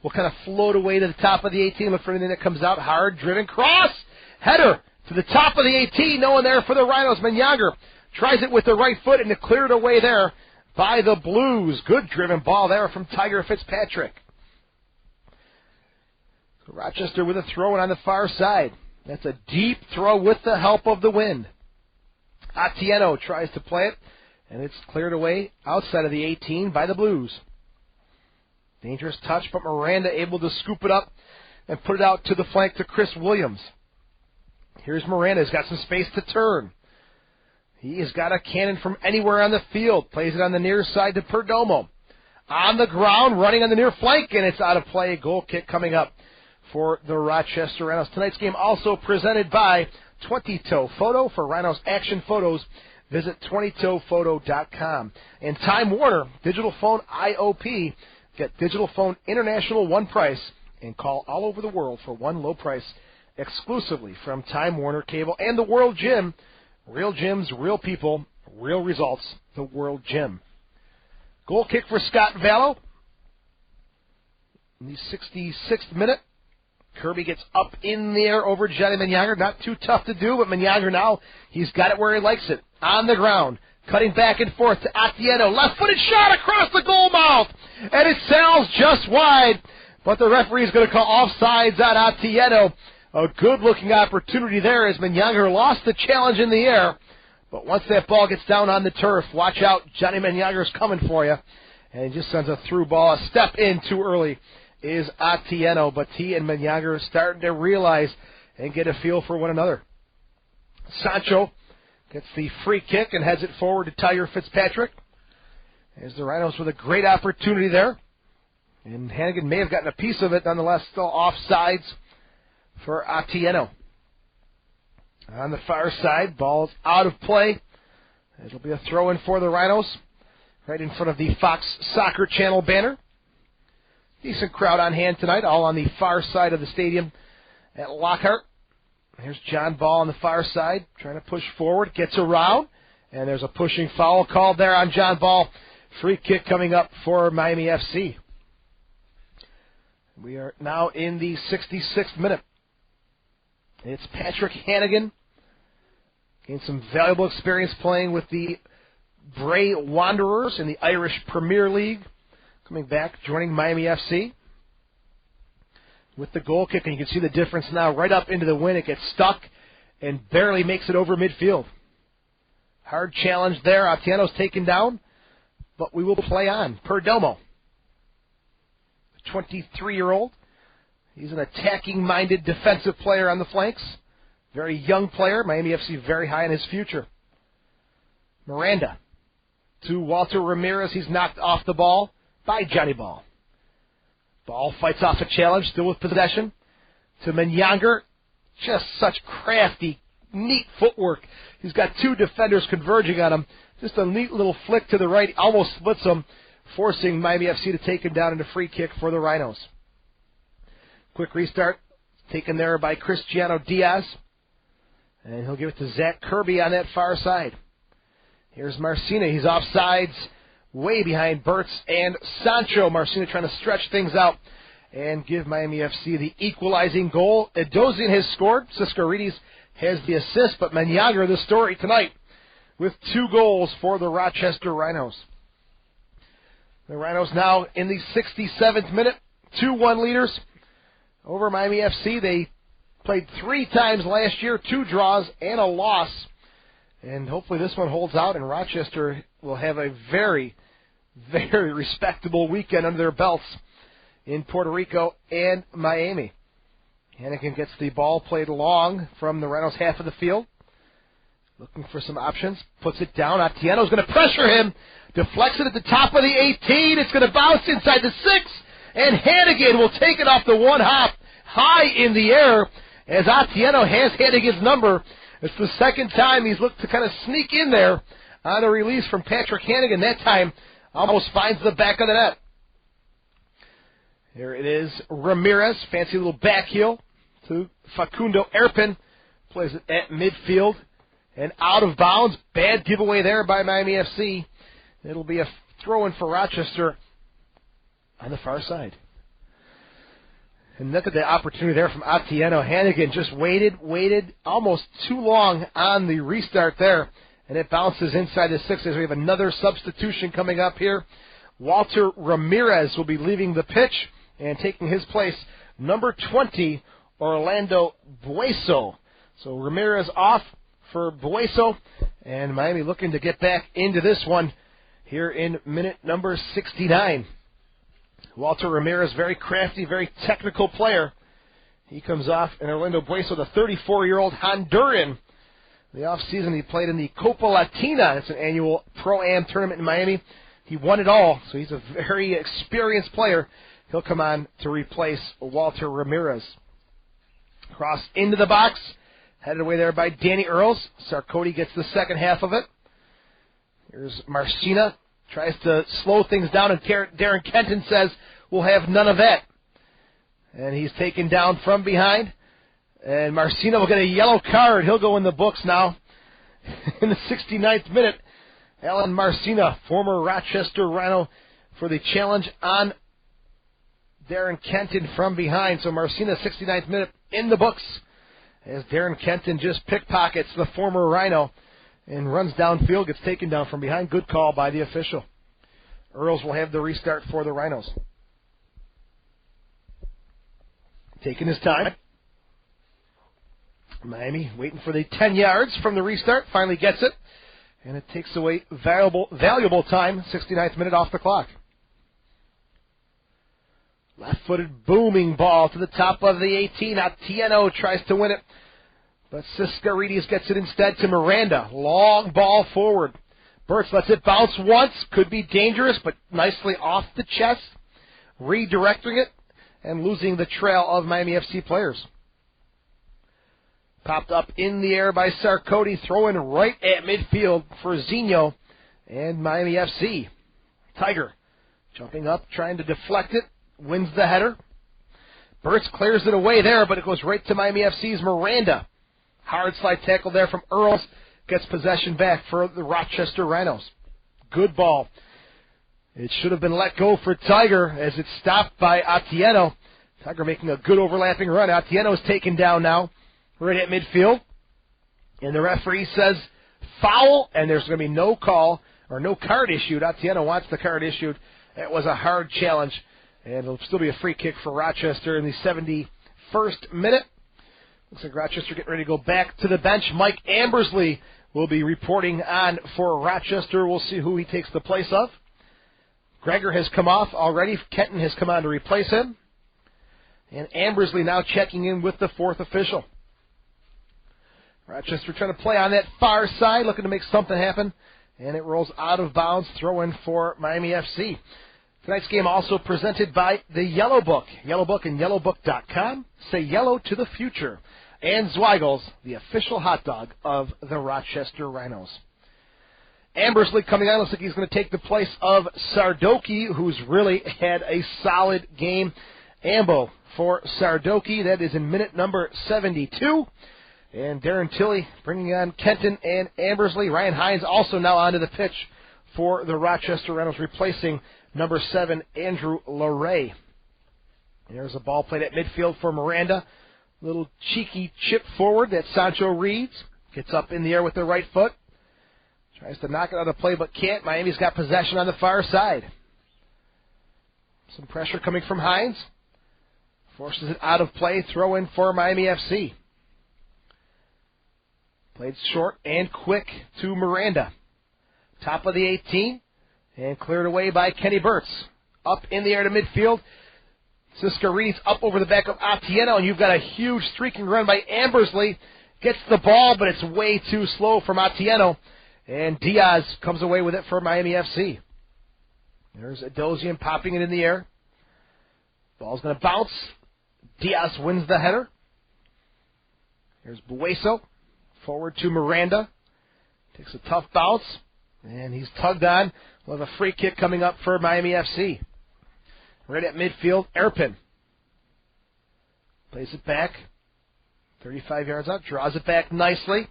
will kind of float away to the top of the 18, look for anything that comes out. Hard driven cross, header to the top of the 18. No one there for the Rhinos. Menyonger tries it with the right foot, and it cleared away there by the Blues. Good driven ball there from Tiger Fitzpatrick. So Rochester with a throw-in on the far side. That's a deep throw with the help of the wind. Atieno tries to play it, and it's cleared away outside of the 18 by the Blues. Dangerous touch, but Miranda able to scoop it up and put it out to the flank to Chris Williams. Here's Miranda. He's got some space to turn. He has got a cannon from anywhere on the field. Plays it on the near side to Perdomo. On the ground, running on the near flank, and it's out of play. Goal kick coming up for the Rochester Rhinos. Tonight's game also presented by 20-Toe Photo. For Rhinos action photos, visit 20toephoto.com. And Time Warner, digital phone IOP. Get digital phone international one price and call all over the world for one low price exclusively from Time Warner Cable and the World Gym. Real gyms, real people, real results. The World Gym. Goal kick for Scott Vallow. In the 66th minute, Kirby gets up in the air over Johnny Menyonger. Not too tough to do, but Menyonger now, he's got it where he likes it. On the ground. Cutting back and forth to Atieno. Left-footed shot across the goal mouth. And it sails just wide. But the referee is going to call offsides on Atieno. A good-looking opportunity there as Menyonger lost the challenge in the air. But once that ball gets down on the turf, watch out. Johnny Menyonger's coming for you. And he just sends a through ball. A step in too early is Atieno. But he and Menyonger are starting to realize and get a feel for one another. Sancho gets the free kick and heads it forward to Tyler Fitzpatrick. As the Rhinos with a great opportunity there. And Hannigan may have gotten a piece of it, nonetheless, still offsides for Atieno. On the far side, ball's out of play. It'll be a throw-in for the Rhinos, right in front of the Fox Soccer Channel banner. Decent crowd on hand tonight, all on the far side of the stadium at Lockhart. Here's John Ball on the far side, trying to push forward, gets around, and there's a pushing foul called there on John Ball. Free kick coming up for Miami FC. We are now in the 66th minute. It's Patrick Hannigan. Gained some valuable experience playing with the Bray Wanderers in the Irish Premier League. Coming back, joining Miami FC. With the goal kick, and you can see the difference now. Right up into the wind, it gets stuck and barely makes it over midfield. Hard challenge there. Atieno's taken down, but we will play on. Perdomo, the 23-year-old. He's an attacking-minded defensive player on the flanks. Very young player. Miami FC very high in his future. Miranda to Walter Ramirez. He's knocked off the ball by Johnny Ball. Ball fights off a challenge, still with possession. To Menyonger. Just such crafty, neat footwork. He's got two defenders converging on him. Just a neat little flick to the right. Almost splits him, forcing Miami FC to take him down into free kick for the Rhinos. Quick restart. Taken there by Cristiano Diaz. And he'll give it to Zach Kirby on that far side. Here's Marcina. He's offsides, way behind Burtz and Sancho. Marcina trying to stretch things out and give Miami FC the equalizing goal. Edozian has scored. Siskarides has the assist, but Menyonger the story tonight with 2 goals for the Rochester Rhinos. The Rhinos now in the 67th minute, 2-1 leaders over Miami FC. They played 3 times last year, 2 draws and a loss. And hopefully this one holds out, and Rochester will have a very, very respectable weekend under their belts in Puerto Rico and Miami. Hannigan gets the ball played long from the Rhinos half of the field. Looking for some options. Puts it down. Atieno's going to pressure him. Deflects it at the top of the 18. It's going to bounce inside the 6. And Hannigan will take it off the one hop high in the air as Atieno has Hannigan's number. It's the second time he's looked to kind of sneak in there on a release from Patrick Hannigan. That time almost finds the back of the net. Here it is. Ramirez, fancy little back heel to Facundo Erpin. Plays it at midfield and out of bounds. Bad giveaway there by Miami FC. It'll be a throw-in for Rochester on the far side. And look at the opportunity there from Atieno. Hannigan just waited almost too long on the restart there. And it bounces inside the 6 as we have another substitution coming up here. Walter Ramirez will be leaving the pitch and taking his place, number 20, Orlando Bueso. So Ramirez off for Bueso, and Miami looking to get back into this one here in minute number 69. Walter Ramirez, very crafty, very technical player. He comes off, and Orlando Bueso, the 34-year-old Honduran. The offseason, he played in the Copa Latina. It's an annual Pro-Am tournament in Miami. He won it all, so he's a very experienced player. He'll come on to replace Walter Ramirez. Cross into the box, headed away there by Danny Earls. Sarkoty gets the second half of it. Here's Marcina. Tries to slow things down, and Darren Kenton says, we'll have none of that. And he's taken down from behind. And Marcina will get a yellow card. He'll go in the books now. In the 69th minute, Alan Marcina, former Rochester Rhino, for the challenge on Darren Kenton from behind. So Marcina, 69th minute, in the books, as Darren Kenton just pickpockets the former Rhino and runs downfield, gets taken down from behind. Good call by the official. Earls will have the restart for the Rhinos. Taking his time. Miami waiting for the 10 yards from the restart. Finally gets it. And it takes away valuable time. 69th minute off the clock. Left-footed booming ball to the top of the 18. Atieno tries to win it. But Siskarides gets it instead to Miranda. Long ball forward. Burtz lets it bounce once. Could be dangerous, but nicely off the chest. Redirecting it and losing the trail of Miami FC players. Popped up in the air by Sarkoti, throwing right at midfield for Zinho and Miami FC. Tiger jumping up, trying to deflect it, wins the header. Burtz clears it away there, but it goes right to Miami FC's Miranda. Hard slide tackle there from Earls, gets possession back for the Rochester Rhinos. Good ball. It should have been let go for Tiger as it's stopped by Atieno. Tiger making a good overlapping run. Atieno is taken down now, right at midfield. And the referee says foul, and there's going to be no call or no card issued. Atieno wants the card issued. It was a hard challenge, and it'll still be a free kick for Rochester in the 71st minute. Looks like Rochester getting ready to go back to the bench. Mike Ambersley will be reporting on for Rochester. We'll see who he takes the place of. Gregor has come off already. Kenton has come on to replace him. And Ambersley now checking in with the fourth official. Rochester trying to play on that far side, looking to make something happen. And it rolls out of bounds, throw in for Miami FC. Tonight's game also presented by the Yellow Book. Yellow Book and yellowbook.com. Say yellow to the future. And Zweigel's, the official hot dog of the Rochester Rhinos. Ambersley coming on. Looks like he's going to take the place of Sardoki, who's really had a solid game. Ambo for Sardoki. That is in minute number 72. And Darren Tilley bringing on Kenton and Ambersley. Ryan Hines also now onto the pitch for the Rochester Rhinos, replacing number 7, Andrew LaRay. There's a ball played at midfield for Miranda. Little cheeky chip forward that Sancho reads. Gets up in the air with the right foot. Tries to knock it out of play but can't. Miami's got possession on the far side. Some pressure coming from Hines. Forces it out of play. Throw in for Miami FC. Played short and quick to Miranda. Top of the 18. And cleared away by Kenny Burtz. Up in the air to midfield. Siskarides up over the back of Atieno. And you've got a huge streaking run by Ambersley. Gets the ball, but it's way too slow from Atieno. And Diaz comes away with it for Miami FC. There's Adosian popping it in the air. Ball's going to bounce. Diaz wins the header. Here's Bueso. Forward to Miranda. Takes a tough bounce. And he's tugged on. We'll have a free kick coming up for Miami FC. Right at midfield, Erpin. Plays it back. 35 yards out. Draws it back nicely.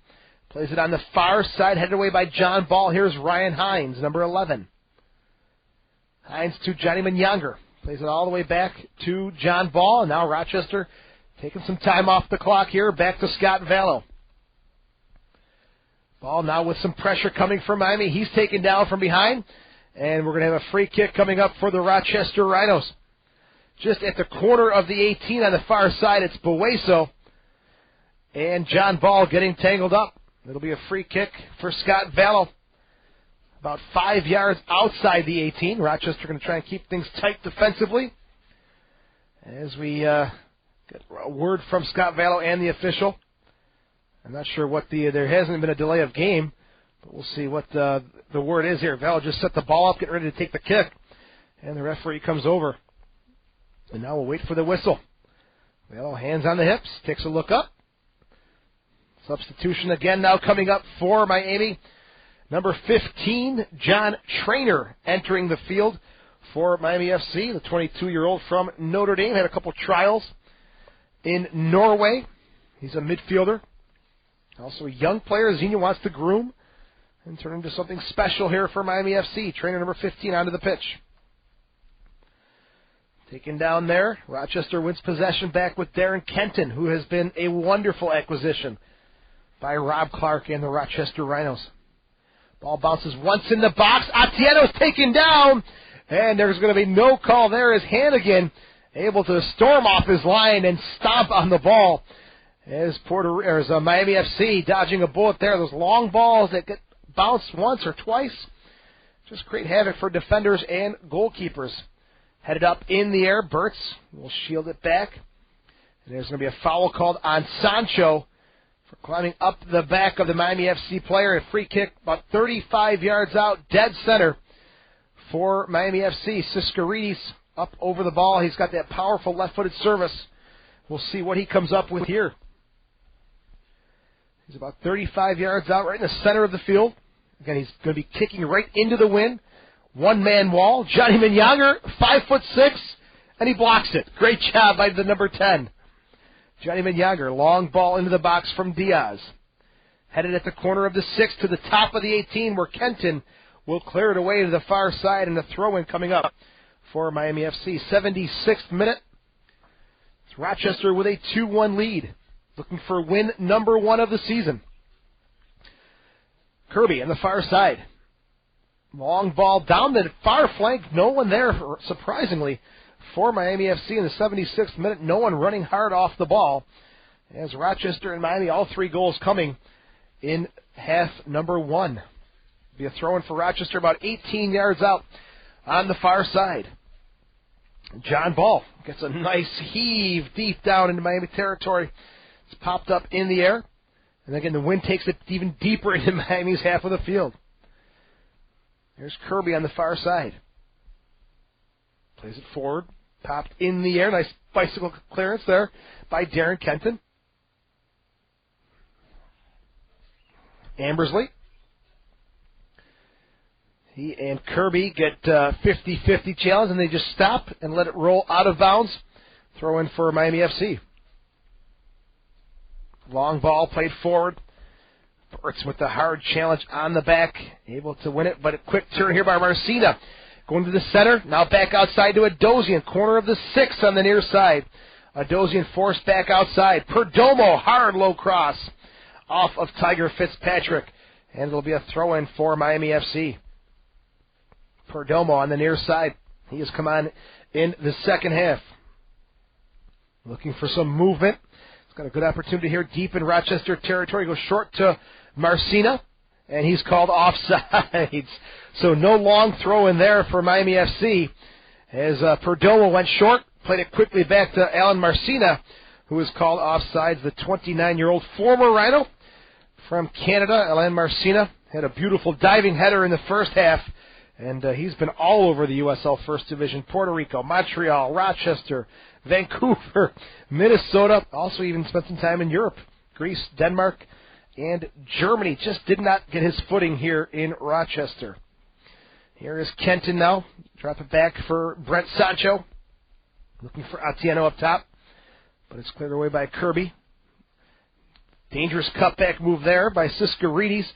Plays it on the far side. Headed away by John Ball. Here's Ryan Hines, number 11. Hines to Johnny Menyonger. Plays it all the way back to John Ball. And now Rochester taking some time off the clock here. Back to Scott Vallow. Ball now with some pressure coming from Miami. He's taken down from behind. And we're going to have a free kick coming up for the Rochester Rhinos. Just at the corner of the 18 on the far side, it's Bueso. And John Ball getting tangled up. It'll be a free kick for Scott Vallow. About 5 yards outside the 18. Rochester going to try and keep things tight defensively. As we get a word from Scott Vallow and the official. I'm not sure what there hasn't been a delay of game, but we'll see what the word is here. Vallow just set the ball up, getting ready to take the kick, and the referee comes over. And now we'll wait for the whistle. Vallow hands on the hips, takes a look up. Substitution again now coming up for Miami. Number 15, John Trainer entering the field for Miami FC. The 22-year-old from Notre Dame had a couple trials in Norway. He's a midfielder. Also a young player Xenia wants to groom and turn into something special here for Miami FC. Trainer number 15 onto the pitch. Taken down there. Rochester wins possession back with Darren Kenton, who has been a wonderful acquisition by Rob Clark and the Rochester Rhinos. Ball bounces once in the box. Atieno's taken down, and there's going to be no call there as Hannigan able to storm off his line and stomp on the ball. As Miami FC dodging a bullet there. Those long balls that get bounced once or twice just create havoc for defenders and goalkeepers. Headed up in the air. Burtz will shield it back. And there's going to be a foul called on Sancho for climbing up the back of the Miami FC player. A free kick about 35 yards out, dead center for Miami FC. Siskarides up over the ball. He's got that powerful left-footed service. We'll see what he comes up with here. He's about 35 yards out, right in the center of the field. Again, he's going to be kicking right into the wind. One-man wall. Johnny Menyonger, 5'6", and he blocks it. Great job by the number 10. Johnny Menyonger, long ball into the box from Diaz. Headed at the corner of the 6 to the top of the 18, where Kenton will clear it away to the far side, and a throw-in coming up for Miami FC. 76th minute. It's Rochester with a 2-1 lead, looking for win number 1 of the season. Kirby on the far side. Long ball down the far flank. No one there, surprisingly, for Miami FC in the 76th minute. No one running hard off the ball. As Rochester and Miami, all 3 goals coming in half number 1. Be a throw-in for Rochester about 18 yards out on the far side. John Ball gets a nice heave deep down into Miami territory. It's popped up in the air. And again, the wind takes it even deeper into Miami's half of the field. There's Kirby on the far side. Plays it forward. Popped in the air. Nice bicycle clearance there by Darren Kenton. Ambersley. He and Kirby get 50-50 challenge, and they just stop and let it roll out of bounds. Throw in for Miami FC. Long ball played forward. Burtz with the hard challenge on the back, able to win it, but a quick turn here by Marcina. Going to the center, now back outside to Adosian, corner of the 6 on the near side. Adosian forced back outside. Perdomo, hard low cross off of Tiger Fitzpatrick, and it'll be a throw-in for Miami FC. Perdomo on the near side. He has come on in the second half. Looking for some movement. He's got a good opportunity here deep in Rochester territory. Goes short to Marcina, and he's called offsides. So no long throw in there for Miami FC. As Perdomo went short, played it quickly back to Alan Marcina, who is called offsides. The 29-year-old former Rhino from Canada, Alan Marcina, had a beautiful diving header in the first half, and he's been all over the USL First Division. Puerto Rico, Montreal, Rochester, Vancouver, Minnesota, also even spent some time in Europe, Greece, Denmark, and Germany. Just did not get his footing here in Rochester. Here is Kenton now. Drop it back for Brent Sancho. Looking for Atieno up top, but it's cleared away by Kirby. Dangerous cutback move there by Siskarides,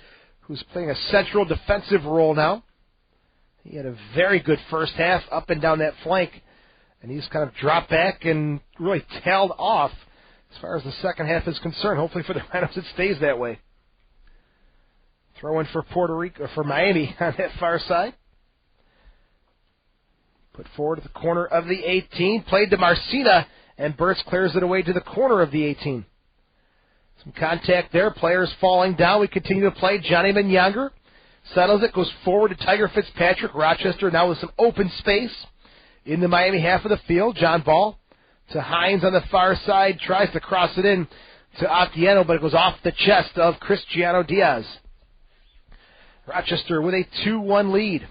who's playing a central defensive role now. He had a very good first half up and down that flank, and he's kind of dropped back and really tailed off as far as the second half is concerned. Hopefully for the Rhinos it stays that way. Throw in for Puerto Rico, for Miami on that far side. Put forward at the corner of the 18. Played to Marcina, and Burtz clears it away to the corner of the 18. Some contact there. Players falling down. We continue to play. Johnny Menyonger settles it, goes forward to Tiger Fitzpatrick. Rochester now with some open space in the Miami half of the field. John Ball to Hines on the far side. Tries to cross it in to Atieno, but it goes off the chest of Cristiano Diaz. Rochester with a 2-1 lead.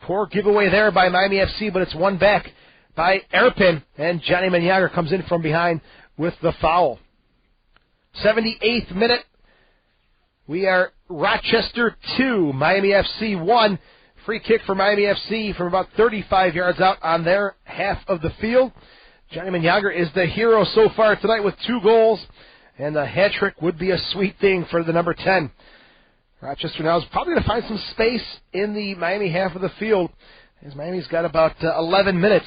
Poor giveaway there by Miami FC, but it's won back by Erpin, and Johnny Menyonger comes in from behind with the foul. 78th minute. We are Rochester 2, Miami FC 1. Free kick for Miami FC from about 35 yards out on their half of the field. Johnny Menyonger is the hero so far tonight with 2 goals, and the hat trick would be a sweet thing for the number 10. Rochester now is probably going to find some space in the Miami half of the field, as Miami's got about 11 minutes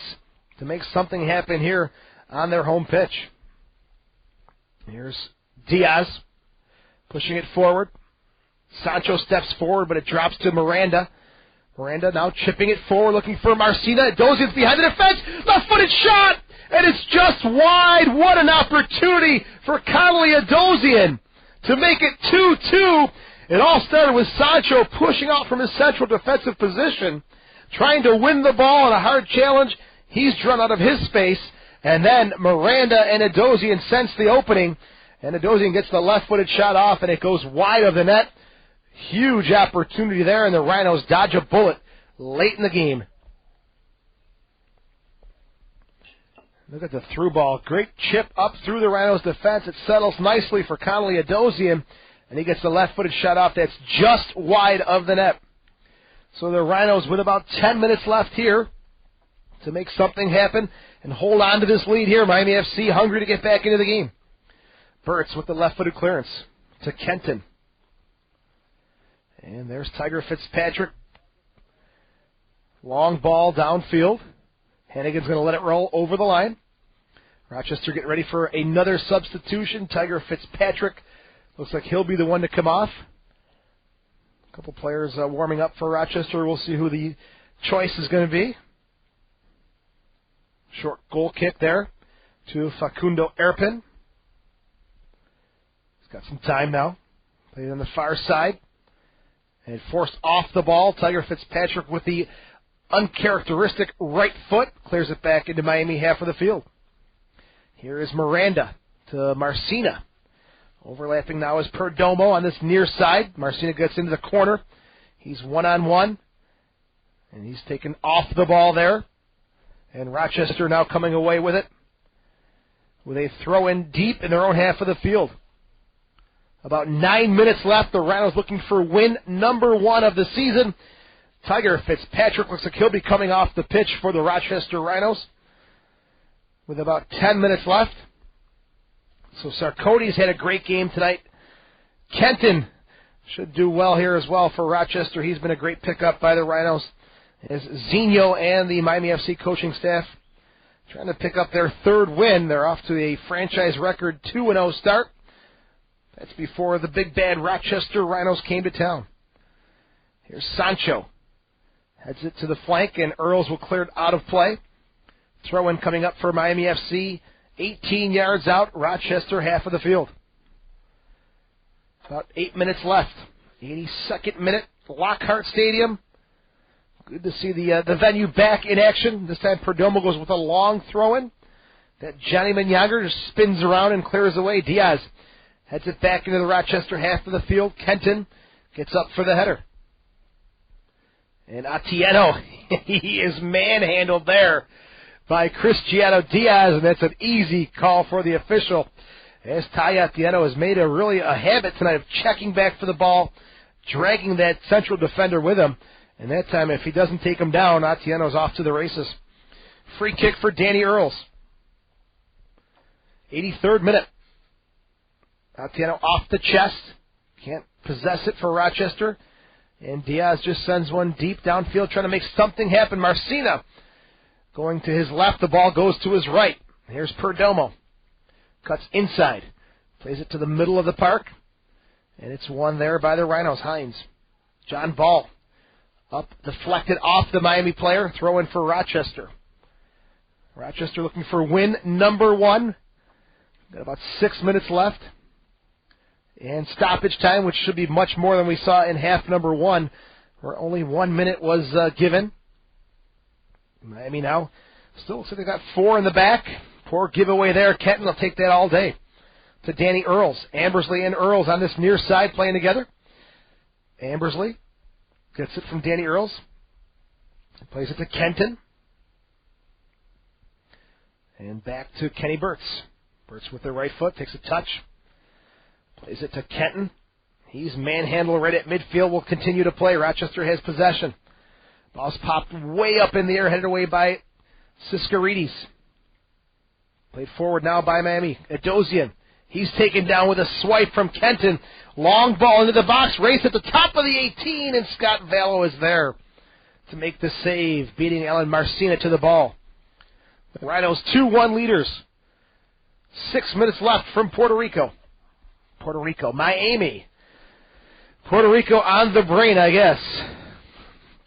to make something happen here on their home pitch. Here's Diaz pushing it forward. Sancho steps forward, but it drops to Miranda. Miranda now chipping it forward, looking for Marcina. Dozian's behind the defense. Left-footed shot, and it's just wide. What an opportunity for Connolly Dozian to make it 2-2. It all started with Sancho pushing out from his central defensive position, trying to win the ball in a hard challenge. He's drawn out of his space, and then Miranda and Dozian sense the opening, and Dozian gets the left-footed shot off, and it goes wide of the net. Huge opportunity there, and the Rhinos dodge a bullet late in the game. Look at the through ball. Great chip up through the Rhinos' defense. It settles nicely for Connolly Dozian, and he gets the left-footed shot off that's just wide of the net. So the Rhinos, with about 10 minutes left here to make something happen and hold on to this lead here. Miami FC hungry to get back into the game. Burtz with the left-footed clearance to Kenton. And there's Tiger Fitzpatrick. Long ball downfield. Hannigan's going to let it roll over the line. Rochester getting ready for another substitution. Tiger Fitzpatrick looks like he'll be the one to come off. A couple players warming up for Rochester. We'll see who the choice is going to be. Short goal kick there to Facundo Erpin. He's got some time now. Played on the far side. And forced off the ball. Tiger Fitzpatrick with the uncharacteristic right foot clears it back into Miami half of the field. Here is Miranda to Marcina. Overlapping now is Perdomo on this near side. Marcina gets into the corner. He's one-on-one. And he's taken off the ball there. And Rochester now coming away with it, with a throw in deep in their own half of the field. About 9 minutes left. The Rhinos looking for win number 1 of the season. Tiger Fitzpatrick looks like he'll be coming off the pitch for the Rochester Rhinos with about 10 minutes left. So Sarkody's had a great game tonight. Kenton should do well here as well for Rochester. He's been a great pickup by the Rhinos. As Zinho and the Miami FC coaching staff trying to pick up their 3rd win. They're off to a franchise record 2-0 start. That's before the big bad Rochester Rhinos came to town. Here's Sancho. Heads it to the flank, and Earls will clear it out of play. Throw-in coming up for Miami FC. 18 yards out, Rochester half of the field. About 8 minutes left. 82nd minute, Lockhart Stadium. Good to see the venue back in action. This time Perdomo goes with a long throw-in. That Johnny Menyonger just spins around and clears away. Diaz heads it back into the Rochester half of the field. Kenton gets up for the header. And Atieno, he is manhandled there by Cristiano Diaz, and that's an easy call for the official. As Ty Atieno has made a habit tonight of checking back for the ball, dragging that central defender with him. And that time, if he doesn't take him down, Atieno's off to the races. Free kick for Danny Earls. 83rd minute. Atieno off the chest. Can't possess it for Rochester. And Diaz just sends one deep downfield, trying to make something happen. Marcina going to his left. The ball goes to his right. Here's Perdomo. Cuts inside. Plays it to the middle of the park. And it's won there by the Rhinos. Hines. John Ball. Up, deflected off the Miami player. Throw in for Rochester. Rochester looking for win number 1. Got about 6 minutes left. And stoppage time, which should be much more than we saw in half number 1, where only 1 minute was given. Miami now still looks like they got 4 in the back. Poor giveaway there. Kenton will take that all day. To Danny Earls. Ambersley and Earls on this near side playing together. Ambersley gets it from Danny Earls. Plays it to Kenton. And back to Kenny Burtz. Burtz with the right foot. Takes a touch. Plays it to Kenton. He's manhandled right at midfield. Will continue to play. Rochester has possession. Ball's popped way up in the air. Headed away by Siskarides. Played forward now by Miami. Dozian. He's taken down with a swipe from Kenton. Long ball into the box, race at the top of the 18, and Scott Vallow is there to make the save, beating Alan Marcina to the ball. The Rhinos 2-1 leaders. 6 minutes left from Puerto Rico. Miami. Puerto Rico on the brain, I guess.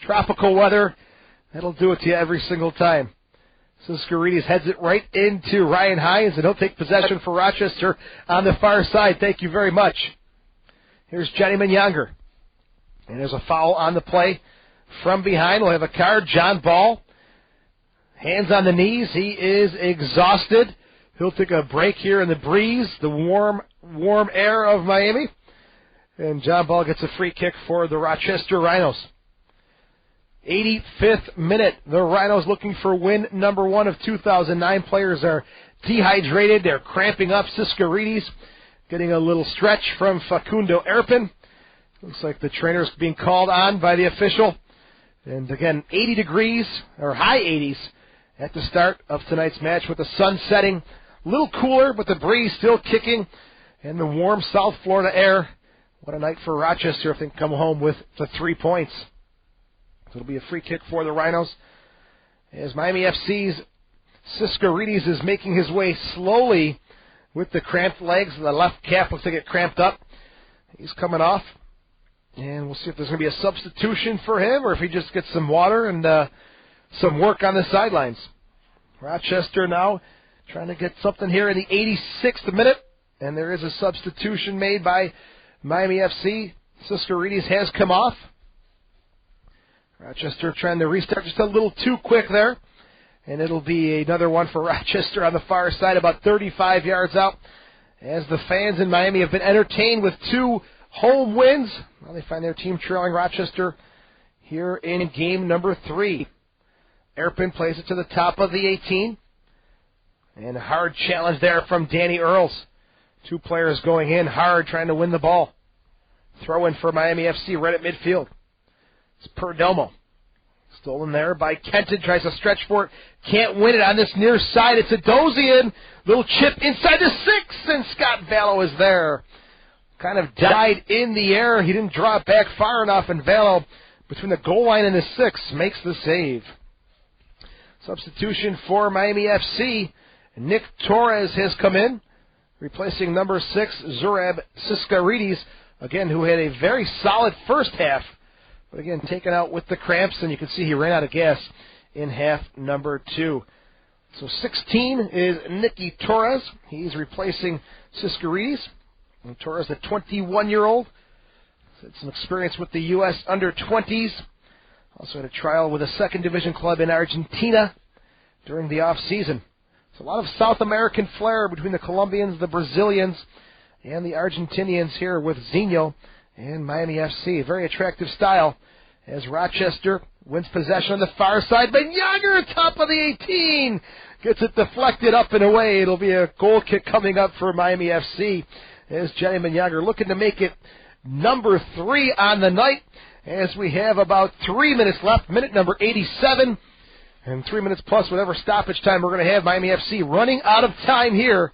Tropical weather, that'll do it to you every single time. Siskarides heads it right into Ryan Hines, and he'll take possession for Rochester on the far side. Thank you very much. Here's Johnny Menyonger. And there's a foul on the play. From behind, we'll have a card. John Ball. Hands on the knees. He is exhausted. He'll take a break here in the breeze, the warm air of Miami. And John Ball gets a free kick for the Rochester Rhinos. 85th minute. The Rhinos looking for win number 1 of 2009. Players are dehydrated. They're cramping up. Siskarides getting a little stretch from Facundo Erpin. Looks like the trainer's being called on by the official. And again, 80 degrees, or high 80s, at the start of tonight's match with the sun setting. A little cooler, but the breeze still kicking, and the warm South Florida air. What a night for Rochester if they can come home with the 3 points. So it'll be a free kick for the Rhinos. As Miami FC's Siskarides is making his way slowly with the cramped legs. The left calf looks like it cramped up. He's coming off. And we'll see if there's going to be a substitution for him or if he just gets some water and some work on the sidelines. Rochester now trying to get something here in the 86th minute. And there is a substitution made by Miami FC. Siskarides has come off. Rochester trying to restart just a little too quick there. And it'll be another one for Rochester on the far side, about 35 yards out. As the fans in Miami have been entertained with 2 home wins. Well, they find their team trailing Rochester here in game number 3. Erpin plays it to the top of the 18. And a hard challenge there from Danny Earls. 2 players going in hard trying to win the ball. Throw in for Miami FC right at midfield. It's Perdomo. Stolen there by Kenton. Tries to stretch for it. Can't win it on this near side. It's a Dozian. Little chip inside the 6. And Scott Vallow is there. Kind of died in the air. He didn't draw it back far enough. And Vallow, between the goal line and the 6, makes the save. Substitution for Miami FC. Nick Torres has come in, replacing number 6, Zurab Siskarides. Again, who had a very solid first half. But again, taken out with the cramps, and you can see he ran out of gas in half number 2. So 16 is Nicky Torres. He's replacing Siskarides. And Torres, a 21-year-old. Had some experience with the U.S. under-20s. Also had a trial with a second division club in Argentina during the off-season. So a lot of South American flair between the Colombians, the Brazilians, and the Argentinians here with Zinho and Miami FC. Very attractive style as Rochester wins possession on the far side. Menyonger, top of the 18, gets it deflected up and away. It'll be a goal kick coming up for Miami FC as Johnny Menyonger looking to make it number 3 on the night as we have about 3 minutes left, minute number 87, and 3 minutes plus whatever stoppage time we're going to have. Miami FC running out of time here,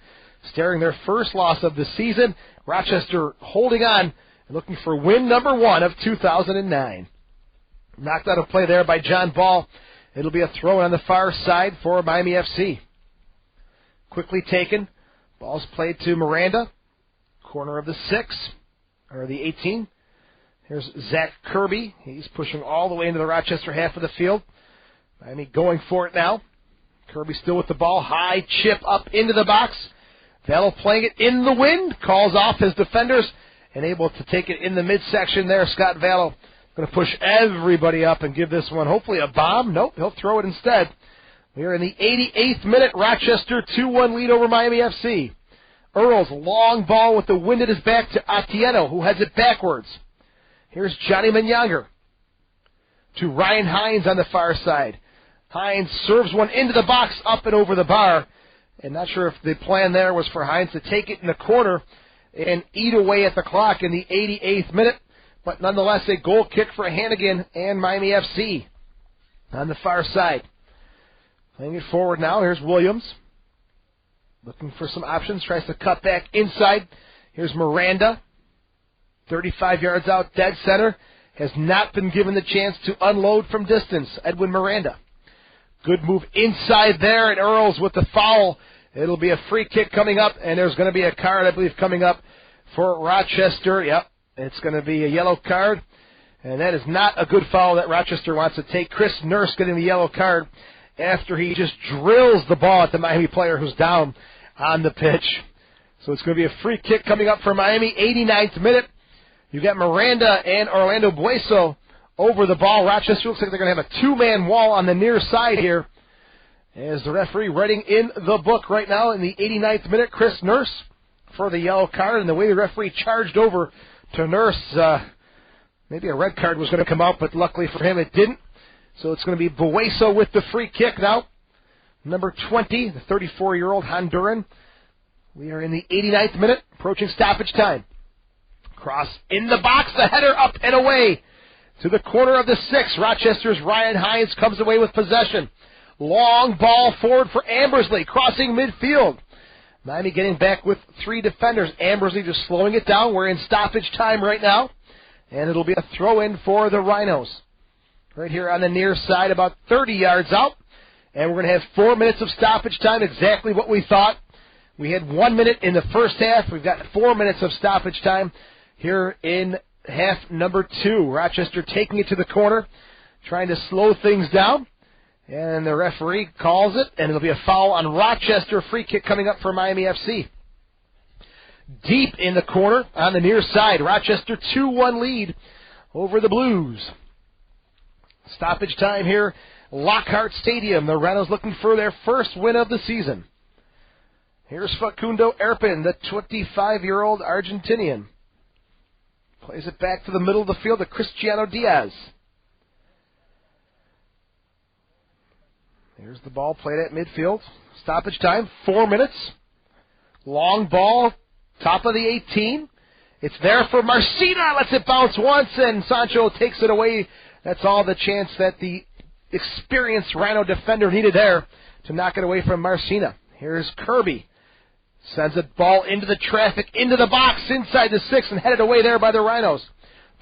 staring their first loss of the season. Rochester holding on and looking for win number 1 of 2009. Knocked out of play there by John Ball. It'll be a throw on the far side for Miami FC. Quickly taken. Ball's played to Miranda. Corner of the 6, or the 18. Here's Zach Kirby. He's pushing all the way into the Rochester half of the field. Miami going for it now. Kirby still with the ball. High chip up into the box. Vallow playing it in the wind. Calls off his defenders and able to take it in the midsection there. Scott Vallow going to push everybody up and give this one hopefully a bomb. Nope, he'll throw it instead. We are in the 88th minute. Rochester 2-1 lead over Miami FC. Earls, long ball with the wind at his back to Atieno, who heads it backwards. Here's Johnny Menyonger to Ryan Hines on the far side. Hines serves one into the box, up and over the bar. And not sure if the plan there was for Hines to take it in the corner and eat away at the clock in the 88th minute. But nonetheless, a goal kick for Hannigan and Miami FC on the far side. Playing it forward now. Here's Williams. looking for some options, tries to cut back inside. Here's Miranda, 35 yards out, dead center. Has not been given the chance to unload from distance. Edwin Miranda. Good move inside there, and Earls with the foul. It'll be a free kick coming up, and there's going to be a card, I believe, coming up for Rochester. Yep, it's going to be a yellow card, and that is not a good foul that Rochester wants to take. Chris Nurse getting the yellow card after he just drills the ball at the Miami player who's down on the pitch. So it's going to be a free kick coming up for Miami, 89th minute. You got Miranda and Orlando Bueso over the ball. Rochester looks like they're going to have a two-man wall on the near side here. As the referee writing in the book right now in the 89th minute, Chris Nurse for the yellow card. And the way the referee charged over to Nurse, maybe a red card was going to come out, but luckily for him it didn't. So it's going to be Bueso with the free kick now. Number 20, the 34-year-old Honduran. We are in the 89th minute, approaching stoppage time. Cross in the box, the header up and away to the corner of the 6. Rochester's Ryan Hines comes away with possession. Long ball forward for Ambersley, crossing midfield. Miami getting back with 3 defenders. Ambersley just slowing it down. We're in stoppage time right now, and it'll be a throw-in for the Rhinos. Right here on the near side, about 30 yards out, and we're going to have 4 minutes of stoppage time, exactly what we thought. We had 1 minute in the first half. We've got 4 minutes of stoppage time here in half number 2. Rochester taking it to the corner, trying to slow things down. And the referee calls it, and it'll be a foul on Rochester. Free kick coming up for Miami FC. Deep in the corner on the near side. Rochester 2-1 lead over the Blues. Stoppage time here. Lockhart Stadium. The Rhinos looking for their first win of the season. Here's Facundo Erpin, the 25-year-old Argentinian. Plays it back to the middle of the field to Cristiano Diaz. Here's the ball played at midfield. Stoppage time, 4 minutes. Long ball, top of the 18. It's there for Marcina. Lets it bounce once, and Sancho takes it away. That's all the chance that the experienced Rhino defender needed there to knock it away from Marcina. Here's Kirby. Sends a ball into the traffic, into the box, inside the 6, and headed away there by the Rhinos.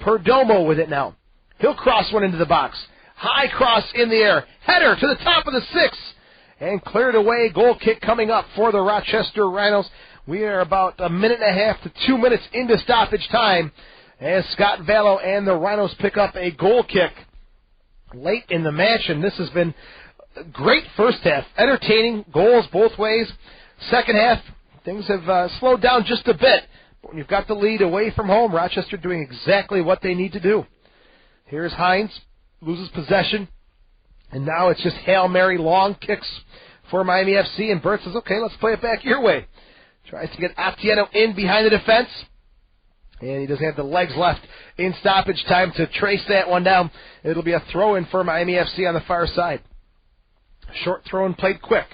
Perdomo with it now. He'll cross one into the box. High cross in the air. Header to the top of the 6. And cleared away. Goal kick coming up for the Rochester Rhinos. We are about a minute and a half to 2 minutes into stoppage time as Scott Vallow and the Rhinos pick up a goal kick late in the match. And this has been a great first half. Entertaining goals both ways. Second half, things have slowed down just a bit. But when you've got the lead away from home, Rochester doing exactly what they need to do. Here's Hines. Loses possession, and now it's just Hail Mary long kicks for Miami FC, and Burt says, okay, let's play it back your way. Tries to get Atieno in behind the defense, and he doesn't have the legs left in stoppage time to trace that one down. It'll be a throw-in for Miami FC on the far side. Short throw-in played quick.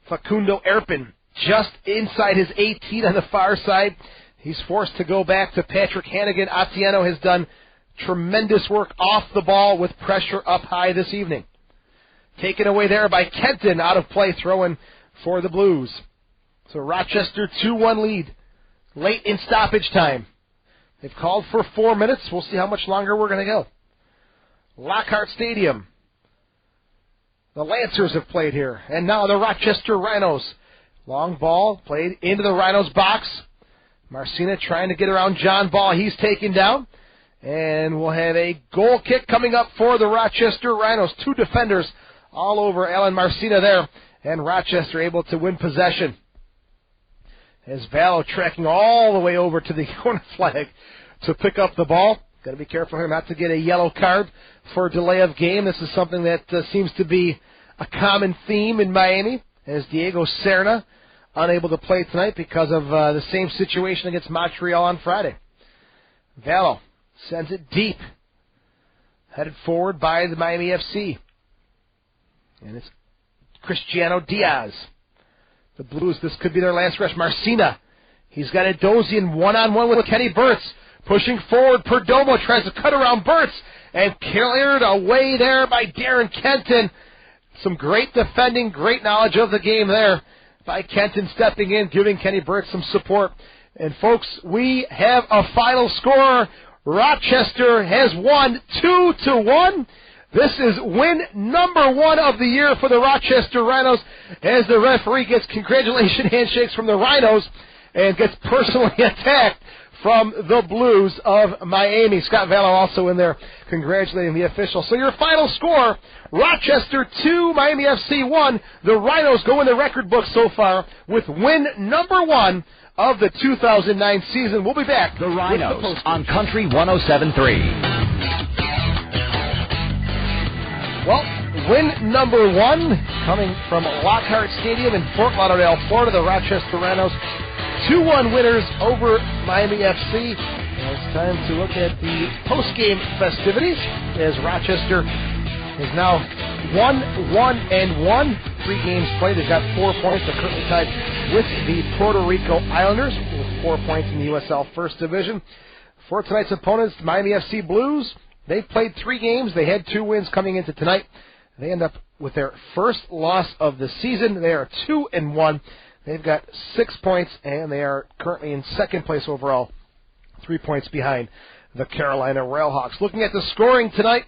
Facundo Erpin just inside his 18 on the far side. He's forced to go back to Patrick Hannigan. Atieno has done tremendous work off the ball with pressure up high this evening. Taken away there by Kenton, out of play, throwing for the Blues. So Rochester 2-1 lead, late in stoppage time. They've called for 4 minutes. We'll see how much longer we're going to go. Lockhart Stadium. The Lancers have played here, and now the Rochester Rhinos. Long ball played into the Rhinos box. Marcina trying to get around John Ball. He's taken down. And we'll have a goal kick coming up for the Rochester Rhinos. 2 defenders all over Alan Marcina there. And Rochester able to win possession. As Vallow tracking all the way over to the corner flag to pick up the ball. Got to be careful here not to get a yellow card for delay of game. This is something that seems to be a common theme in Miami. As Diego Serna unable to play tonight because of the same situation against Montreal on Friday. Vallow sends it deep. Headed forward by the Miami FC. And it's Cristiano Diaz. The Blues, this could be their last rush. Marcina. He's got a Dozian one-on-one with Kenny Burtz. Pushing forward. Perdomo tries to cut around Burtz. And cleared away there by Darren Kenton. Some great defending, great knowledge of the game there by Kenton stepping in, giving Kenny Burke some support. And, folks, we have a final score. Rochester has won 2-1. This is win number 1 of the year for the Rochester Rhinos as the referee gets congratulation handshakes from the Rhinos and gets personally attacked from the Blues of Miami. Scott Vallow also in there congratulating the official. So your final score, Rochester 2, Miami FC 1. The Rhinos go in the record book so far with win number 1 of the 2009 season. We'll be back. The Rhinos on Country 107.3. Well, win number 1 coming from Lockhart Stadium in Fort Lauderdale, Florida. The Rochester Rhinos 2-1 winners over Miami FC. Now it's time to look at the post-game festivities as Rochester is now 1-1-1. 3 games played. They've got 4 points. They're currently tied with the Puerto Rico Islanders with 4 points in the USL First Division. For tonight's opponents, Miami FC Blues, they've played 3 games. They had 2 wins coming into tonight. They end up with their first loss of the season. They are 2-1. They've got 6 points, and they are currently in second place overall, 3 points behind the Carolina Railhawks. Looking at the scoring tonight,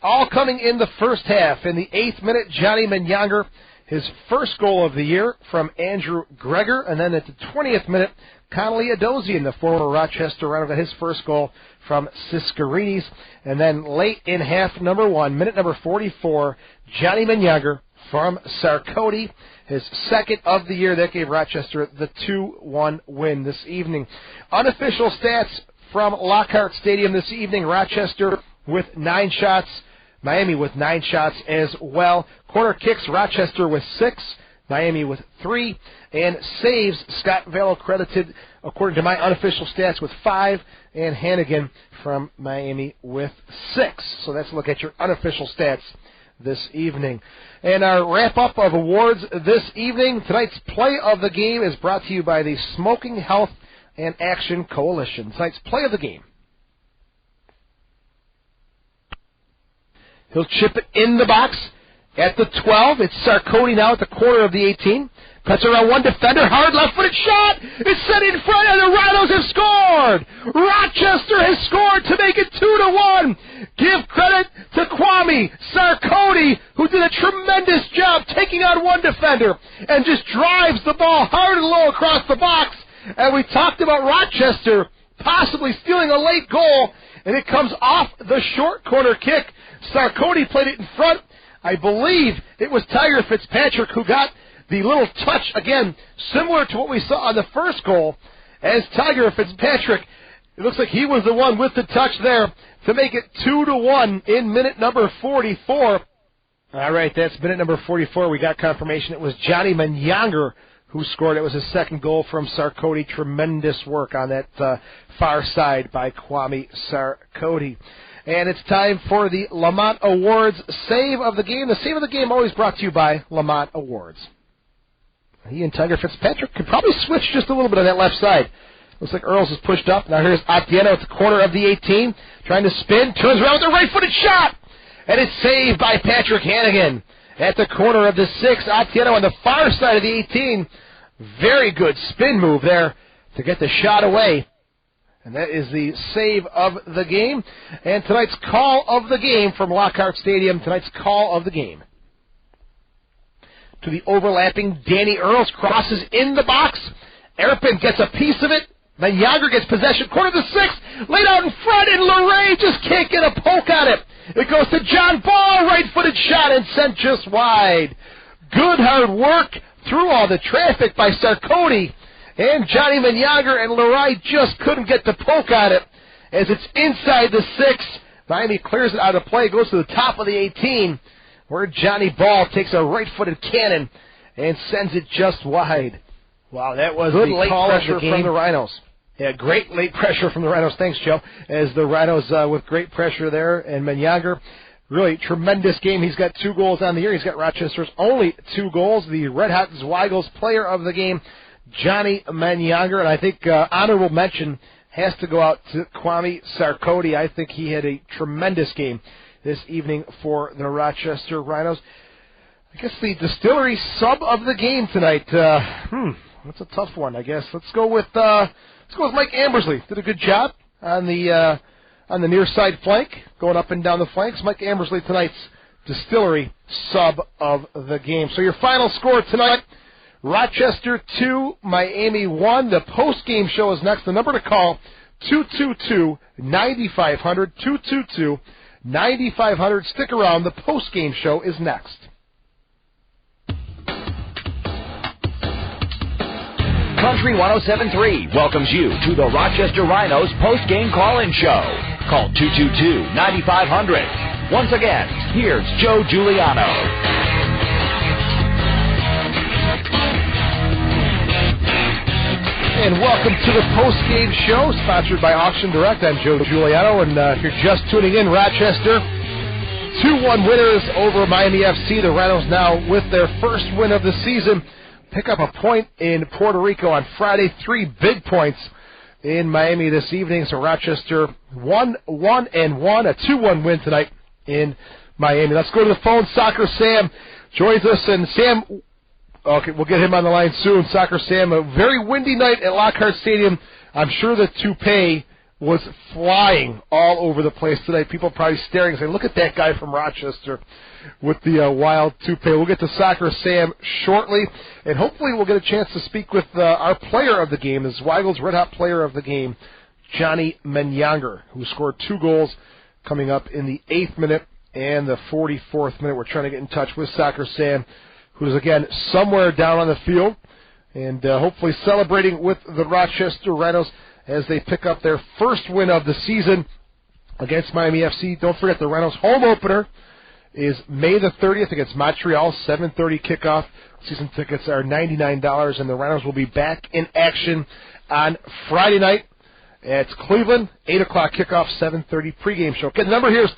all coming in the first half. In the 8th minute, Johnny Menyonger, his first goal of the year from Andrew Greger. And then at the 20th minute, Connolly Adosian, the former Rochester Rhino, got his first goal from Siscarinis. And then late in half number 1, minute number 44, Johnny Menyonger from Sarkodie, his second of the year. That gave Rochester the 2-1 win this evening. Unofficial stats from Lockhart Stadium this evening. Rochester with 9 shots. Miami with 9 shots as well. Corner kicks, Rochester with 6. Miami with 3. And saves, Scott Vallow credited, according to my unofficial stats, with 5. And Hannigan from Miami with 6. So let's look at your unofficial stats this evening. And our wrap-up of awards this evening, tonight's play of the game is brought to you by the Smoking Health and Action Coalition. Tonight's play of the game. He'll chip it in the box at the 12. It's Sarkodie now at the corner of the 18. Cuts around one defender. Hard left-footed shot. It's set in front, and the Rhinos have scored. Rochester has scored to make it 2-1. Give credit to Kwame Sarkodie, who did a tremendous job taking on one defender and just drives the ball hard and low across the box. And we talked about Rochester possibly stealing a late goal, and it comes off the short corner kick. Sarkodie played it in front. I believe it was Tiger Fitzpatrick who got the little touch, again, similar to what we saw on the first goal, as Tiger Fitzpatrick, it looks like he was the one with the touch there to make it 2-1 in minute number 44. All right, that's minute number 44. We got confirmation it was Johnny Menyonger who scored. It was his second goal from Sarkodie. Tremendous work on that far side by Kwame Sarkodie. And it's time for the Lamont Awards Save of the Game. The Save of the Game always brought to you by Lamont Awards. He and Tiger Fitzpatrick could probably switch just a little bit on that left side. Looks like Earls is pushed up. Now here's Atieno at the corner of the 18. Trying to spin. Turns around with a right-footed shot. And it's saved by Patrick Hannigan. At the corner of the 6, Atieno on the far side of the 18. Very good spin move there to get the shot away. And that is the save of the game. And tonight's call of the game from Lockhart Stadium. Tonight's call of the game. To the overlapping Danny Earls, crosses in the box. Erpin gets a piece of it. Menyonger gets possession. Corner of the 6, laid out in front, and Luray just can't get a poke on it. It goes to John Ball, right-footed shot, and sent just wide. Good hard work through all the traffic by Sarkodie. And Johnny Menyonger and Luray just couldn't get the poke on it. As it's inside the 6, Miami clears it out of play, goes to the top of the 18, where Johnny Ball takes a right-footed cannon and sends it just wide. Wow, that was good late pressure from the Rhinos. Yeah, great late pressure from the Rhinos. Thanks, Joe. As the Rhinos with great pressure there, and Menyonger, really tremendous game. He's got 2 goals on the year. He's got Rochester's only 2 goals. The Red Hot Zweigels player of the game, Johnny Menyonger, and I think honorable mention has to go out to Kwame Sarkodie. I think he had a tremendous game this evening for the Rochester Rhinos. I guess the Distillery sub of the game tonight. That's a tough one, I guess. Let's go with Mike Ambersley. Did a good job on the near side flank, going up and down the flanks. Mike Ambersley tonight's Distillery sub of the game. So your final score tonight: Rochester 2, Miami 1. The post game show is next. The number to call: 222-9500. 222-9500. Stick around. The post game show is next. Country 107.3 welcomes you to the Rochester Rhinos post-game call-in show. Call 222-9500. Once again, here's Joe Giuliano. And welcome to the post-game show, sponsored by Auction Direct. I'm Joe Giuliano, and if you're just tuning in, Rochester, 2-1 winners over Miami FC. The Rhinos now with their first win of the season. Pick up a point in Puerto Rico on Friday. 3 big points in Miami this evening. So Rochester 1-1, a 2-1 win tonight in Miami. Let's go to the phone. Soccer Sam joins us, and Sam, okay, we'll get him on the line soon. Soccer Sam, a very windy night at Lockhart Stadium. I'm sure the toupee was flying all over the place tonight. People probably staring and saying, look at that guy from Rochester with the wild toupee. We'll get to Soccer Sam shortly, and hopefully we'll get a chance to speak with our player of the game, the Zweigel's Red Hot player of the game, Johnny Menyonger, who scored 2 goals coming up in the 8th minute and the 44th minute. We're trying to get in touch with Soccer Sam, who's, again, somewhere down on the field, and hopefully celebrating with the Rochester Rhinos as they pick up their first win of the season against Miami FC. Don't forget, the Rhinos' home opener is May the 30th against Montreal, 7:30 kickoff. Season tickets are $99, and the Rhinos will be back in action on Friday night at Cleveland, 8 o'clock kickoff, 7:30 pregame show. Okay, the number here is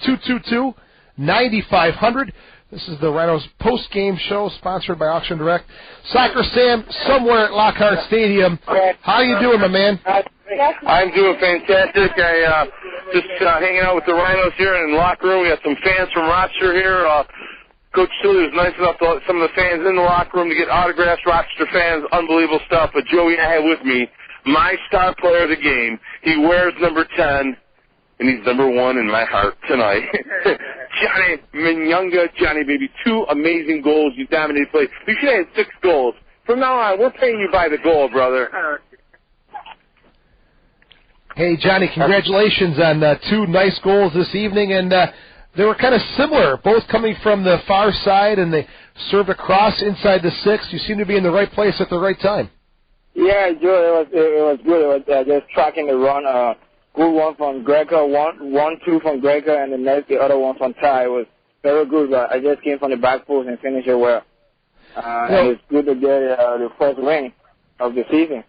222-9500. This is the Rhinos post-game show sponsored by Auction Direct. Soccer Sam, somewhere at Lockhart Stadium. How are you doing, my man? I'm doing fantastic. I just hanging out with the Rhinos here in the locker room. We got some fans from Rochester here. Coach Chili was nice enough to let some of the fans in the locker room to get autographs. Rochester fans, unbelievable stuff. But Joey, I have with me my star player of the game. He wears number 10, and he's number 1 in my heart tonight. Johnny Menyonger. Johnny, baby, 2 amazing goals. You dominated play. You should have had 6 goals. From now on, we're paying you by the goal, brother. Hey, Johnny, congratulations on 2 nice goals this evening, and they were kind of similar, both coming from the far side, and they served across inside the 6. You seem to be in the right place at the right time. Yeah, Joe, it was good. It was just tracking the run. Good one from Greco, 1-2 from Greco, and the other one from Ty. It was very good, but I just came from the back post and finished it well. And it's good to get the first win of the season.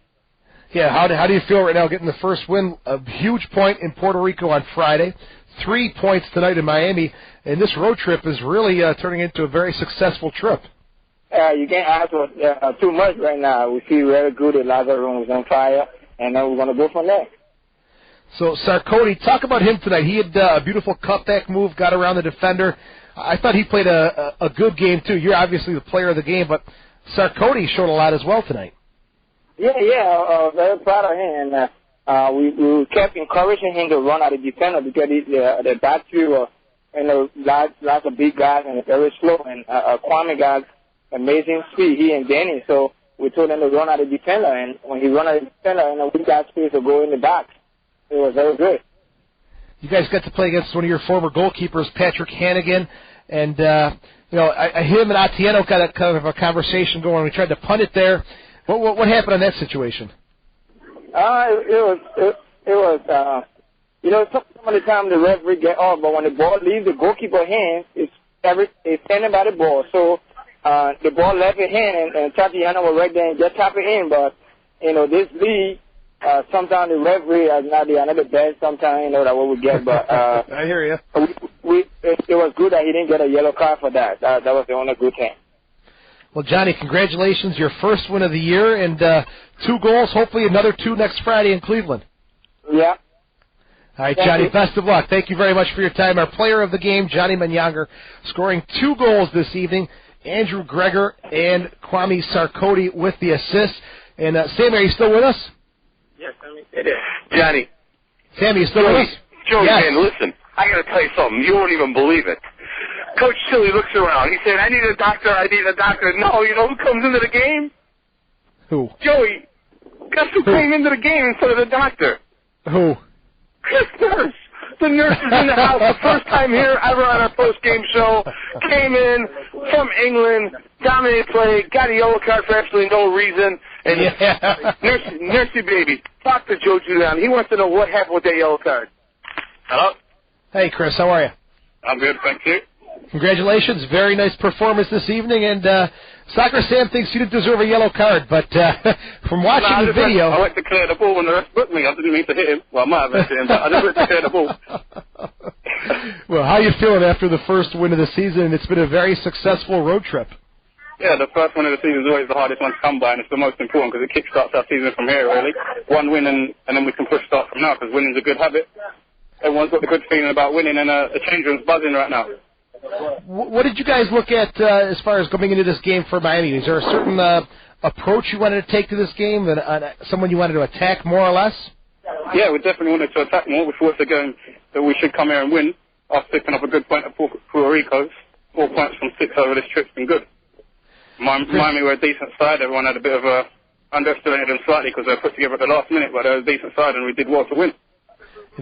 Yeah, how do you feel right now getting the first win? A huge point in Puerto Rico on Friday, 3 points tonight in Miami, and this road trip is really turning into a very successful trip. You can't ask for too much right now. We feel very good. The locker room is on fire, and then we're going to go from there. So, Sarkodie, talk about him tonight. He had a beautiful cutback move, got around the defender. I thought he played a good game, too. You're obviously the player of the game, but Sarkodie showed a lot as well tonight. Yeah, very proud of him. And we kept encouraging him to run at the defender because the back three were, lots of big guys and very slow. And Kwame got amazing speed, he and Danny. So we told him to run at the defender. And when he ran at the defender, we got space to go in the back. It was very good. You guys got to play against one of your former goalkeepers, Patrick Hannigan, and him and Atieno got a kind of a conversation going. We tried to punt it there. What happened on that situation? It was some of the time the referee get off, but when the ball leaves the goalkeeper's hands, it's standing by the ball. So the ball left his hand, and Tatiana was right there and just tap it in. But this league. Sometimes the referee is not the best. Sometimes that's what we get. But I hear you. It was good that he didn't get a yellow card for that. That was the only good thing. Well, Johnny, congratulations! Your first win of the year and 2 goals. Hopefully, another 2 next Friday in Cleveland. Yeah. All right, Johnny. Best of luck. Thank you very much for your time. Our player of the game, Johnny Menyonger, scoring 2 goals this evening Andrew Greger and Kwame Sarkodie with the assists. And Sammy, are you still with us? Yes, Sammy. It is. Johnny. Sammy, you still with us? Joey, yes. man, listen. I got to tell you something. You won't even believe it. Coach Chili looks around. He said, I need a doctor. No, you know who comes into the game? Who? Joey. Guess who came into the game instead of the doctor? Who? Chris Nurse. The nurse is in the house. The first time here ever on our post-game show. Came in from England, dominated play, got a yellow card for absolutely no reason. And Nursey baby, talk to Joe Giuliano. He wants to know what happened with that yellow card. Hello? Hey, Chris, how are you? I'm good, thank you. Congratulations. Very nice performance this evening. And Soccer Sam thinks you didn't deserve a yellow card, but from watching the video... I went to clear the ball when the ref booked me. I didn't mean to hit him. Well, I might have hit him, but I just went to clear the ball. Well, how are you feeling after the first win of the season? It's been a very successful road trip. Yeah, the first win of the season is always the hardest one to come by, and it's the most important because it kickstarts our season from here, really. One win, and then we can push start from now because winning's a good habit. Everyone's got a good feeling about winning, and a change room's buzzing right now. What did you guys look at as far as coming into this game for Miami? Is there a certain approach you wanted to take to this game, someone you wanted to attack more or less? Yeah, we definitely wanted to attack more. We thought again that we should come here and win after picking up a good point at Puerto Rico. 4 points from 6 over this trip's been good. Miami were a decent side. Everyone had a bit of a underestimated them slightly because they were put together at the last minute, but they were a decent side and we did well to win.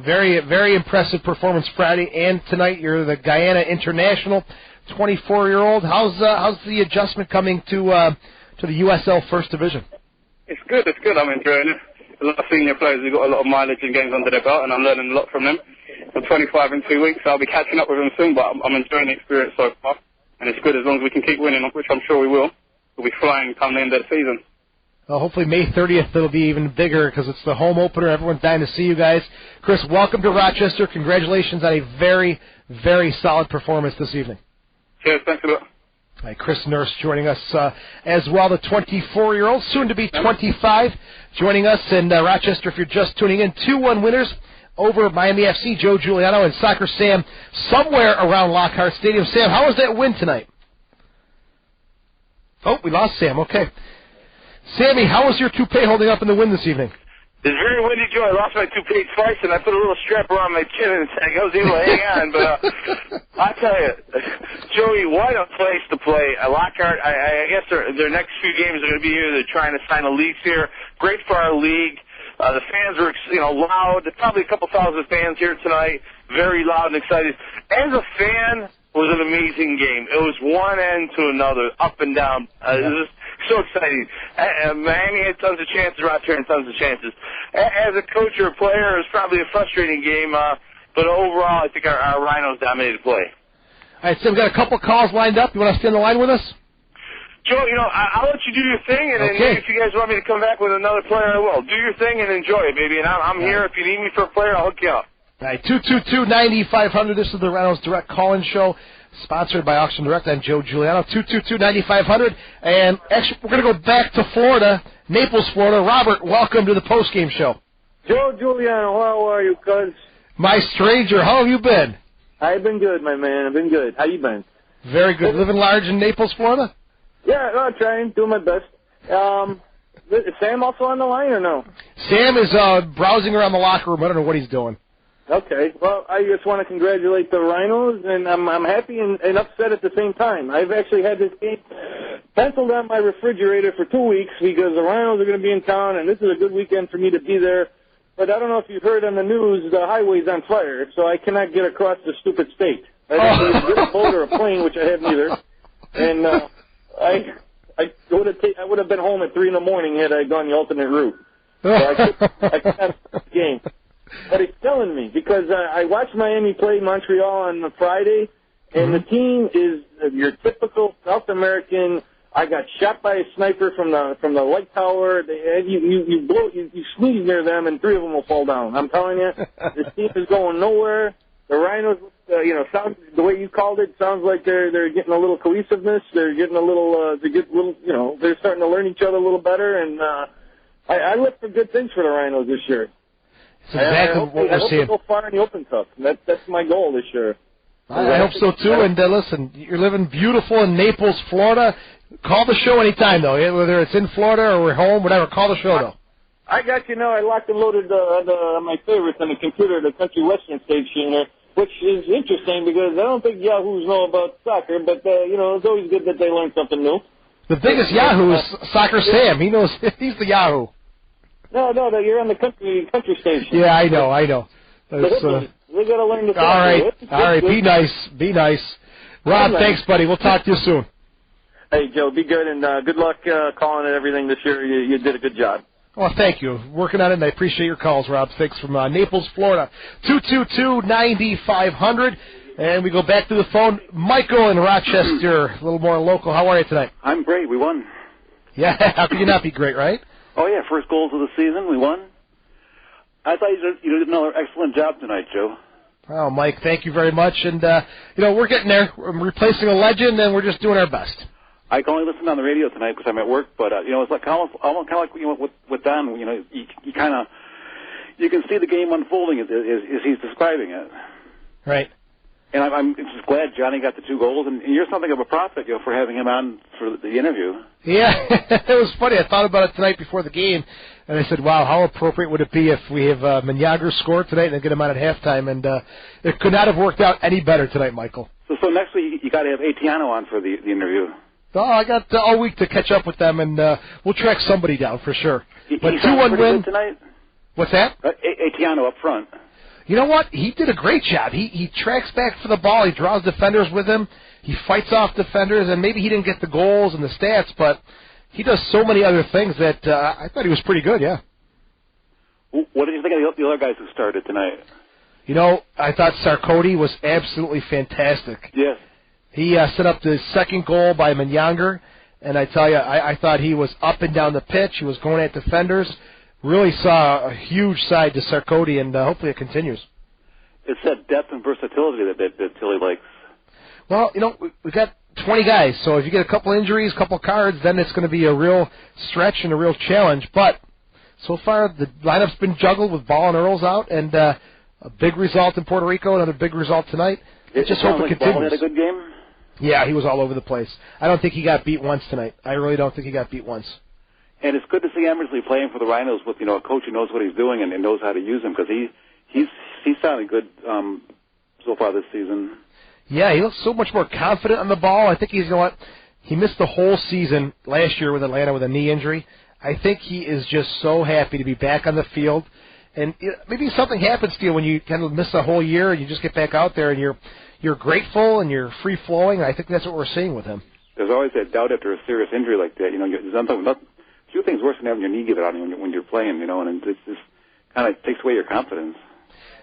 Very, very impressive performance Friday and tonight. You're the Guyana International, 24-year-old. How's the adjustment coming to the USL First Division? It's good. I'm enjoying it. A lot of senior players who've got a lot of mileage and games under their belt, and I'm learning a lot from them. I'm 25 in 2 weeks, so I'll be catching up with them soon, but I'm enjoying the experience so far. And it's good as long as we can keep winning, which I'm sure we will. We'll be flying come the end of the season. Well, hopefully May 30th it'll be even bigger because it's the home opener. Everyone's dying to see you guys. Chris, welcome to Rochester. Congratulations on a very, very solid performance this evening. Cheers. Thanks a lot. All right, Chris Nurse joining us as well, the 24-year-old, soon to be 25, joining us in Rochester. If you're just tuning in, 2-1 winners over Miami FC, Joe Giuliano and Soccer Sam, somewhere around Lockhart Stadium. Sam, how was that win tonight? Oh, we lost Sam. Okay. Sammy, how was your toupee holding up in the wind this evening? It's very windy, Joe. I lost my toupee twice, and I put a little strap around my chin, and I was able to hang on. But I tell you, Joey, what a place to play. Lockhart, I guess their next few games are going to be here. They're trying to sign a lease here. Great for our league. The fans were, loud. There's probably a couple thousand fans here tonight. Very loud and excited. As a fan, it was an amazing game. It was one end to another, up and down. It was just so exciting. Miami had tons of chances, Rochester had tons of chances. As a coach or a player, it was probably a frustrating game, but overall, I think our Rhinos dominated play. All right, Sam, we've got a couple calls lined up. You want to stay on the line with us? Joe, I'll let you do your thing, and then maybe if you guys want me to come back with another player, I will. Do your thing and enjoy it, baby. And I'm here. If you need me for a player, I'll hook you up. All right, 222-9500. This is the Rhinos Direct Call-In Show, sponsored by Auction Direct. I'm Joe Giuliano, 222-9500. And actually, we're going to go back to Florida, Naples, Florida. Robert, welcome to the postgame show. Joe Giuliano, how are you, cuz? My stranger, how have you been? I've been good, my man. I've been good. How you been? Very good. Living large in Naples, Florida? Yeah, I'm trying, doing my best. Is Sam also on the line or no? Sam is browsing around the locker room. I don't know what he's doing. Okay. Well, I just want to congratulate the Rhinos, and I'm happy and upset at the same time. I've actually had this game penciled on my refrigerator for 2 weeks because the Rhinos are going to be in town, and this is a good weekend for me to be there. But I don't know if you've heard on the news, the highway's on fire, so I cannot get across the stupid state. I have to get a boat or a plane, which I have neither. And I would have been home at 3 in the morning had I gone the alternate route. So I can't the game. But it's killing me because I watched Miami play Montreal on Friday, and the team is your typical South American. I got shot by a sniper from the light tower. You sneeze near them, and 3 of them will fall down. I'm telling you, this team is going nowhere. The Rhinos, sound the way you called it, sounds like they're getting a little cohesiveness. They're getting a little, they're starting to learn each other a little better. And I look for good things for the Rhinos this year. That's exactly what we're seeing. I hope they go far in the Open Cup. That's my goal this year. I hope so, too. And listen, you're living beautiful in Naples, Florida. Call the show anytime, though, whether it's in Florida or we're home, whatever. Call the show, though. I got you now. I locked and loaded my favorites on the computer, the country western station here, which is interesting because I don't think Yahoos know about soccer, but, it's always good that they learn something new. The biggest Yahoo is Soccer Sam. He knows. He's the Yahoo. No, you're on the country station. Yeah, I know. We got to learn the soccer. All right. Be nice. Rob, thanks, buddy. We'll talk to you soon. Hey, Joe, be good, and good luck calling and everything this year. You did a good job. Well, thank you. Working on it, and I appreciate your calls, Rob. Thanks from Naples, Florida. 222-9500. And we go back to the phone. Michael in Rochester, a little more local. How are you tonight? I'm great. We won. Yeah, how could you not be great, right? Oh, yeah, first goals of the season. We won. I thought you did another excellent job tonight, Joe. Oh, Mike, thank you very much. And, we're getting there. We're replacing a legend, and we're just doing our best. I can only listen on the radio tonight because I'm at work, but, it's like almost kind of like with Don, you can see the game unfolding as he's describing it. Right. And I'm just glad Johnny got the 2 goals, and you're something of a prophet, for having him on for the interview. Yeah, it was funny. I thought about it tonight before the game, and I said, wow, how appropriate would it be if we have Menyonger score tonight and then get him on at halftime, and it could not have worked out any better tonight, Michael. So next week you got to have Atiano on for the interview. Oh, I got all week to catch up with them, and we'll track somebody down for sure. But 2-1 win tonight. What's that? Atiano up front. You know what? He did a great job. He tracks back for the ball. He draws defenders with him. He fights off defenders, and maybe he didn't get the goals and the stats, but he does so many other things that I thought he was pretty good, yeah. What did you think of the other guys who started tonight? I thought Sarkodie was absolutely fantastic. Yes. He set up the second goal by Menyonger, and I tell you, I thought he was up and down the pitch. He was going at defenders. Really saw a huge side to Sarkodie, and hopefully it continues. It's that depth and versatility that Tilly likes. Well, we've got 20 guys, so if you get a couple injuries, a couple cards, then it's going to be a real stretch and a real challenge. But so far, the lineup's been juggled with Ball and Earls out, and a big result in Puerto Rico, another big result tonight. I just hope it continues. Ball had a good game? Yeah, he was all over the place. I don't think he got beat once tonight. I really don't think he got beat once. And it's good to see Emersley playing for the Rhinos with a coach who knows what he's doing and knows how to use him, because he's sounded good so far this season. Yeah, he looks so much more confident on the ball. I think he missed the whole season last year with Atlanta with a knee injury. I think he is just so happy to be back on the field. And maybe something happens to you when you kind of miss a whole year and you just get back out there and you're grateful and you're free flowing. I think that's what we're seeing with him. There's always that doubt after a serious injury like that. There's few things worse than having your knee give out when you're playing, and it just kind of takes away your confidence.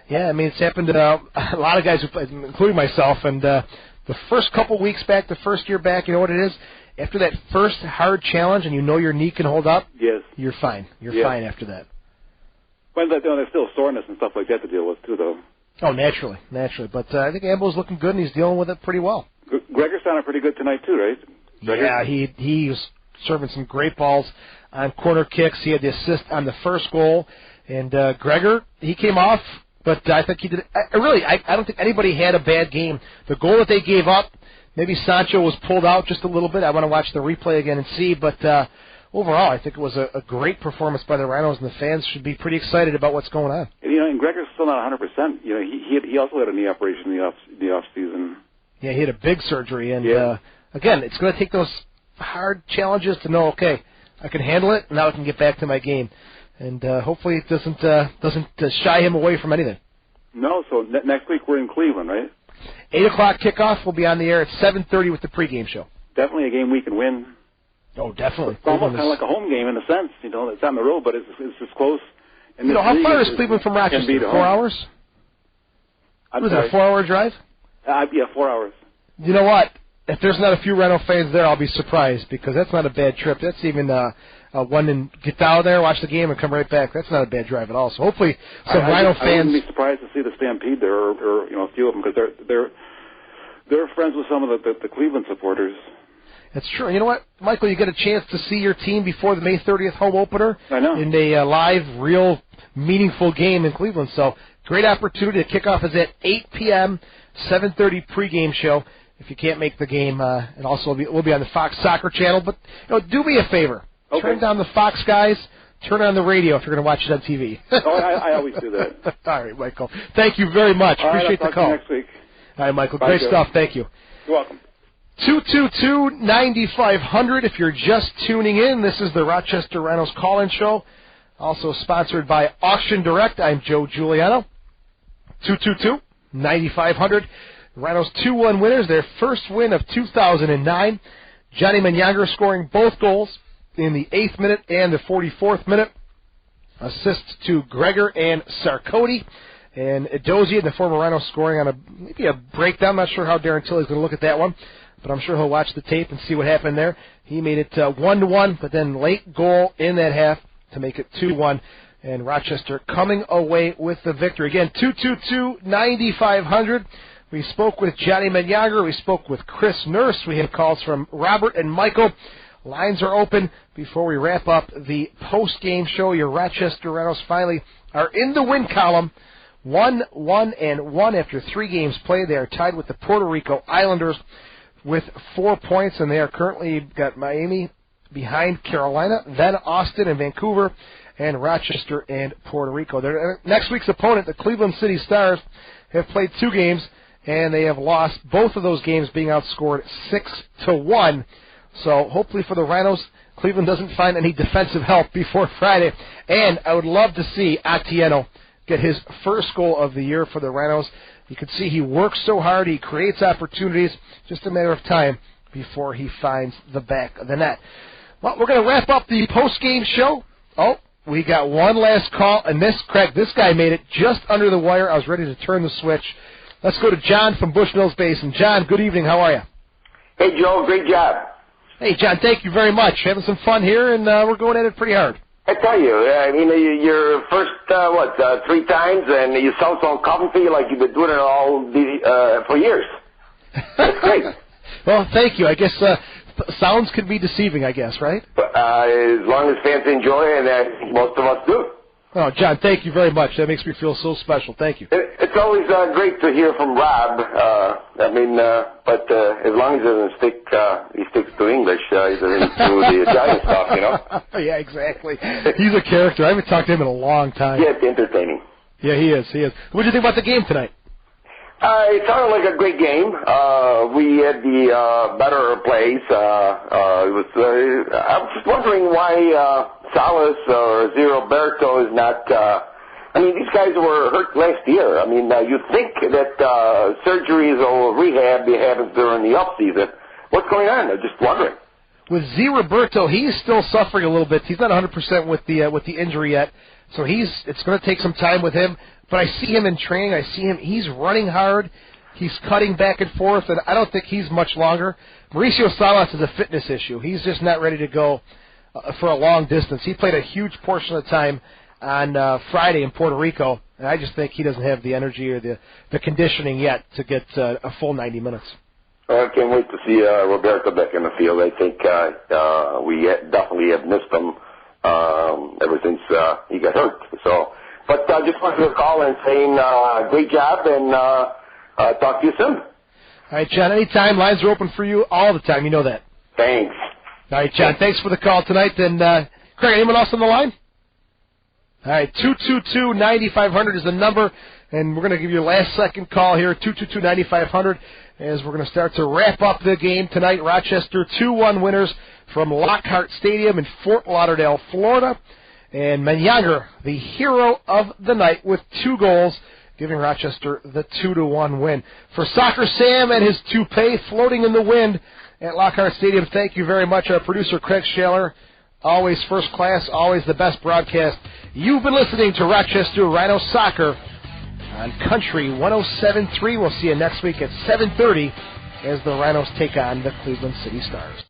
Yeah, I mean, it's happened to a lot of guys, including myself, and the first couple weeks back, the first year back, you know what it is? After that first hard challenge and your knee can hold up, yes, you're fine. You're fine after that. Well, there's still soreness and stuff like that to deal with, too, though. Oh, naturally. But I think Ambo's looking good, and he's dealing with it pretty well. Gregor sounded pretty good tonight, too, right? Gregor? Yeah, he was serving some great balls on corner kicks. He had the assist on the first goal. And Gregor, he came off, but I think he did. I don't think anybody had a bad game. The goal that they gave up, maybe Sancho was pulled out just a little bit. I want to watch the replay again and see. But overall, I think it was a great performance by the Rhinos, and the fans should be pretty excited about what's going on. And Gregor's still not 100%. He also had a knee operation in the off season. Yeah, he had a big surgery, and again, it's going to take those hard challenges to know, okay, I can handle it, now I can get back to my game. And hopefully it doesn't shy him away from anything. No, so next week we're in Cleveland, right? 8 o'clock kickoff. We'll be on the air at 7:30 with the pregame show. Definitely a game we can win. Oh, definitely. It's almost kind of like a home game in a sense. It's on the road, but it's just close. And how far is Cleveland from Rochester? 4 hours? Was it a 4-hour drive? Yeah, 4 hours. You know what? If there's not a few Rhino fans there, I'll be surprised, because that's not a bad trip. That's even one and get down there, watch the game, and come right back. That's not a bad drive at all. So hopefully some Rhino fans. I wouldn't be surprised to see the Stampede there, or a few of them, because they're friends with some of the Cleveland supporters. That's true. You know what, Michael? You get a chance to see your team before the May 30th home opener. I know. In a live, real, meaningful game in Cleveland. So great opportunity. The kickoff is at 8 p.m. 7:30 pregame show. If you can't make the game, and also we'll be on the Fox Soccer channel. But do me a favor. Okay. Turn down the Fox guys. Turn on the radio if you're going to watch it on TV. I always do that. All right, Michael. Thank you very much. Appreciate the call. I'll talk to you next week. All right, Michael. Great stuff. Thank you. You're welcome. 222-9500. If you're just tuning in, this is the Rochester Rhinos call-in show. Also sponsored by Auction Direct. I'm Joe Giuliano. 222-9500. Rhinos 2-1 winners, their first win of 2009. Johnny Menyonger scoring both goals in the 8th minute and the 44th minute. Assists to Gregor and Sarkody. And Dozier, the former Rhino, scoring on maybe a breakdown. I'm not sure how Darren Tilley's going to look at that one, but I'm sure he'll watch the tape and see what happened there. He made it 1-1, but then late goal in that half to make it 2-1. And Rochester coming away with the victory. Again, 222-9500. We spoke with Johnny Menyonger. We spoke with Chris Nurse. We had calls from Robert and Michael. Lines are open before we wrap up the post-game show. Your Rochester Rhinos finally are in the win column. 1-1-1 after 3 games played. They are tied with the Puerto Rico Islanders with 4 points, and they are currently got Miami behind Carolina, then Austin and Vancouver, and Rochester and Puerto Rico. Their next week's opponent, the Cleveland City Stars, have played 2 games, and they have lost both of those games, being outscored 6-1. So hopefully for the Rhinos, Cleveland doesn't find any defensive help before Friday. And I would love to see Atieno get his first goal of the year for the Rhinos. You can see he works so hard. He creates opportunities. Just a matter of time before he finds the back of the net. Well, we're going to wrap up the post-game show. Oh, we got one last call. And this guy made it just under the wire. I was ready to turn the switch. Let's go to John from Bushnell's Basin. John, good evening. How are you? Hey, Joe. Great job. Hey, John, thank you very much. Having some fun here, and we're going at it pretty hard. I tell you, I mean, your first, 3 times, and you sound so comfy like you've been doing it all for years. That's great. Well, thank you. I guess sounds can be deceiving, I guess, right? As long as fans enjoy it, and most of us do. Oh, John, thank you very much. That makes me feel so special. Thank you. It's always great to hear from Rob. But as long as he doesn't he sticks to English, he doesn't do the Italian stuff, you know? Yeah, exactly. He's a character. I haven't talked to him in a long time. Yeah, it's entertaining. Yeah, he is. What did you think about the game tonight? It sounded like a great game. We had the better plays. I was just wondering why Salas or Roberto is not. These guys were hurt last year. You'd think that surgeries or rehab happens during the off season. What's going on? I'm just wondering. With Roberto, he's still suffering a little bit. He's not 100% with the injury yet, so it's going to take some time with him. But I see him in training. He's running hard. He's cutting back and forth, and I don't think he's much longer. Mauricio Salas is a fitness issue. He's just not ready to go for a long distance. He played a huge portion of the time on Friday in Puerto Rico, and I just think he doesn't have the energy or the conditioning yet to get a full 90 minutes. I can't wait to see Roberto back in the field. I think we definitely have missed him ever since he got hurt. But I just wanted to call and saying great job, and talk to you soon. All right, John, anytime. Lines are open for you all the time. You know that. Thanks. All right, John, thanks for the call tonight. And, Craig, anyone else on the line? All right, 222-9500 is the number, and we're going to give you a last-second call here, 222-9500, as we're going to start to wrap up the game tonight. Rochester 2-1 winners from Lockhart Stadium in Fort Lauderdale, Florida. And Menyonger, the hero of the night, with 2 goals, giving Rochester the 2-1 win. For Soccer Sam and his toupee floating in the wind at Lockhart Stadium, thank you very much. Our producer, Craig Shaler, always first class, always the best broadcast. You've been listening to Rochester Rhino Soccer on Country 107.3. We'll see you next week at 7:30 as the Rhinos take on the Cleveland City Stars.